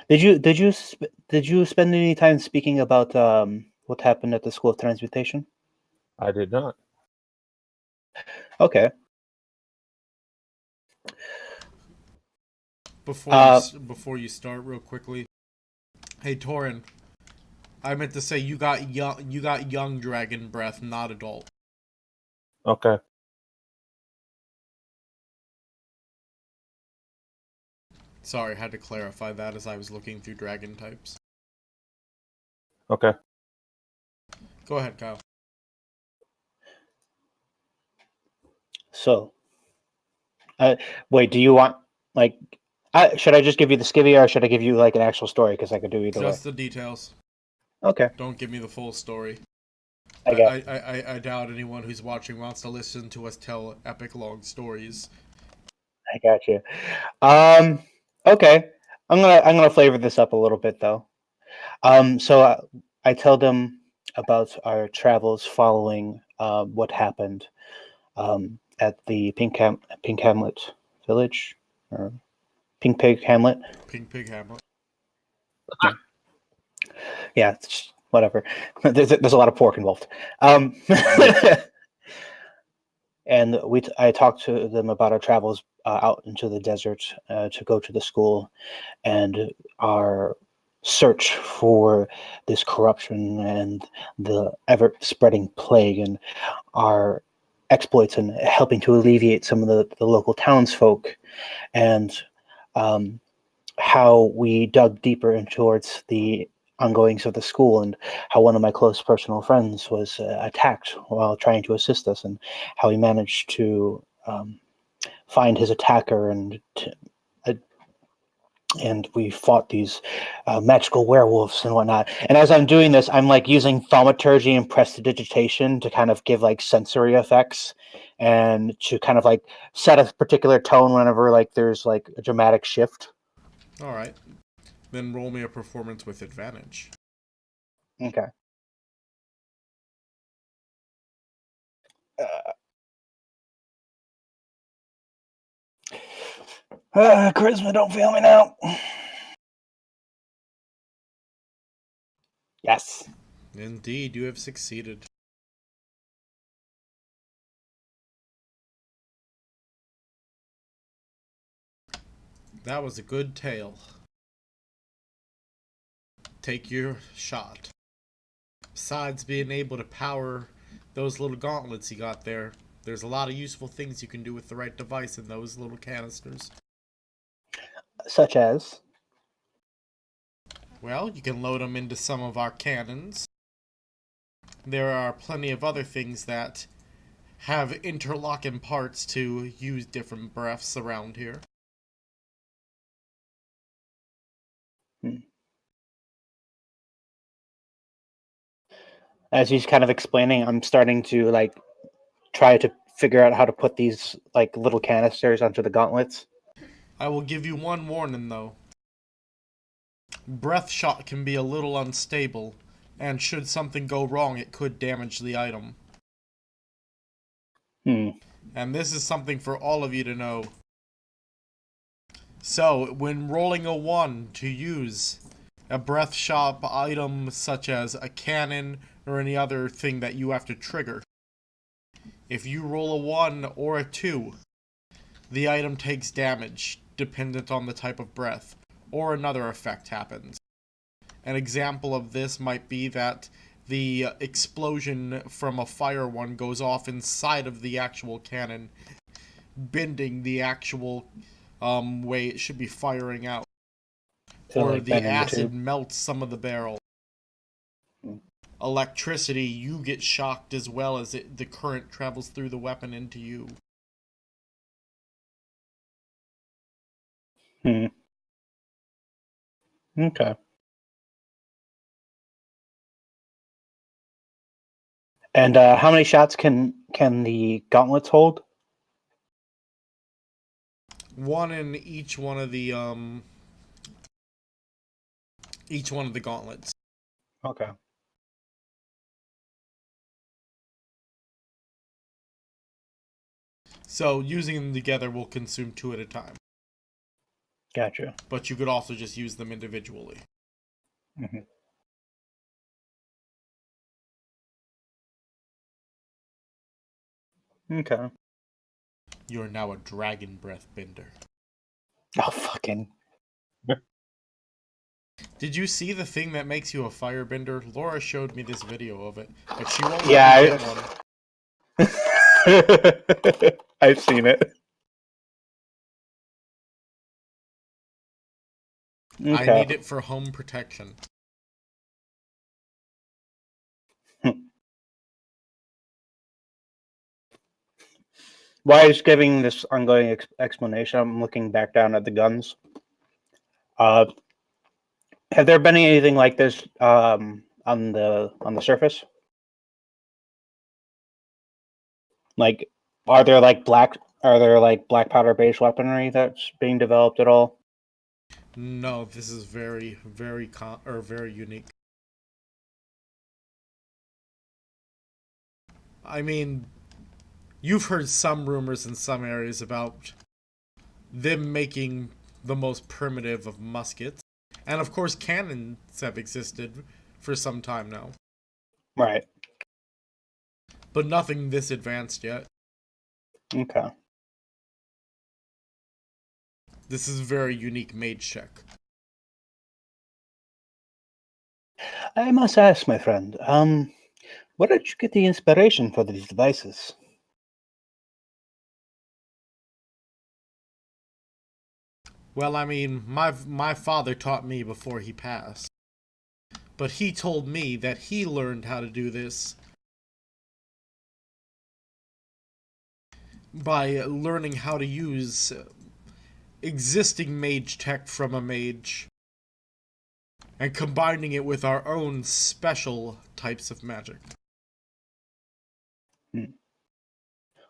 Did you spend any time speaking about what happened at the School of Transmutation? I did not. Okay. Before you start, real quickly, Hey, Torin. I meant to say you got young dragon breath, not adult. Okay. Sorry, had to clarify that as I was looking through dragon types. Okay. Go ahead, Kyle. So, wait, do you want, like, should I just give you the skivvy or should I give you, like, an actual story? Because I could do either Just way. the details. Okay. Don't give me the full story. I got I doubt anyone who's watching wants to listen to us tell epic long stories. I got you. Okay. I'm gonna flavor this up a little bit though. So I tell them about our travels following what happened at the Pink Hamlet village or Pink Pig Hamlet. Pink Pig Hamlet. Yeah, whatever. There's a lot of pork involved. And I talked to them about our travels out into the desert to go to the school and our search for this corruption and the ever spreading plague and our exploits and helping to alleviate some of the local townsfolk and how we dug deeper in towards the ongoings of the school and how one of my close personal friends was attacked while trying to assist us and how he managed to find his attacker and we fought these magical werewolves and whatnot. And as I'm doing this, I'm like using thaumaturgy and prestidigitation to kind of give like sensory effects and to kind of like set a particular tone whenever like there's like a dramatic shift. All right. Then roll me a performance with advantage. Okay. Charisma, don't fail me now. Yes. Indeed, you have succeeded. That was a good tale. Take your shot. Besides being able to power those little gauntlets you got there, there's a lot of useful things you can do with the right device in those little canisters. Such as? Well, you can load them into some of our cannons. There are plenty of other things that have interlocking parts to use different breaths around here. As he's kind of explaining, I'm starting to like try to figure out how to put these like little canisters onto the gauntlets. I will give you one warning though. Breath shot can be a little unstable, and should something go wrong, it could damage the item. And this is something for all of you to know. So, when rolling a 1 to use a breath shot item such as a cannon or any other thing that you have to trigger, if you roll a 1 or a 2, the item takes damage, dependent on the type of breath, or another effect happens. An example of this might be that the explosion from a fire one goes off inside of the actual cannon, bending the actual way it should be firing out. So, or like, the bending the acid tube. melts some of the barrel. Electricity, you get shocked as well as the current travels through the weapon into you. Okay. And how many shots can the gauntlets hold? 1 in each one of the gauntlets. Okay. So using them together will consume 2 at a time. Gotcha. But you could also just use them individually. Mm-hmm. Okay. You are now a dragon breath bender. Oh, fucking. Did you see the thing that makes you a firebender? Laura showed me this video of it, but she won't Yeah, let me get one. I've seen it. I Okay. need it for home protection. While I was giving this ongoing explanation, I'm looking back down at the guns. Have there been anything like this on the surface? Like, are there like black powder based weaponry that's being developed at all? No, this is very, very very unique. I mean, you've heard some rumors in some areas about them making the most primitive of muskets. And of course, cannons have existed for some time now. Right. But nothing this advanced yet. Okay. This is a very unique mage check. I must ask, my friend, where did you get the inspiration for these devices? Well, I mean, my father taught me before he passed. But he told me that he learned how to do this by learning how to use existing mage tech from a mage and combining it with our own special types of magic.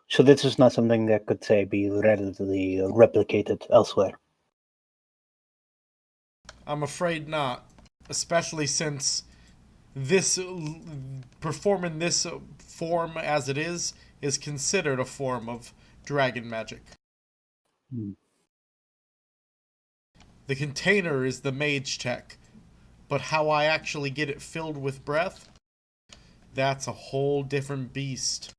So this is not something that could, say, be readily replicated elsewhere. I'm afraid not, especially since this performing this form as it is considered a form of dragon magic. The container is the mage tech, but how I actually get it filled with breath, that's a whole different beast.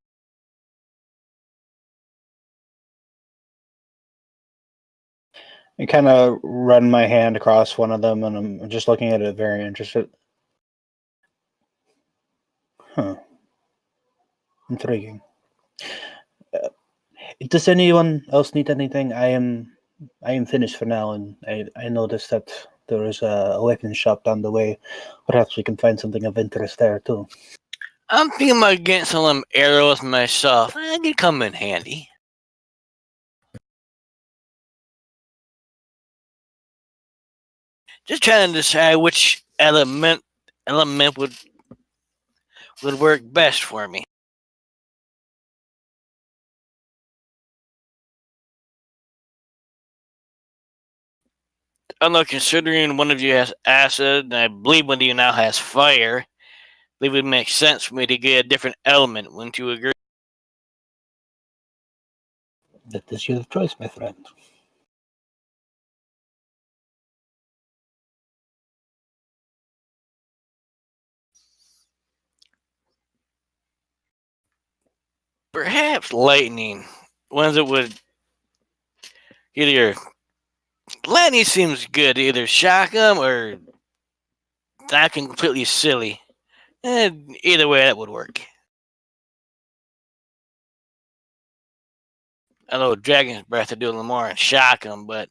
I kind of run my hand across one of them, and I'm just looking at it, very interested. Huh. Intriguing. Does anyone else need anything? I am finished for now, and I noticed that there is a weapon shop down the way. Perhaps we can find something of interest there too. I'm thinking about getting some of them arrows myself. I could come in handy. Just trying to decide which element would work best for me. Although considering one of you has acid, and I believe one of you now has fire, I believe it would make sense for me to get a different element. Wouldn't you agree? That is your choice, my friend. Perhaps lightning. Ones that would either... Lightning seems good. Either shock them or knock them completely silly. Either way, that would work. Although Dragon's Breath would do a little more and shock them, but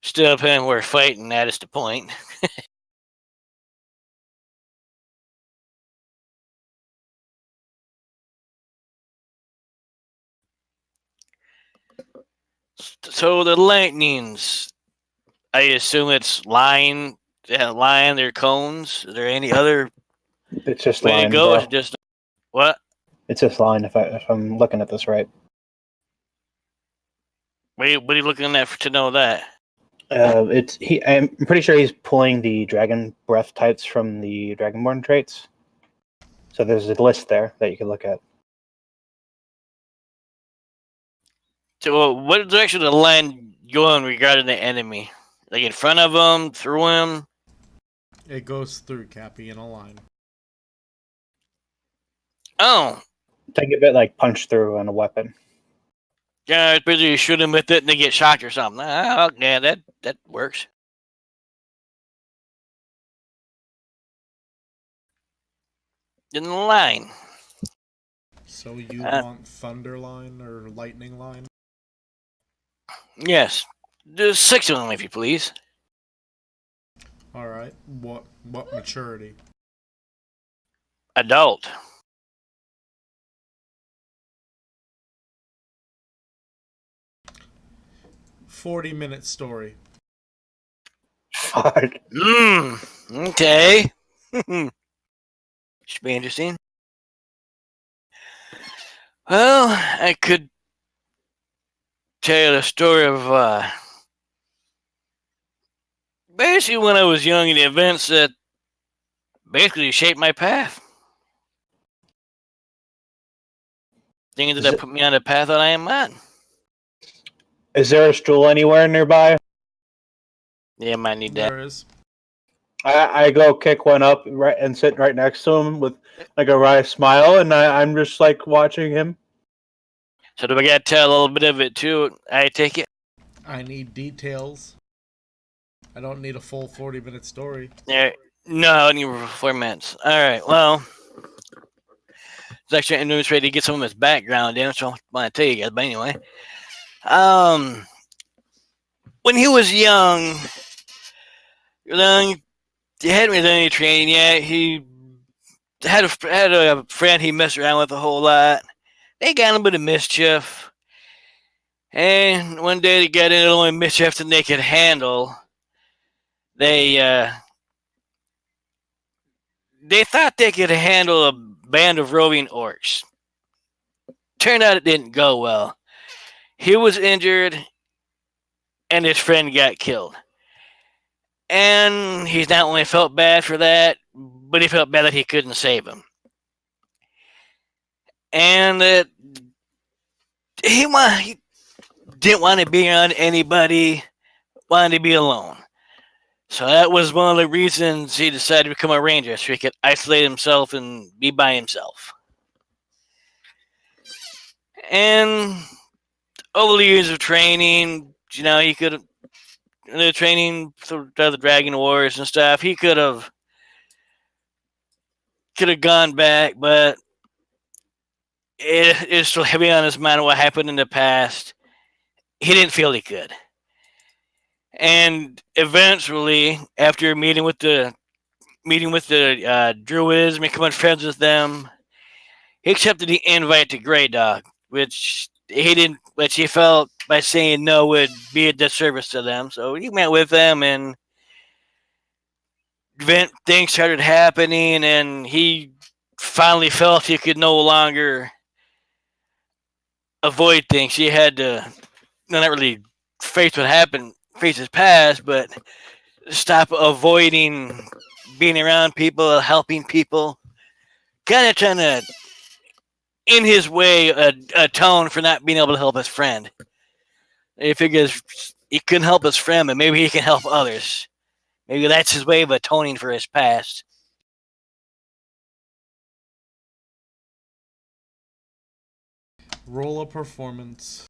still, depending on where we're fighting, that is the point. So the lightnings, I assume it's line, their cones. Is there any other It's just way line, to go? bro. Is it just what? It's just line. If I'm looking at this right. What are you looking at to know that? I'm pretty sure he's pulling the dragon breath types from the Dragonborn traits. So there's a list there that you can look at. So what direction the line going regarding the enemy? Like in front of him, through him? It goes through Cappy in a line. Oh. Think of it like punch through on a weapon. Yeah, it's basically you shoot him with it and they get shocked or something. Okay, that works. in the line. So you want Thunderline or Lightning Line? Yes. Just 6 of them, if you please. Alright. What maturity? Adult. "40-minute story." Fuck. Okay. Should be interesting. Well, I could tell you the story of basically when I was young and the events that basically shaped my path. Things that put me on the path that I am on. Is there a stool anywhere nearby? Yeah, I might need that. There is. I go kick one up right and sit right next to him with like a wry smile, and I'm just like watching him. So do I gotta tell a little bit of it too? I take it. I need details. I don't need a full 40-minute story. There. No, I need 4 minutes. All right. Well, it's actually ready to get some of his background in, so I want to tell you guys. But anyway, when he was young, he hadn't really done any training yet. He had a friend he messed around with a whole lot. They got a bit of mischief. And one day they got into the only mischief that they could handle. They thought they could handle a band of roving orcs. Turned out it didn't go well. He was injured, and his friend got killed. And he's not only felt bad for that, but he felt bad that he couldn't save him. And he didn't want to be around anybody, wanted to be alone. So that was one of the reasons he decided to become a ranger, so he could isolate himself and be by himself. And over the years of training, he could, the training through the Dragon Wars and stuff, he could have gone back, but it is still heavy on his mind what happened in the past. He didn't feel he could. And eventually, after meeting with the druids, becoming friends with them, he accepted the invite to Grey Dog, which he felt by saying no would be a disservice to them. So he met with them, and things started happening, and he finally felt he could no longer avoid things. He had to not really face what happened, face his past, but stop avoiding being around people, helping people, kind of trying to, in his way, atone for not being able to help his friend. He figures he couldn't help his friend, but maybe he can help others. Maybe that's his way of atoning for his past. Roll a performance.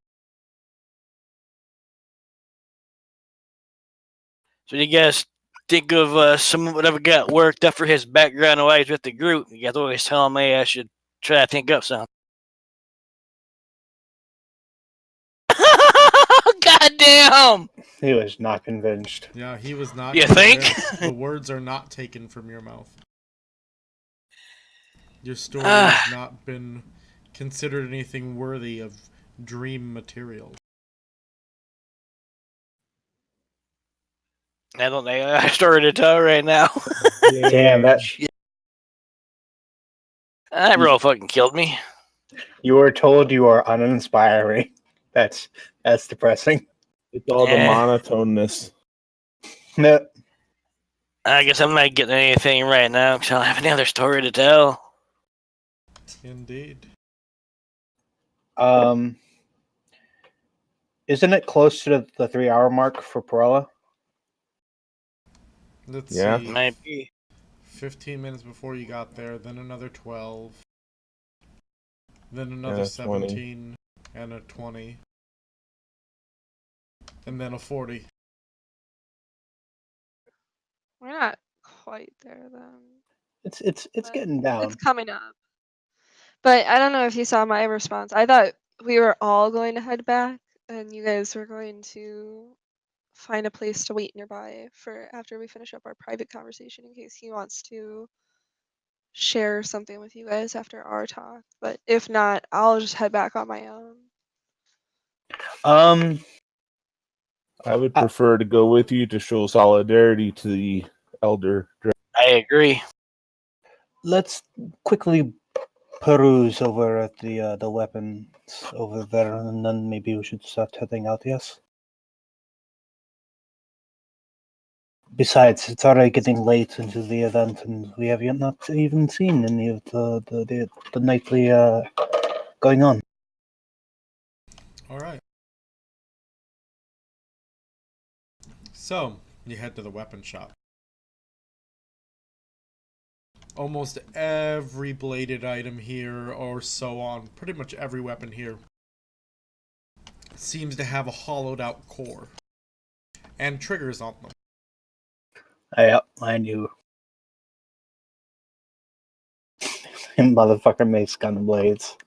So you guys think of some whatever got worked up for his background while he's with the group. You guys always tell me I should try to think up some. God damn! He was not convinced. Yeah, he was not. You think? The words are not taken from your mouth. Your story has not been considered anything worthy of dream material. I don't think I started to tell right now. Damn, that roll fucking killed me. you were told you are uninspiring. That's depressing. It's all the monotoneness. No. I guess I'm not getting anything right now because I don't have any other story to tell. Indeed. Isn't it close to the 3-hour mark for Perella? Let's Yeah. see. Might be. 15 minutes before you got there, then another 12. Then another 20. 17 and a 20. And then a 40. We're not quite there then. It's but getting down. it's coming up. But I don't know if you saw my response. I thought we were all going to head back, and you guys were going to find a place to wait nearby for after we finish up our private conversation in case he wants to share something with you guys after our talk. But if not, I'll just head back on my own. Um, I would prefer to go with you to show solidarity to the elder. I agree. let's quickly peruse over at the weapons over there, and then maybe we should start heading out. Yes. Besides, it's already getting late into the event, and we have yet not even seen any of the nightly going on. All right. So, you head to the weapon shop. Almost every bladed item here, or so on, pretty much every weapon here, seems to have a hollowed out core and triggers on them. I knew. Motherfucker makes gun blades.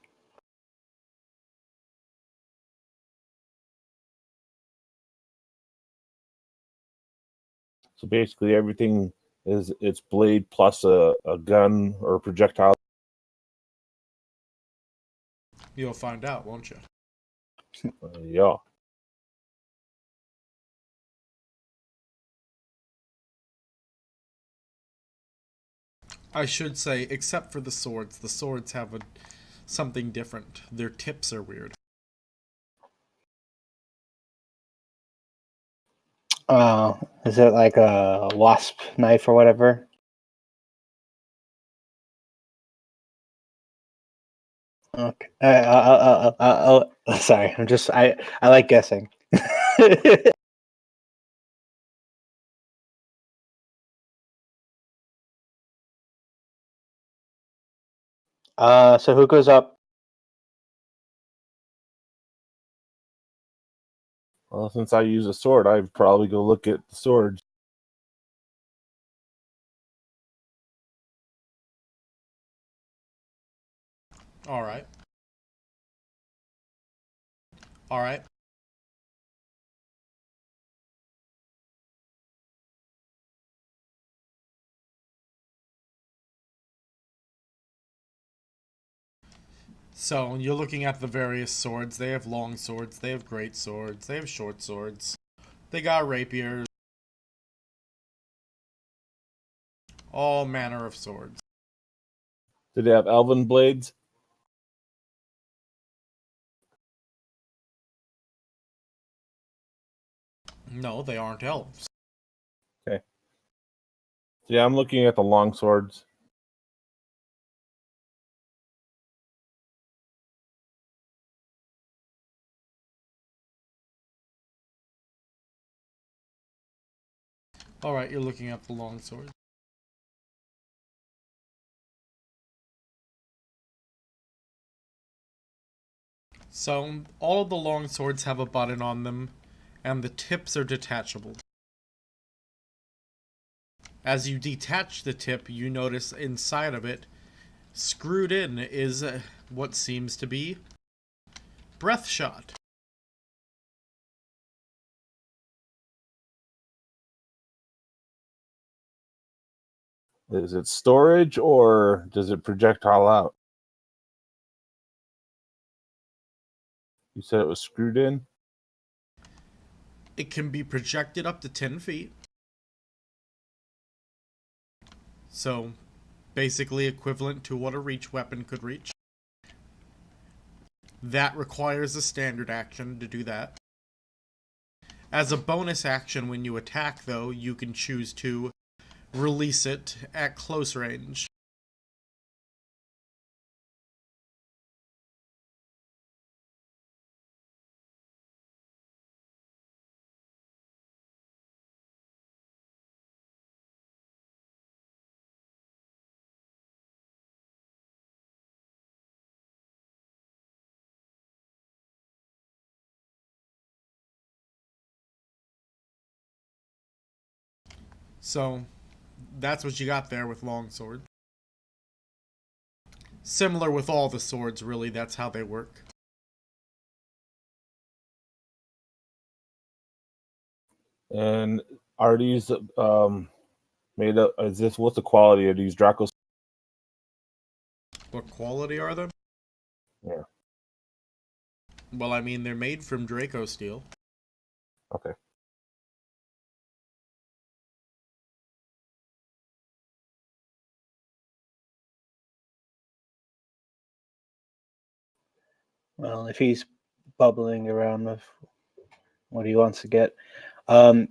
So basically, everything is its blade plus a gun or projectile. You'll find out, won't you? Yeah. I should say, except for the swords have something different. Their tips are weird. Is it like a wasp knife or whatever? Okay. Sorry. I like guessing. So who goes up? Well, since I use a sword, I'd probably go look at the swords. All right. All right. So, you're looking at the various swords. They have long swords, they have great swords, they have short swords. They got rapiers. All manner of swords. Did they have elven blades? No, they aren't elves. Okay. Yeah, I'm looking at the long swords. All right, you're looking at the long swords. So, all of the long swords have a button on them, and the tips are detachable. As you detach the tip, you notice inside of it, screwed in, is what seems to be breath shot. Is it storage or does it projectile out? You said it was screwed in? It can be projected up to 10 feet. So, basically equivalent to what a reach weapon could reach. That requires a standard action to do that. As a bonus action when you attack, though, you can choose to release it at close range. So, that's what you got there with longsword. Similar with all the swords, really, that's how they work. And are these made up? Is this what's the quality of these Draco? What quality are they? Yeah. Well, I mean, they're made from Draco steel. Okay. Well, if he's bubbling around with what he wants to get, I'm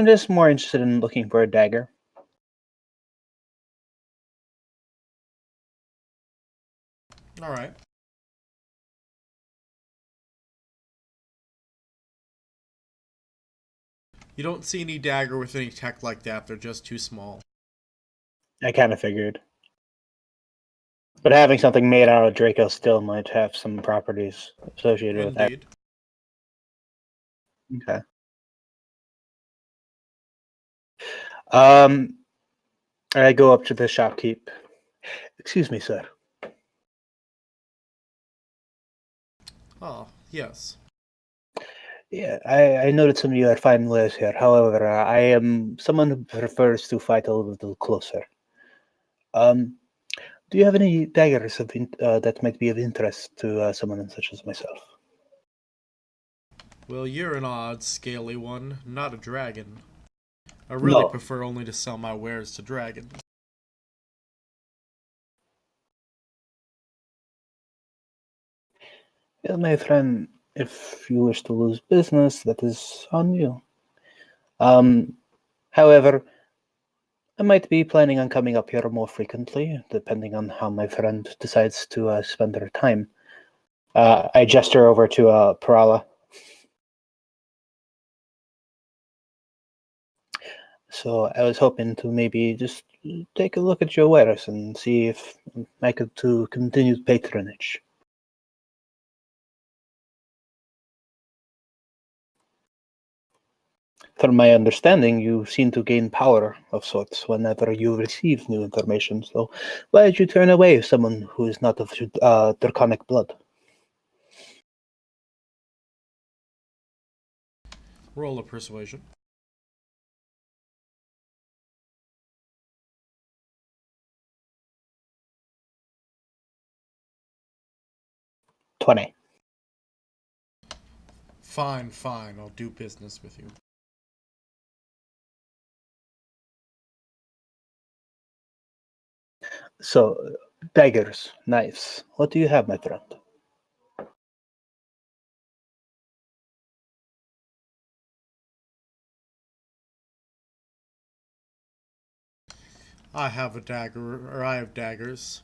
just more interested in looking for a dagger. All right. You don't see any dagger with any tech like that. They're just too small. I kind of figured. But having something made out of Draco still might have some properties associated with that. Indeed. Okay. I go up to the shopkeep. Excuse me, sir. Oh, yes. Yeah, I noted some of you are fine wares here. However, I am someone who prefers to fight a little closer. Do you have any daggers that might be of interest to someone such as myself? Well, you're an odd, scaly one, not a dragon. I really No. prefer only to sell my wares to dragons. Yeah, my friend, if you wish to lose business, that is on you. However, I might be planning on coming up here more frequently, depending on how my friend decides to spend their time. I gesture over to Parala. So I was hoping to maybe just take a look at your wares and see if I could to continue patronage. From my understanding, you seem to gain power of sorts whenever you receive new information. So why did you turn away someone who is not of draconic blood? Roll a persuasion. $20. Fine, fine. I'll do business with you. So, daggers, knives. What do you have, my friend? I have a dagger, or I have daggers.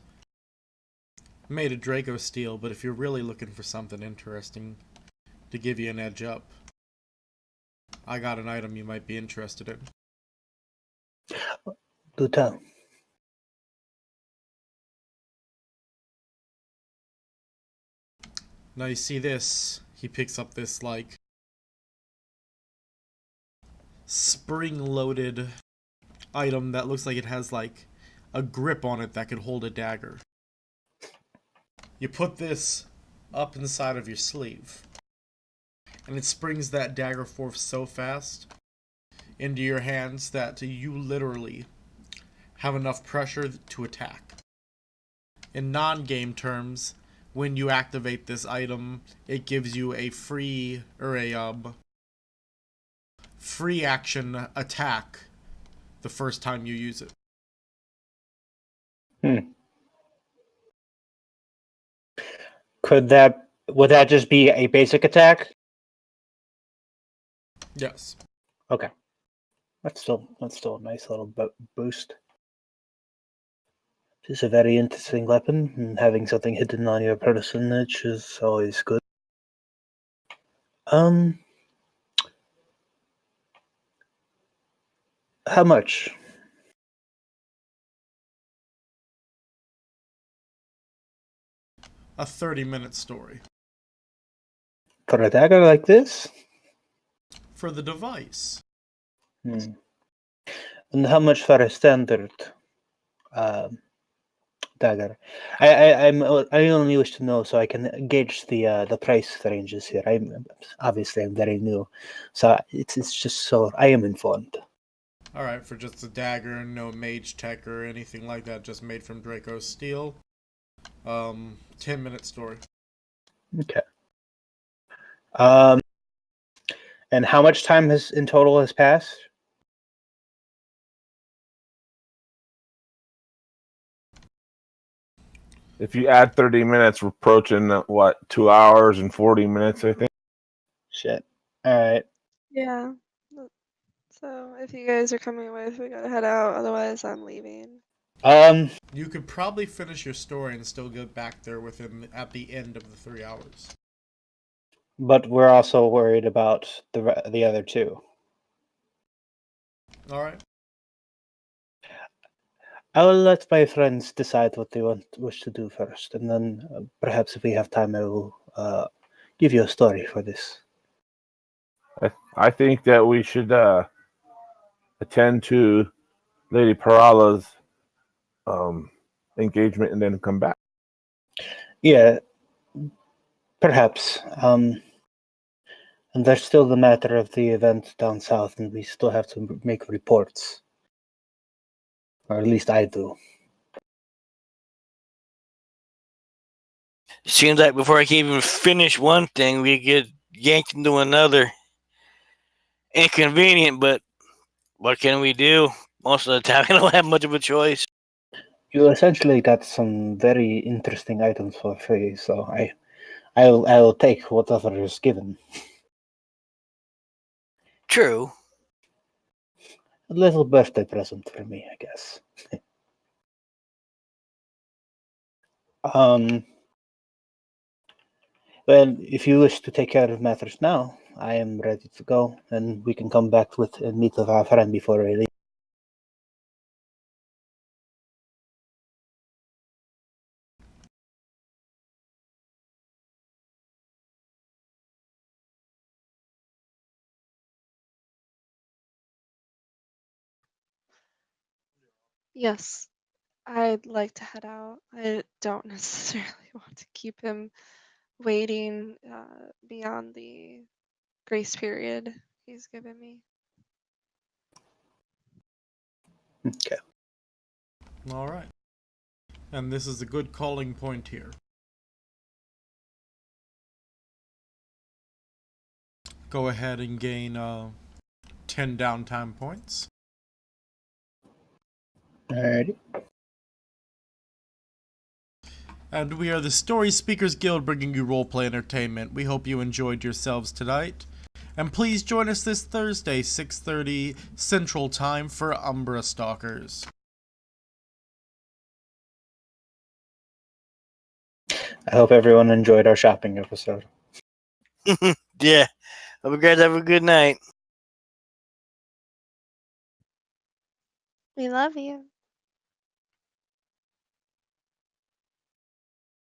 Made of Draco steel, but if you're really looking for something interesting to give you an edge up, I got an item you might be interested in. Do tell. Now you see this, he picks up this, like, spring-loaded item that looks like it has, like, a grip on it that could hold a dagger. You put this up inside of your sleeve, and it springs that dagger forth so fast into your hands that you literally have enough pressure to attack. In non-game terms, when you activate this item, it gives you a free action attack the first time you use it. Would that just be a basic attack? Yes. Okay. That's still a nice little boost. It's a very interesting weapon, and having something hidden on your personage is always good. How much? A 30-minute story. For a dagger like this? For the device. And how much for a standard dagger. I only wish to know so I can gauge the price ranges here. I'm very new, so it's just so I am informed. Alright, for just a dagger and no mage tech or anything like that, just made from Draco steel. 10-minute story. Okay. And how much time in total has passed? If you add 30 minutes, we're approaching, 2 hours and 40 minutes, I think. Shit. All right. Yeah. So if you guys are coming with, we gotta head out. Otherwise, I'm leaving. You could probably finish your story and still get back there at the end of the 3 hours. But we're also worried about the other two. Alright. I will let my friends decide what they wish to do first, and then perhaps if we have time, I will give you a story for this. I think that we should attend to Lady Parala's engagement and then come back. Yeah, perhaps. And there's still the matter of the event down south, and we still have to make reports. Or at least I do. Seems like before I can even finish one thing, we get yanked into another. Inconvenient, but what can we do? Most of the time, I don't have much of a choice. You essentially got some very interesting items for free, so I will take whatever is given. True. A little birthday present for me, I guess. Well, if you wish to take care of matters now, I am ready to go, and we can come back and meet with our friend before we leave. Yes, I'd like to head out. I don't necessarily want to keep him waiting beyond the grace period he's given me. Okay. Alright. And this is a good calling point here. Go ahead and gain 10 downtime points. Alrighty. And we are the Storyspeakers Guild, bringing you roleplay entertainment. We hope you enjoyed yourselves tonight. And please join us this Thursday, 6:30 Central Time for Umbra Stalkers. I hope everyone enjoyed our shopping episode. Yeah. Hope you guys have a good night. We love you.